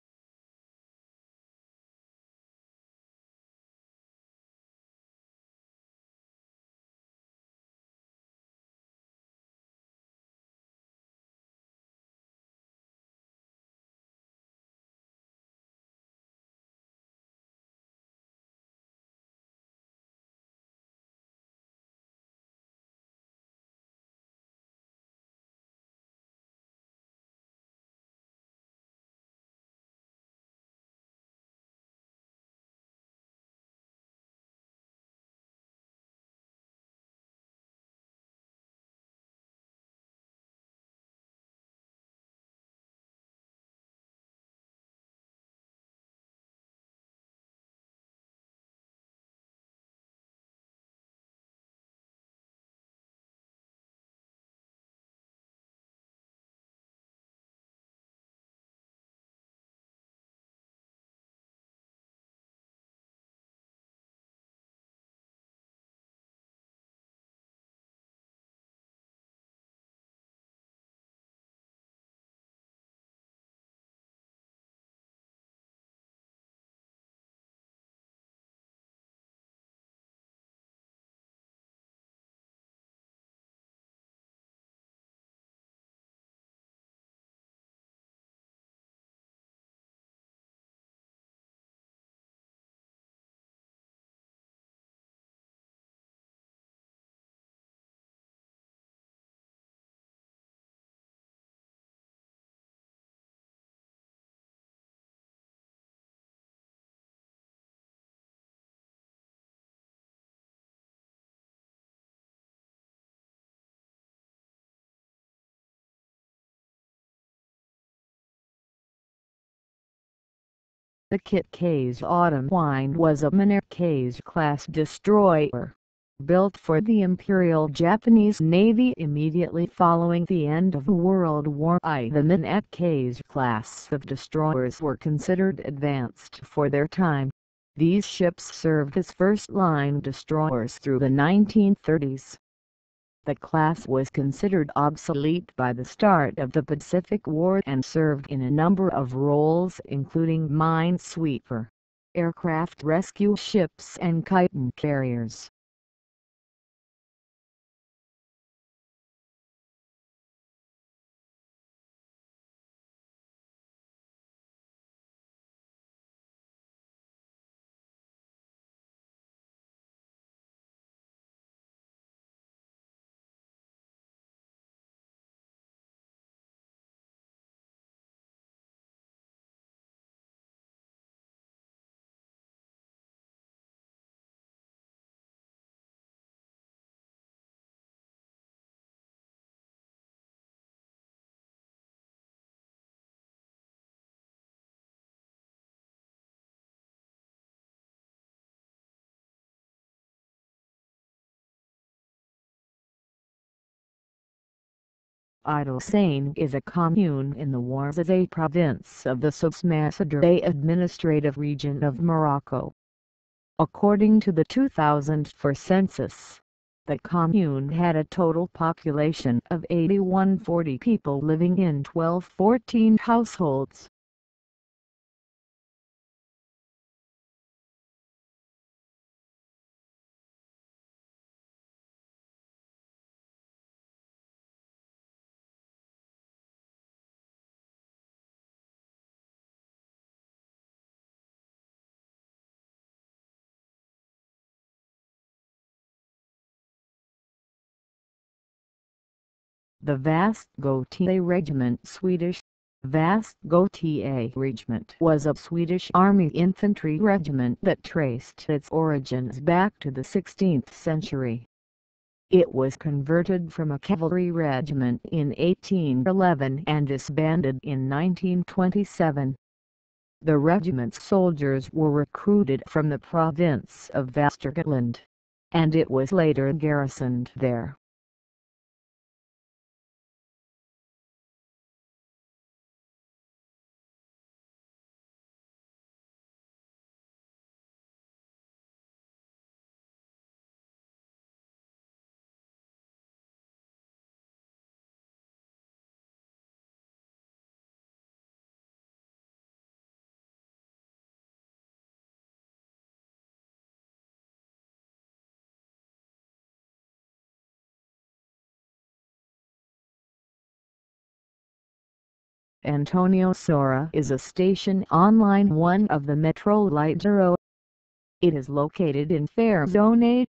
The Kit-K's Autumn Wind was a Minheard-class destroyer, built for the Imperial Japanese Navy immediately following the end of World War I. The Minheard class of destroyers were considered advanced for their time. These ships served as first-line destroyers through the 1930s. The class was considered obsolete by the start of the Pacific War and served in a number of roles including minesweeper, aircraft rescue ships and Chiton carriers. Idle-Seine is a commune in the Ouarzazate province of the Souss-Massader administrative region of Morocco. According to the 2004 census, the commune had a total population of 8140 people living in 1214 households. The Västgöta Regiment Swedish Västgöta Regiment was a Swedish Army infantry regiment that traced its origins back to the 16th century. It was converted from a cavalry regiment in 1811 and disbanded in 1927. The regiment's soldiers were recruited from the province of Västergötland, and it was later garrisoned there. Antonio Sora is a station on Line 1 of the Metro Light. It is located in Fair Zone 8.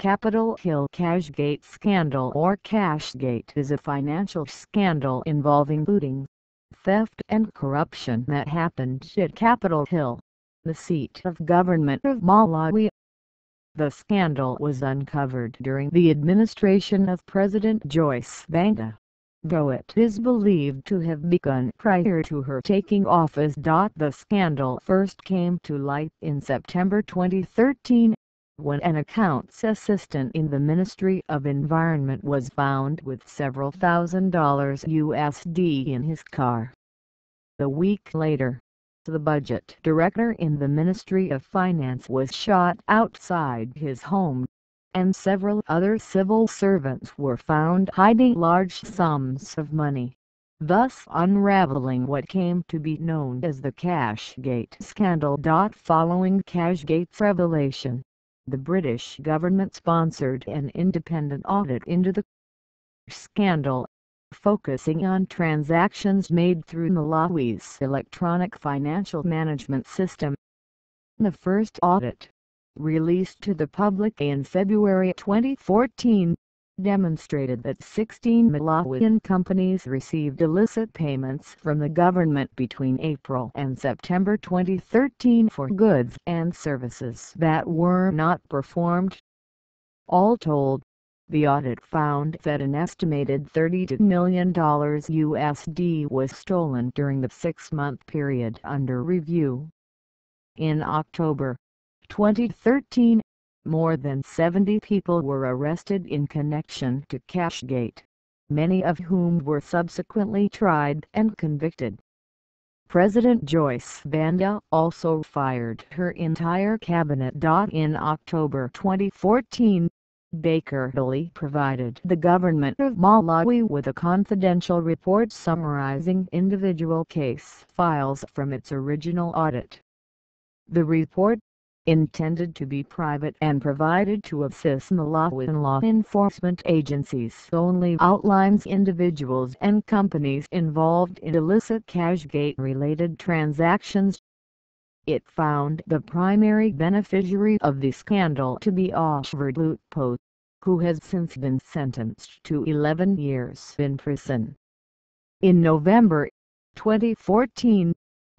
Capitol Hill Cashgate scandal or Cashgate is a financial scandal involving looting, theft and corruption that happened at Capitol Hill, the seat of government of Malawi. The scandal was uncovered during the administration of President Joyce Banda, though it is believed to have begun prior to her taking office. The scandal first came to light in September 2013, when an accounts assistant in the Ministry of Environment was found with several $1,000s USD in his car. A week later, the budget director in the Ministry of Finance was shot outside his home, and several other civil servants were found hiding large sums of money, thus unraveling what came to be known as the Cashgate scandal. Following Cashgate's revelation, the British government sponsored an independent audit into the scandal, focusing on transactions made through Malawi's electronic financial management system. The first audit, released to the public in February 2014, demonstrated that 16 Malawian companies received illicit payments from the government between April and September 2013 for goods and services that were not performed. All told, the audit found that an estimated $32 million USD was stolen during the 6-month period under review. In October 2013, more than 70 people were arrested in connection to Cashgate, many of whom were subsequently tried and convicted. President Joyce Banda also fired her entire cabinet. In October 2014, Baker Tilly provided the government of Malawi with a confidential report summarizing individual case files from its original audit. The report, intended to be private and provided to assist Malawian law enforcement agencies, only outlines individuals and companies involved in illicit Cashgate-related transactions. It found the primary beneficiary of the scandal to be Osvald Lupo, who has since been sentenced to 11 years in prison. In November 2014,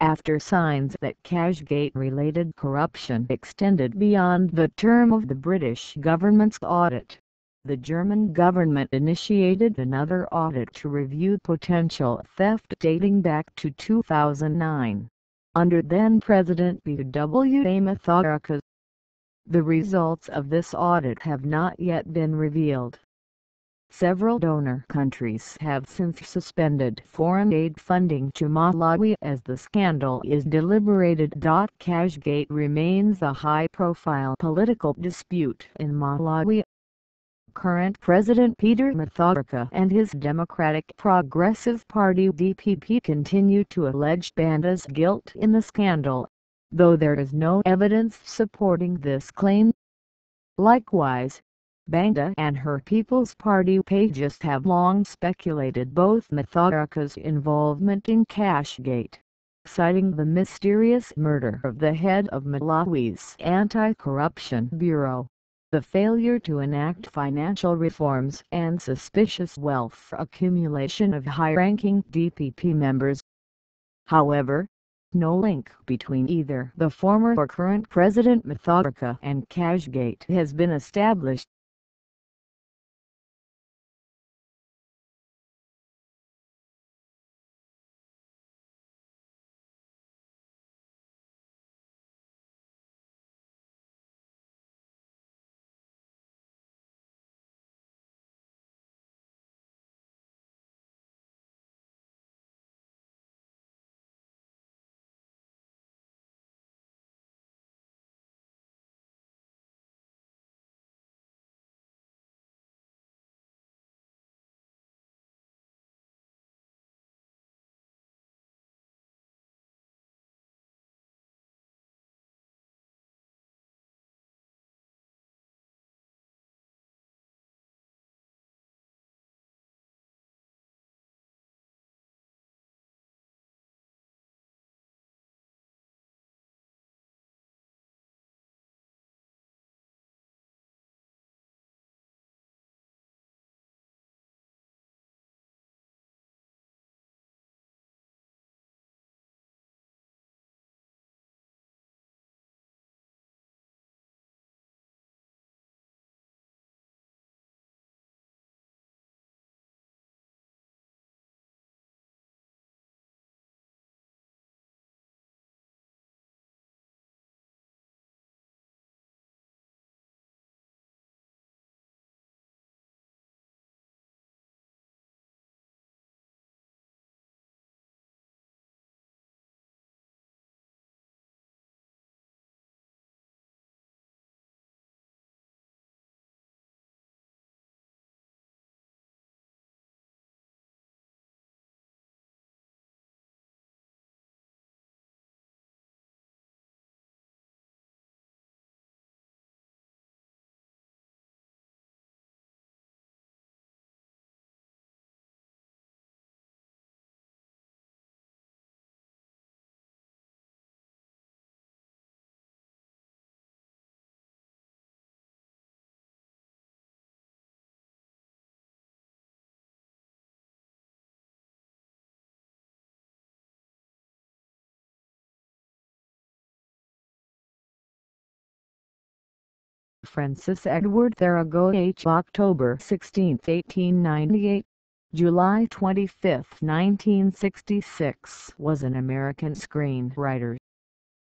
after signs that Cashgate-related corruption extended beyond the term of the British government's audit. The German government initiated another audit to review potential theft dating back to 2009, under then-President B.W.A. Mutharika. The results of this audit have not yet been revealed. Several donor countries have since suspended foreign aid funding to Malawi as the scandal is deliberated. Cashgate remains a high-profile political dispute in Malawi. Current President Peter Mutharika and his Democratic Progressive Party DPP continue to allege Banda's guilt in the scandal, though there is no evidence supporting this claim. Likewise, Banda and her People's Party pages have long speculated both Mutharika's involvement in Cashgate, citing the mysterious murder of the head of Malawi's Anti-Corruption Bureau, the failure to enact financial reforms and suspicious wealth accumulation of high-ranking DPP members. However, no link between either the former or current President Mutharika and Cashgate has been established. Francis Edward Tharago H. October 16, 1898, July 25, 1966 was an American screenwriter.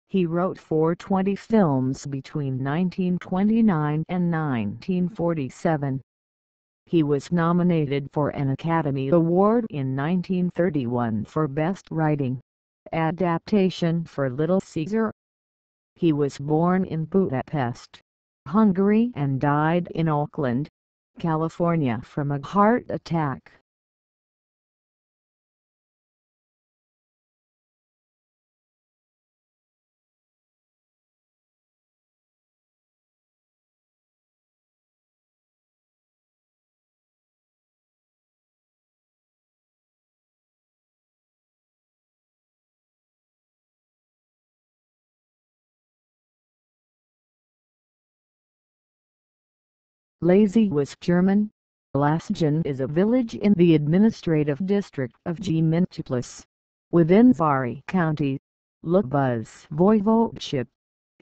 He wrote for 20 films between 1929 and 1947. He was nominated for an Academy Award in 1931 for Best Writing Adaptation for Little Caesar. He was born in Budapest, Hungary and died in Oakland, California from a heart attack. Lazy was German. Lasgen is a village in the administrative district of G. Mintiplis, within Bari County. Lubuz Voivodeship,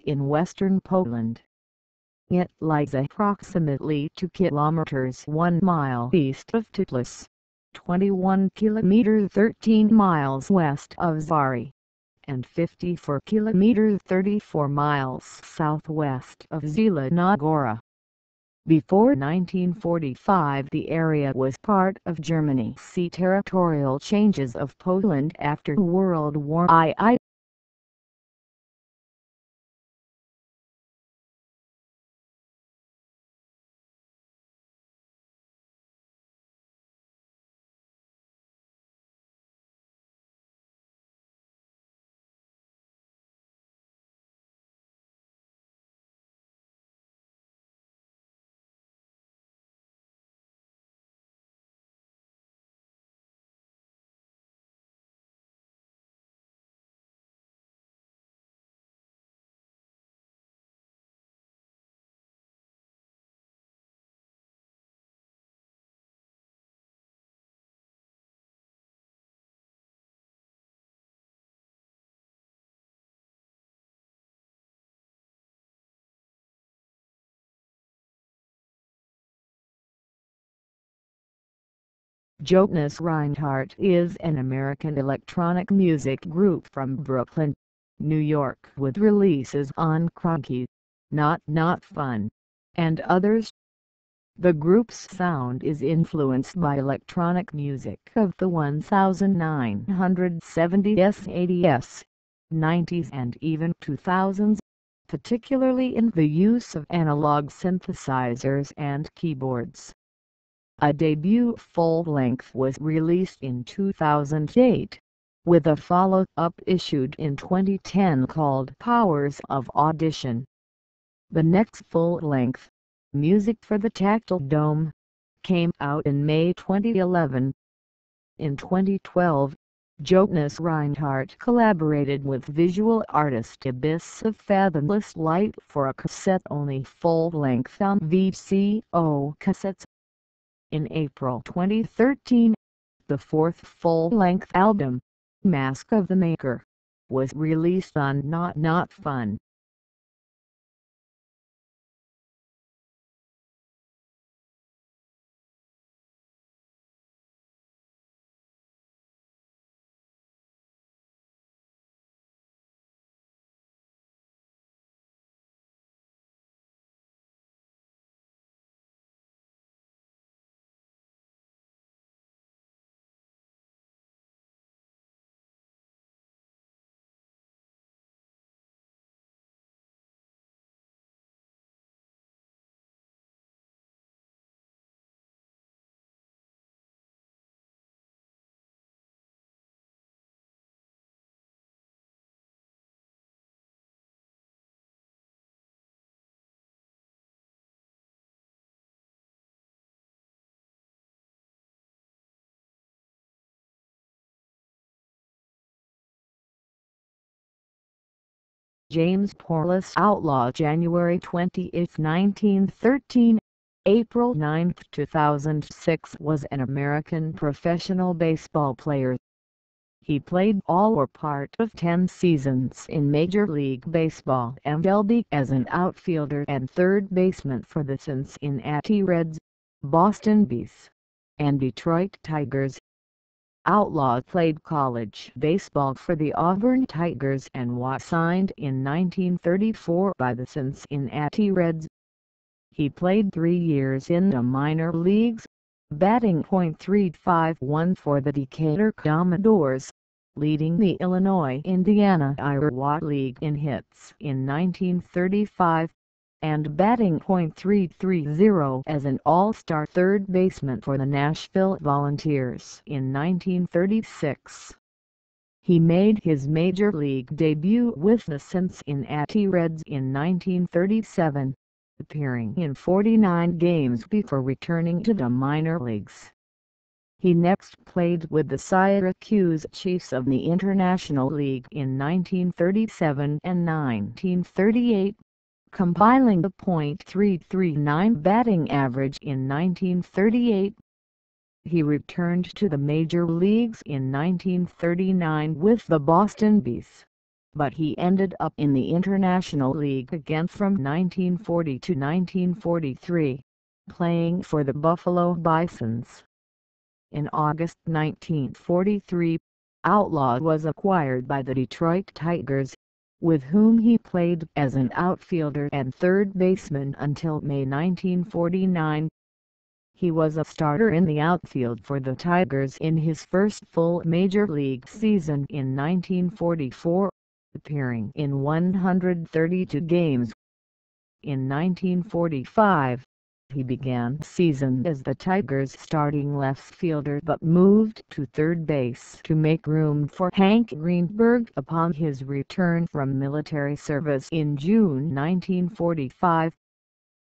in western Poland. It lies approximately 2 kilometers 1 mile east of Titlis, 21 kilometers 13 miles west of Zary, and 54 kilometers 34 miles southwest of Zieloná Góra. Before 1945 the area was part of Germany. See territorial changes of Poland after World War II. Jonas Reinhardt is an American electronic music group from Brooklyn, New York, with releases on Cranky, Not Fun, and others. The group's sound is influenced by electronic music of the 1970s, 80s, 90s and even 2000s, particularly in the use of analog synthesizers and keyboards. A debut full-length was released in 2008, with a follow-up issued in 2010 called Powers of Audition. The next full-length, Music for the Tactile Dome, came out in May 2011. In 2012, Jonas Reinhardt collaborated with visual artist Abyss of Fathomless Light for a cassette-only full-length on VCO cassettes. In April 2013, the fourth full-length album, Mask of the Maker, was released on Not Fun. James Porless Outlaw, January 20, 1913, April 9, 2006 was an American professional baseball player. He played all or part of 10 seasons in Major League Baseball (MLB) as an outfielder and third baseman for the Cincinnati Reds, Boston Bees, and Detroit Tigers. Outlaw played college baseball for the Auburn Tigers and was signed in 1934 by the Cincinnati Reds. He played 3 years in the minor leagues, batting .351 for the Decatur Commodores, leading the Illinois-Indiana-Iowa League in hits in 1935, and batting .330 as an All-Star third baseman for the Nashville Volunteers in 1936. He made his major league debut with the Cincinnati Reds in 1937, appearing in 49 games before returning to the minor leagues. He next played with the Syracuse Chiefs of the International League in 1937 and 1938, compiling a .339 batting average in 1938. He returned to the major leagues in 1939 with the Boston Bees, but he ended up in the International League again from 1940 to 1943, playing for the Buffalo Bisons. In August 1943, Outlaw was acquired by the Detroit Tigers, with whom he played as an outfielder and third baseman until May 1949. He was a starter in the outfield for the Tigers in his first full major league season in 1944, appearing in 132 games. In 1945, he began the season as the Tigers' starting left fielder but moved to third base to make room for Hank Greenberg upon his return from military service in June 1945.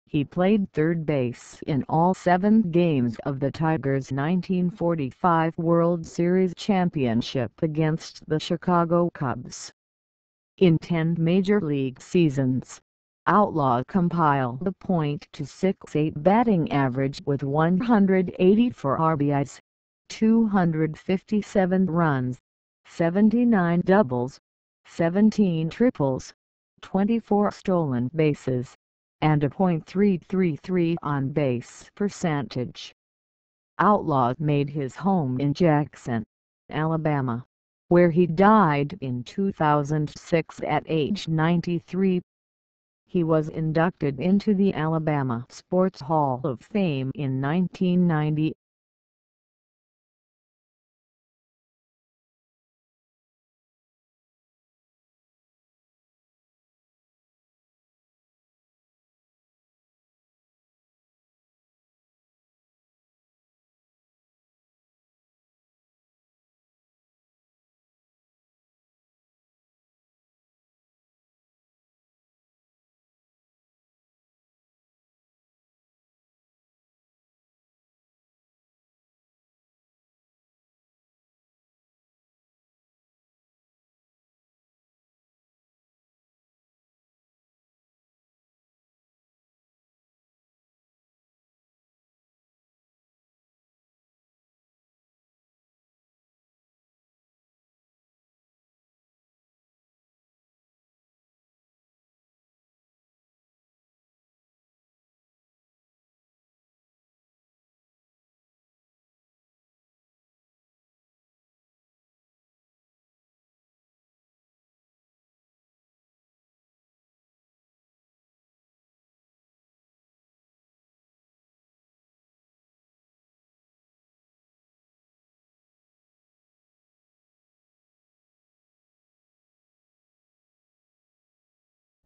He played third base in all 7 games of the Tigers' 1945 World Series championship against the Chicago Cubs. In 10 major league seasons, Outlaw compiled a .268 batting average with 184 RBIs, 257 runs, 79 doubles, 17 triples, 24 stolen bases, and a .333 on-base percentage. Outlaw made his home in Jackson, Alabama, where he died in 2006 at age 93. He was inducted into the Alabama Sports Hall of Fame in 1990.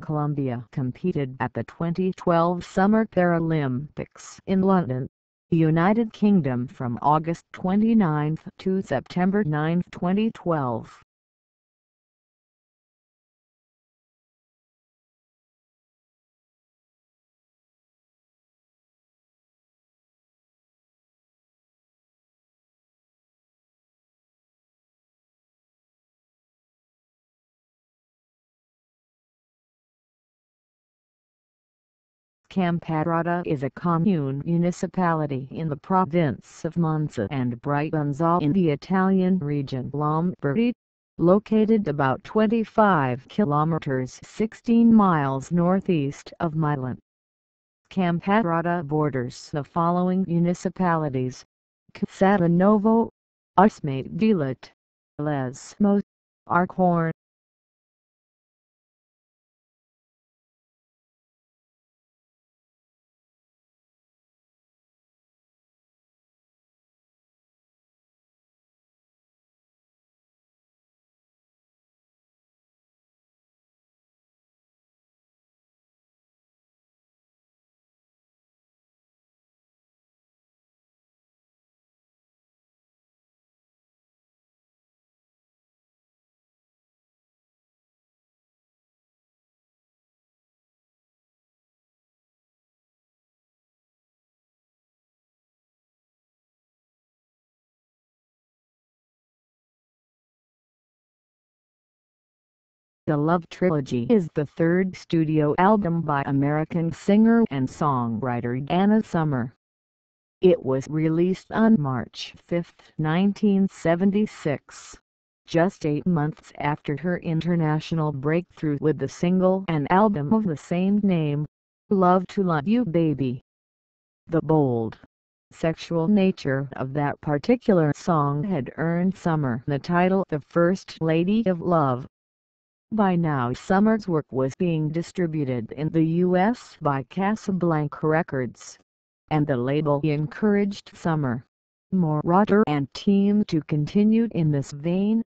Colombia competed at the 2012 Summer Paralympics in London, United Kingdom from August 29 to September 9, 2012. Camparata is a commune municipality in the province of Monza and Brianza in the Italian region Lombardy, located about 25 kilometers 16 miles northeast of Milan. Camparata borders the following municipalities: Casadenovo, Usmate Gilet, Lesmo, Arcorn. The Love Trilogy is the third studio album by American singer and songwriter Donna Summer. It was released on March 5, 1976. just 8 months after her international breakthrough with the single and album of the same name, Love to Love You Baby. The bold, sexual nature of that particular song had earned Summer the title the First Lady of Love. By now Summer's work was being distributed in the U.S. by Casablanca Records, and the label encouraged Summer, Moroder and team to continue in this vein.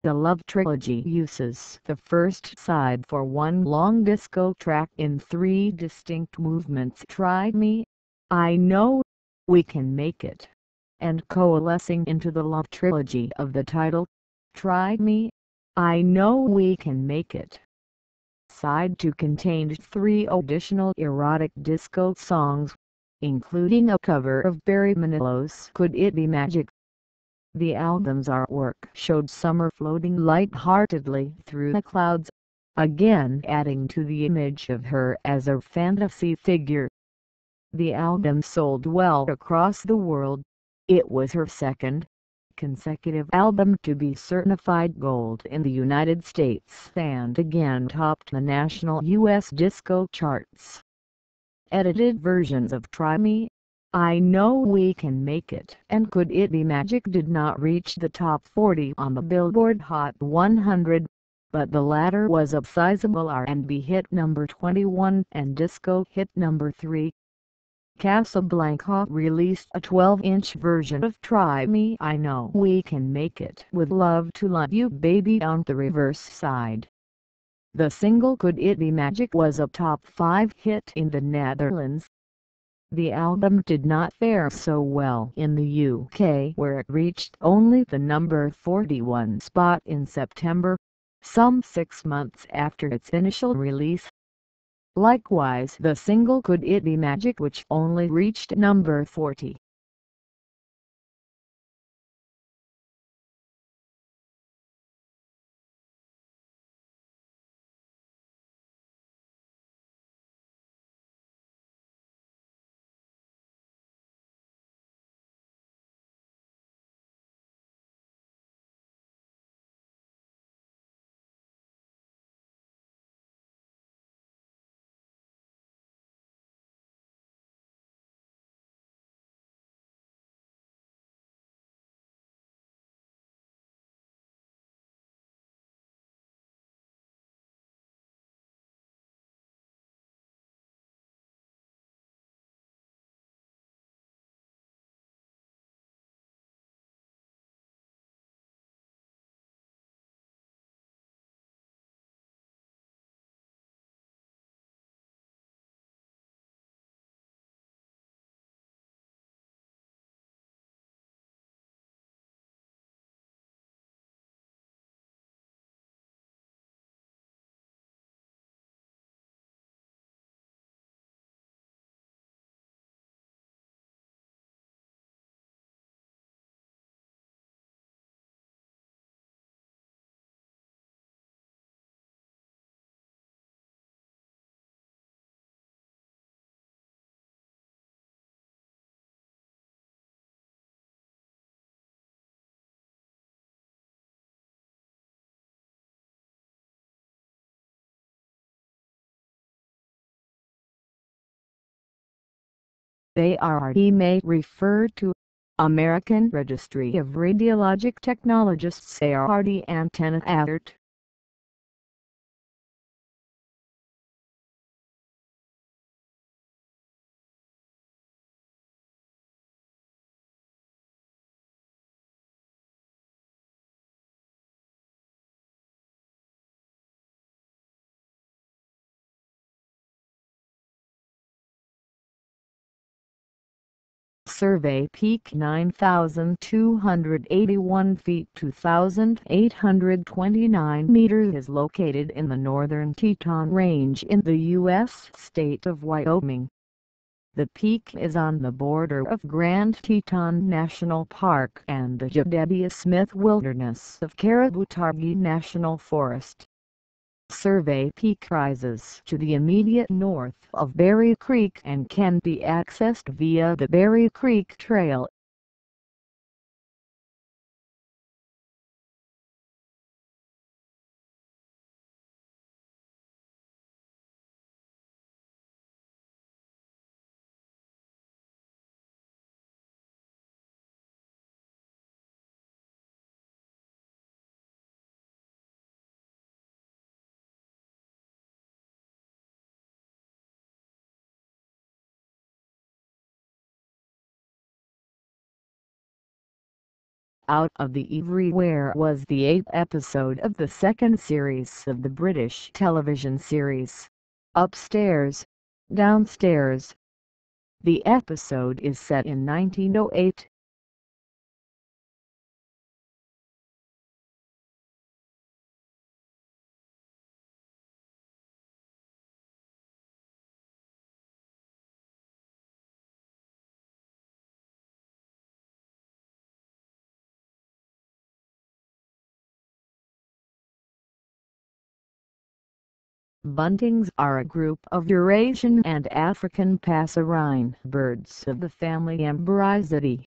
The Love Trilogy uses the first side for one long disco track in 3 distinct movements: Try Me, I Know, We Can Make It, and coalescing into the Love Trilogy of the title, Try Me, I Know We Can Make It. Side 2 contained 3 additional erotic disco songs, including a cover of Barry Manilow's Could It Be Magic. The album's artwork showed Summer floating light-heartedly through the clouds, again adding to the image of her as a fantasy figure. The album sold well across the world. It was her second consecutive album to be certified gold in the United States and again topped the national U.S. disco charts. Edited versions of Try Me, I Know We Can Make It and Could It Be Magic did not reach the top 40 on the Billboard Hot 100, but the latter was a sizable R&B hit number 21 and disco hit number 3. Casablanca released a 12-inch version of Try Me, I Know We Can Make It with Love to Love You Baby on the reverse side. The single Could It Be Magic was a top 5 hit in the Netherlands. The album did not fare so well in the UK, where it reached only the number 41 spot in September, some 6 months after its initial release. Likewise, the single Could It Be Magic, which only reached number 40. ART may refer to American Registry of Radiologic Technologists ART antenna alert. Survey Peak 9,281 feet 2,829 meters is located in the northern Teton Range in the U.S. state of Wyoming. The peak is on the border of Grand Teton National Park and the Jedediah Smith Wilderness of Caribou-Targhee National Forest. Survey Peak rises to the immediate north of Berry Creek and can be accessed via the Berry Creek Trail. Out of the Everywhere was the 8th episode of the second series of the British television series, Upstairs, Downstairs. The episode is set in 1908. Buntings are a group of Eurasian and African passerine birds of the family Emberizidae.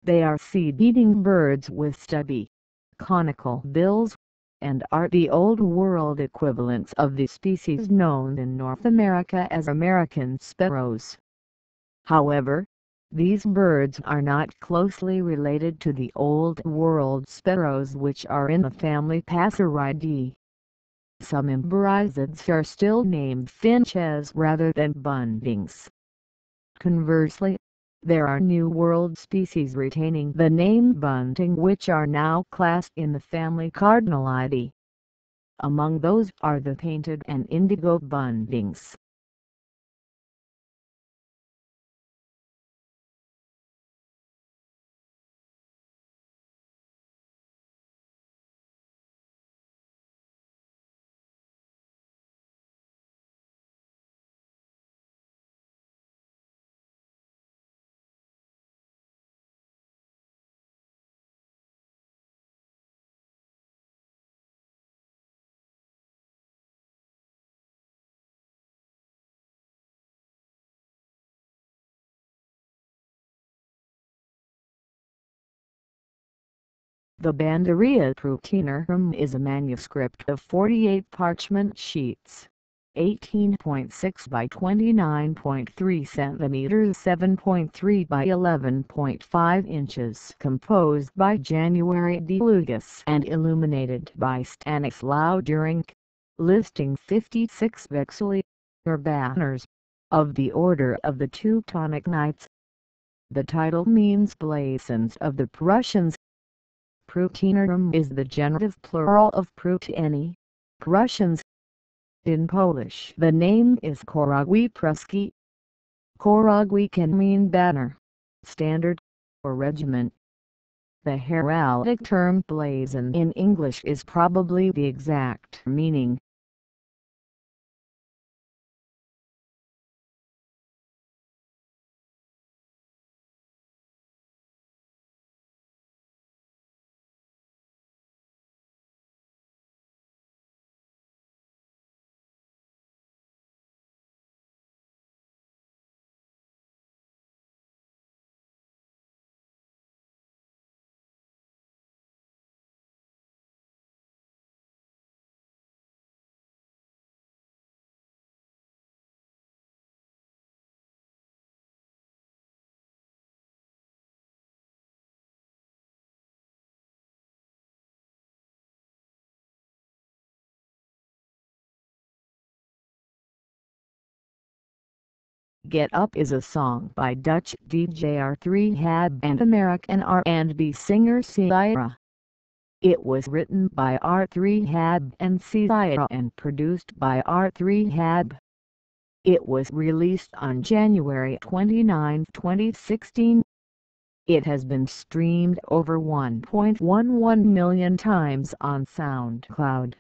They are seed-eating birds with stubby, conical bills, and are the Old World equivalents of the species known in North America as American sparrows. However, these birds are not closely related to the Old World sparrows, which are in the family Passeridae. Some Emberizids are still named finches rather than buntings. Conversely, there are New World species retaining the name bunting which are now classed in the family Cardinalidae. Among those are the painted and indigo buntings. The Bandaria Prutinarum is a manuscript of 48 parchment sheets, 18.6 by 29.3 cm, 7.3 by 11.5 inches, composed by January de Lugas and illuminated by Stanislaw Durink, listing 56 vexilli, or banners, of the Order of the Teutonic Knights. The title means blazons of the Prussians. Prutinarum is the genitive plural of pruteni, Prussians. In Polish the name is Korogwi Pruski. Korogwi can mean banner, standard, or regiment. The heraldic term blazon in English is probably the exact meaning. Get Up is a song by Dutch DJ R3hab and American R&B singer Ciara. It was written by R3hab and Ciara and produced by R3hab. It was released on January 29, 2016. It has been streamed over 1.11 million times on SoundCloud.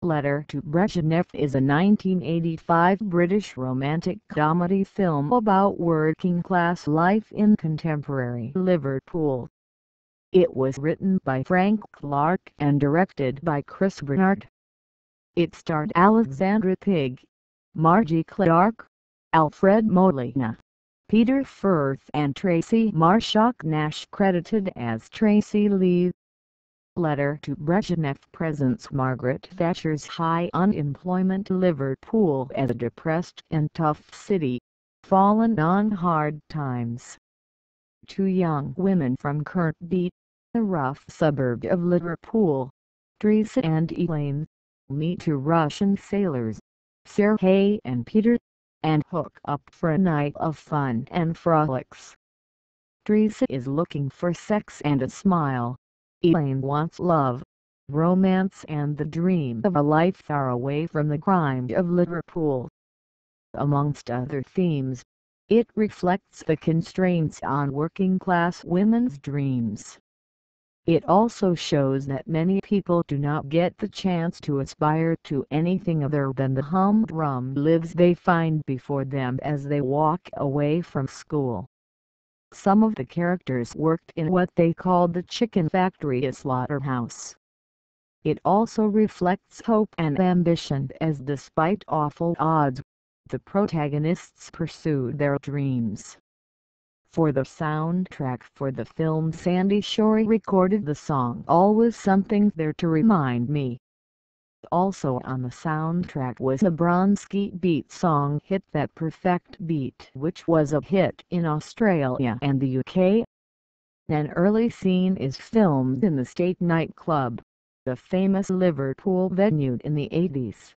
Letter to Brezhnev is a 1985 British romantic comedy film about working-class life in contemporary Liverpool. It was written by Frank Clark and directed by Chris Bernard. It starred Alexandra Pigg, Margie Clark, Alfred Molina, Peter Firth and Tracy Marshak Nash, credited as Tracy Lee. Letter to Brezhnev presents Margaret Thatcher's high unemployment. Liverpool as a depressed and tough city, fallen on hard times. Two young women from Kirkby, a rough suburb of Liverpool, Teresa and Elaine, meet two Russian sailors, Sergei and Peter, and hook up for a night of fun and frolics. Teresa is looking for sex and a smile. Elaine wants love, romance and the dream of a life far away from the grime of Liverpool. Amongst other themes, it reflects the constraints on working-class women's dreams. It also shows that many people do not get the chance to aspire to anything other than the humdrum lives they find before them as they walk away from school. Some of the characters worked in what they called the chicken factory, a slaughterhouse. It also reflects hope and ambition as, despite awful odds, the protagonists pursue their dreams. For the soundtrack for the film, Sandy Shorey recorded the song Always Something There to Remind Me. Also on the soundtrack was the Bronski Beat song Hit That Perfect Beat, which was a hit in Australia and the UK. An early scene is filmed in the State nightclub, a famous Liverpool venue in the 80s.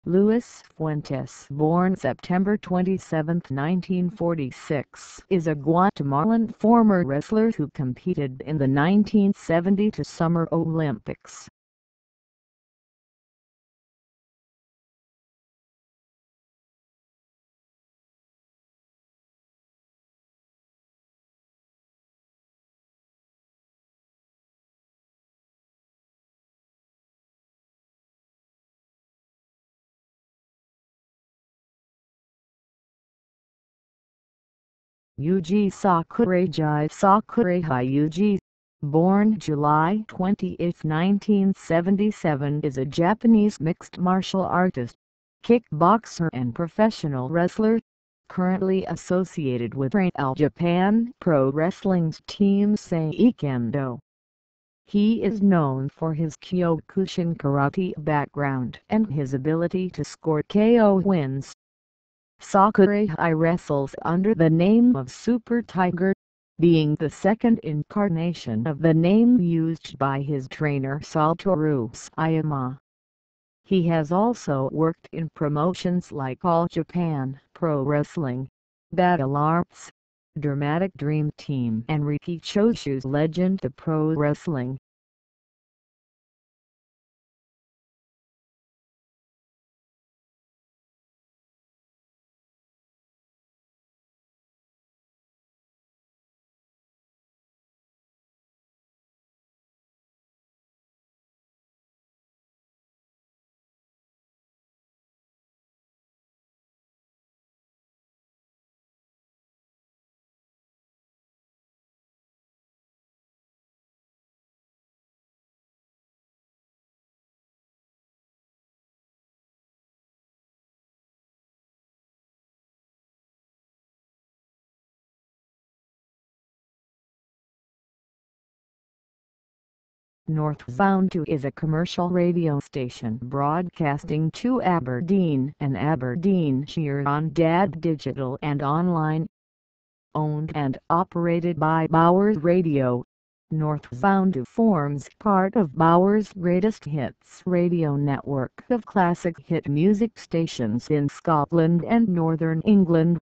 Luis Fuentes, born September 27, 1946, is a Guatemalan former wrestler who competed in the 1972 Summer Olympics. Yuji Sakurai Yuji, born July 28, 1977, is a Japanese mixed martial artist, kickboxer and professional wrestler, currently associated with All Japan Pro Wrestling's Team Saikendo. He is known for his Kyokushin karate background and his ability to score KO wins. Sakurai wrestles under the name of Super Tiger, being the second incarnation of the name used by his trainer Satoru Sayama. He has also worked in promotions like All Japan Pro Wrestling, Battle Arts, Dramatic Dream Team and Riki Choshu's Legend of Pro Wrestling. Northbound 2 is a commercial radio station broadcasting to Aberdeen and Aberdeenshire on DAB digital and online. Owned and operated by Bowers Radio, Northbound 2 forms part of Bowers' Greatest Hits radio network of classic hit music stations in Scotland and Northern England,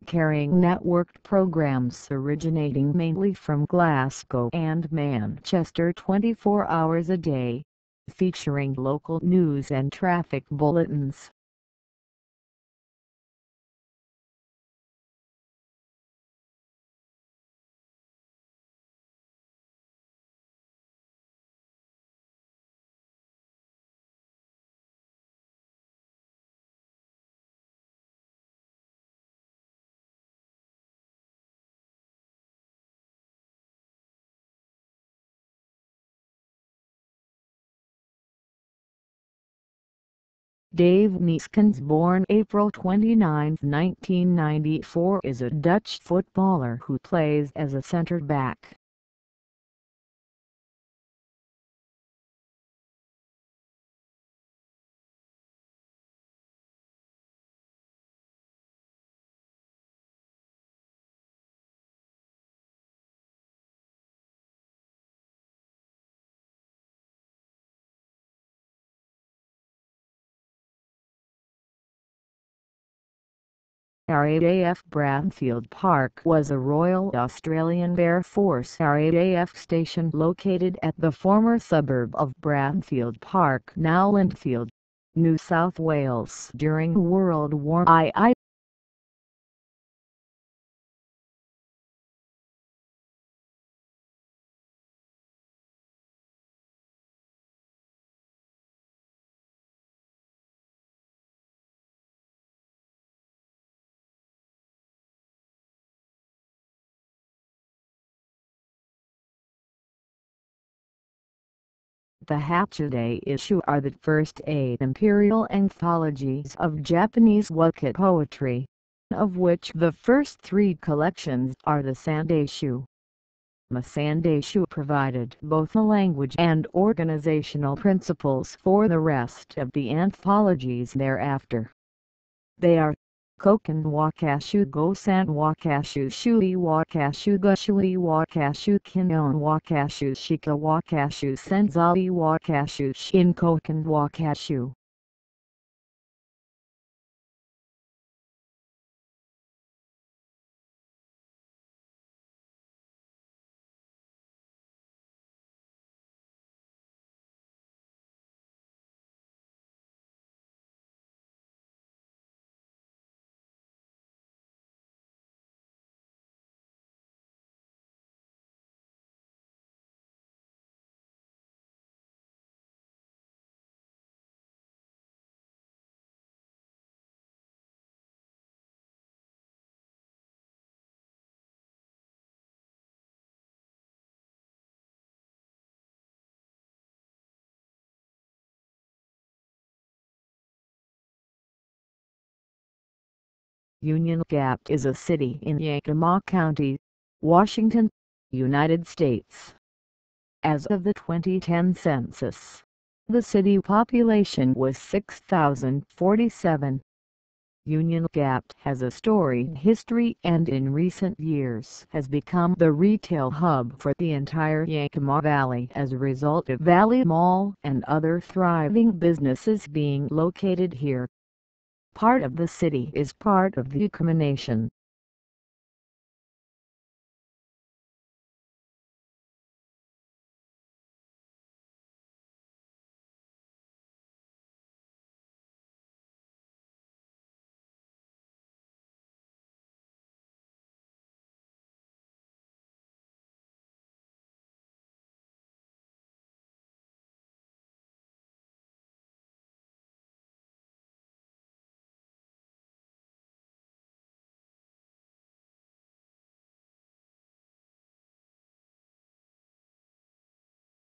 carrying networked programs originating mainly from Glasgow and Manchester 24 hours a day, featuring local news and traffic bulletins. Dave Neeskens, born April 29, 1994, is a Dutch footballer who plays as a centre-back. RAF Bradfield Park was a Royal Australian Air Force RAF station located at the former suburb of Bradfield Park, now Lindfield, New South Wales during World War II. The Hachidae issue are the first 8 imperial anthologies of Japanese waka poetry, of which the first 3 collections are the Sandaishu. Sandaishu provided both the language and organizational principles for the rest of the anthologies thereafter. They are Koken Wakashu Gosan Wakashu Shui Wakashu Gushui Wakashu Kinon Wakashu Shika Wakashu Senzali Wakashu Shin Koken Wakashu. Union Gap is a city in Yakima County, Washington, United States. As of the 2010 census, the city population was 6,047. Union Gap has a storied history and in recent years has become the retail hub for the entire Yakima Valley as a result of Valley Mall and other thriving businesses being located here. Part of the city is part of the Yakima Nation.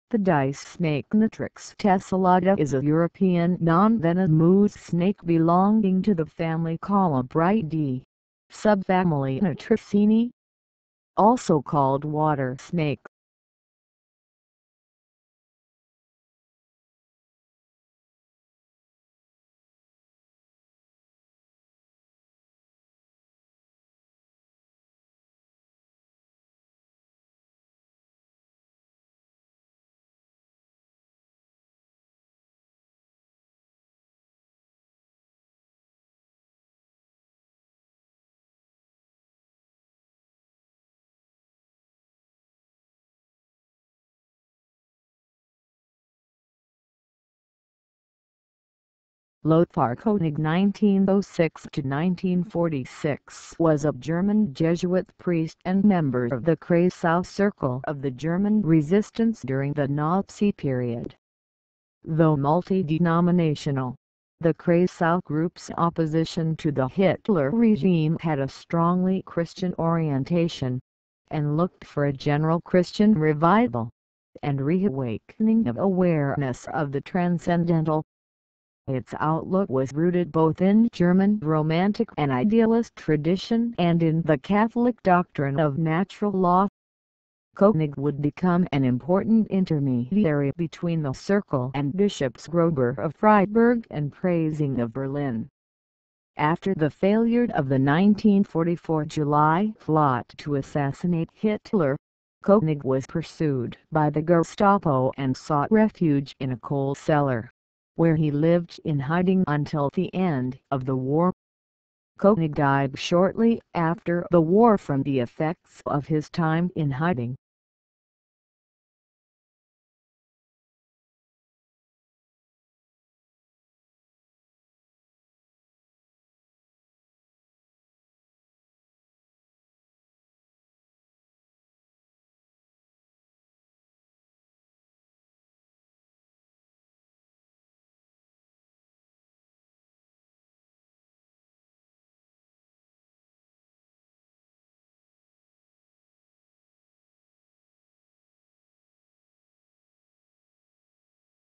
The dice snake Natrix tessellata is a European non-venomous snake belonging to the family Colubridae, subfamily Natricini, also called water snake. Lothar Koenig (1906–1946) was a German Jesuit priest and member of the Kreisau circle of the German resistance during the Nazi period. Though multi-denominational, the Kreisau group's opposition to the Hitler regime had a strongly Christian orientation, and looked for a general Christian revival and reawakening of awareness of the transcendental. Its outlook was rooted both in German Romantic and idealist tradition and in the Catholic doctrine of natural law. Koenig would become an important intermediary between the circle and Bishops Gruber of Freiburg and Preysing of Berlin. After the failure of the 1944 July plot to assassinate Hitler, Koenig was pursued by the Gestapo and sought refuge in a coal cellar, where he lived in hiding until the end of the war. Koenig died shortly after the war from the effects of his time in hiding.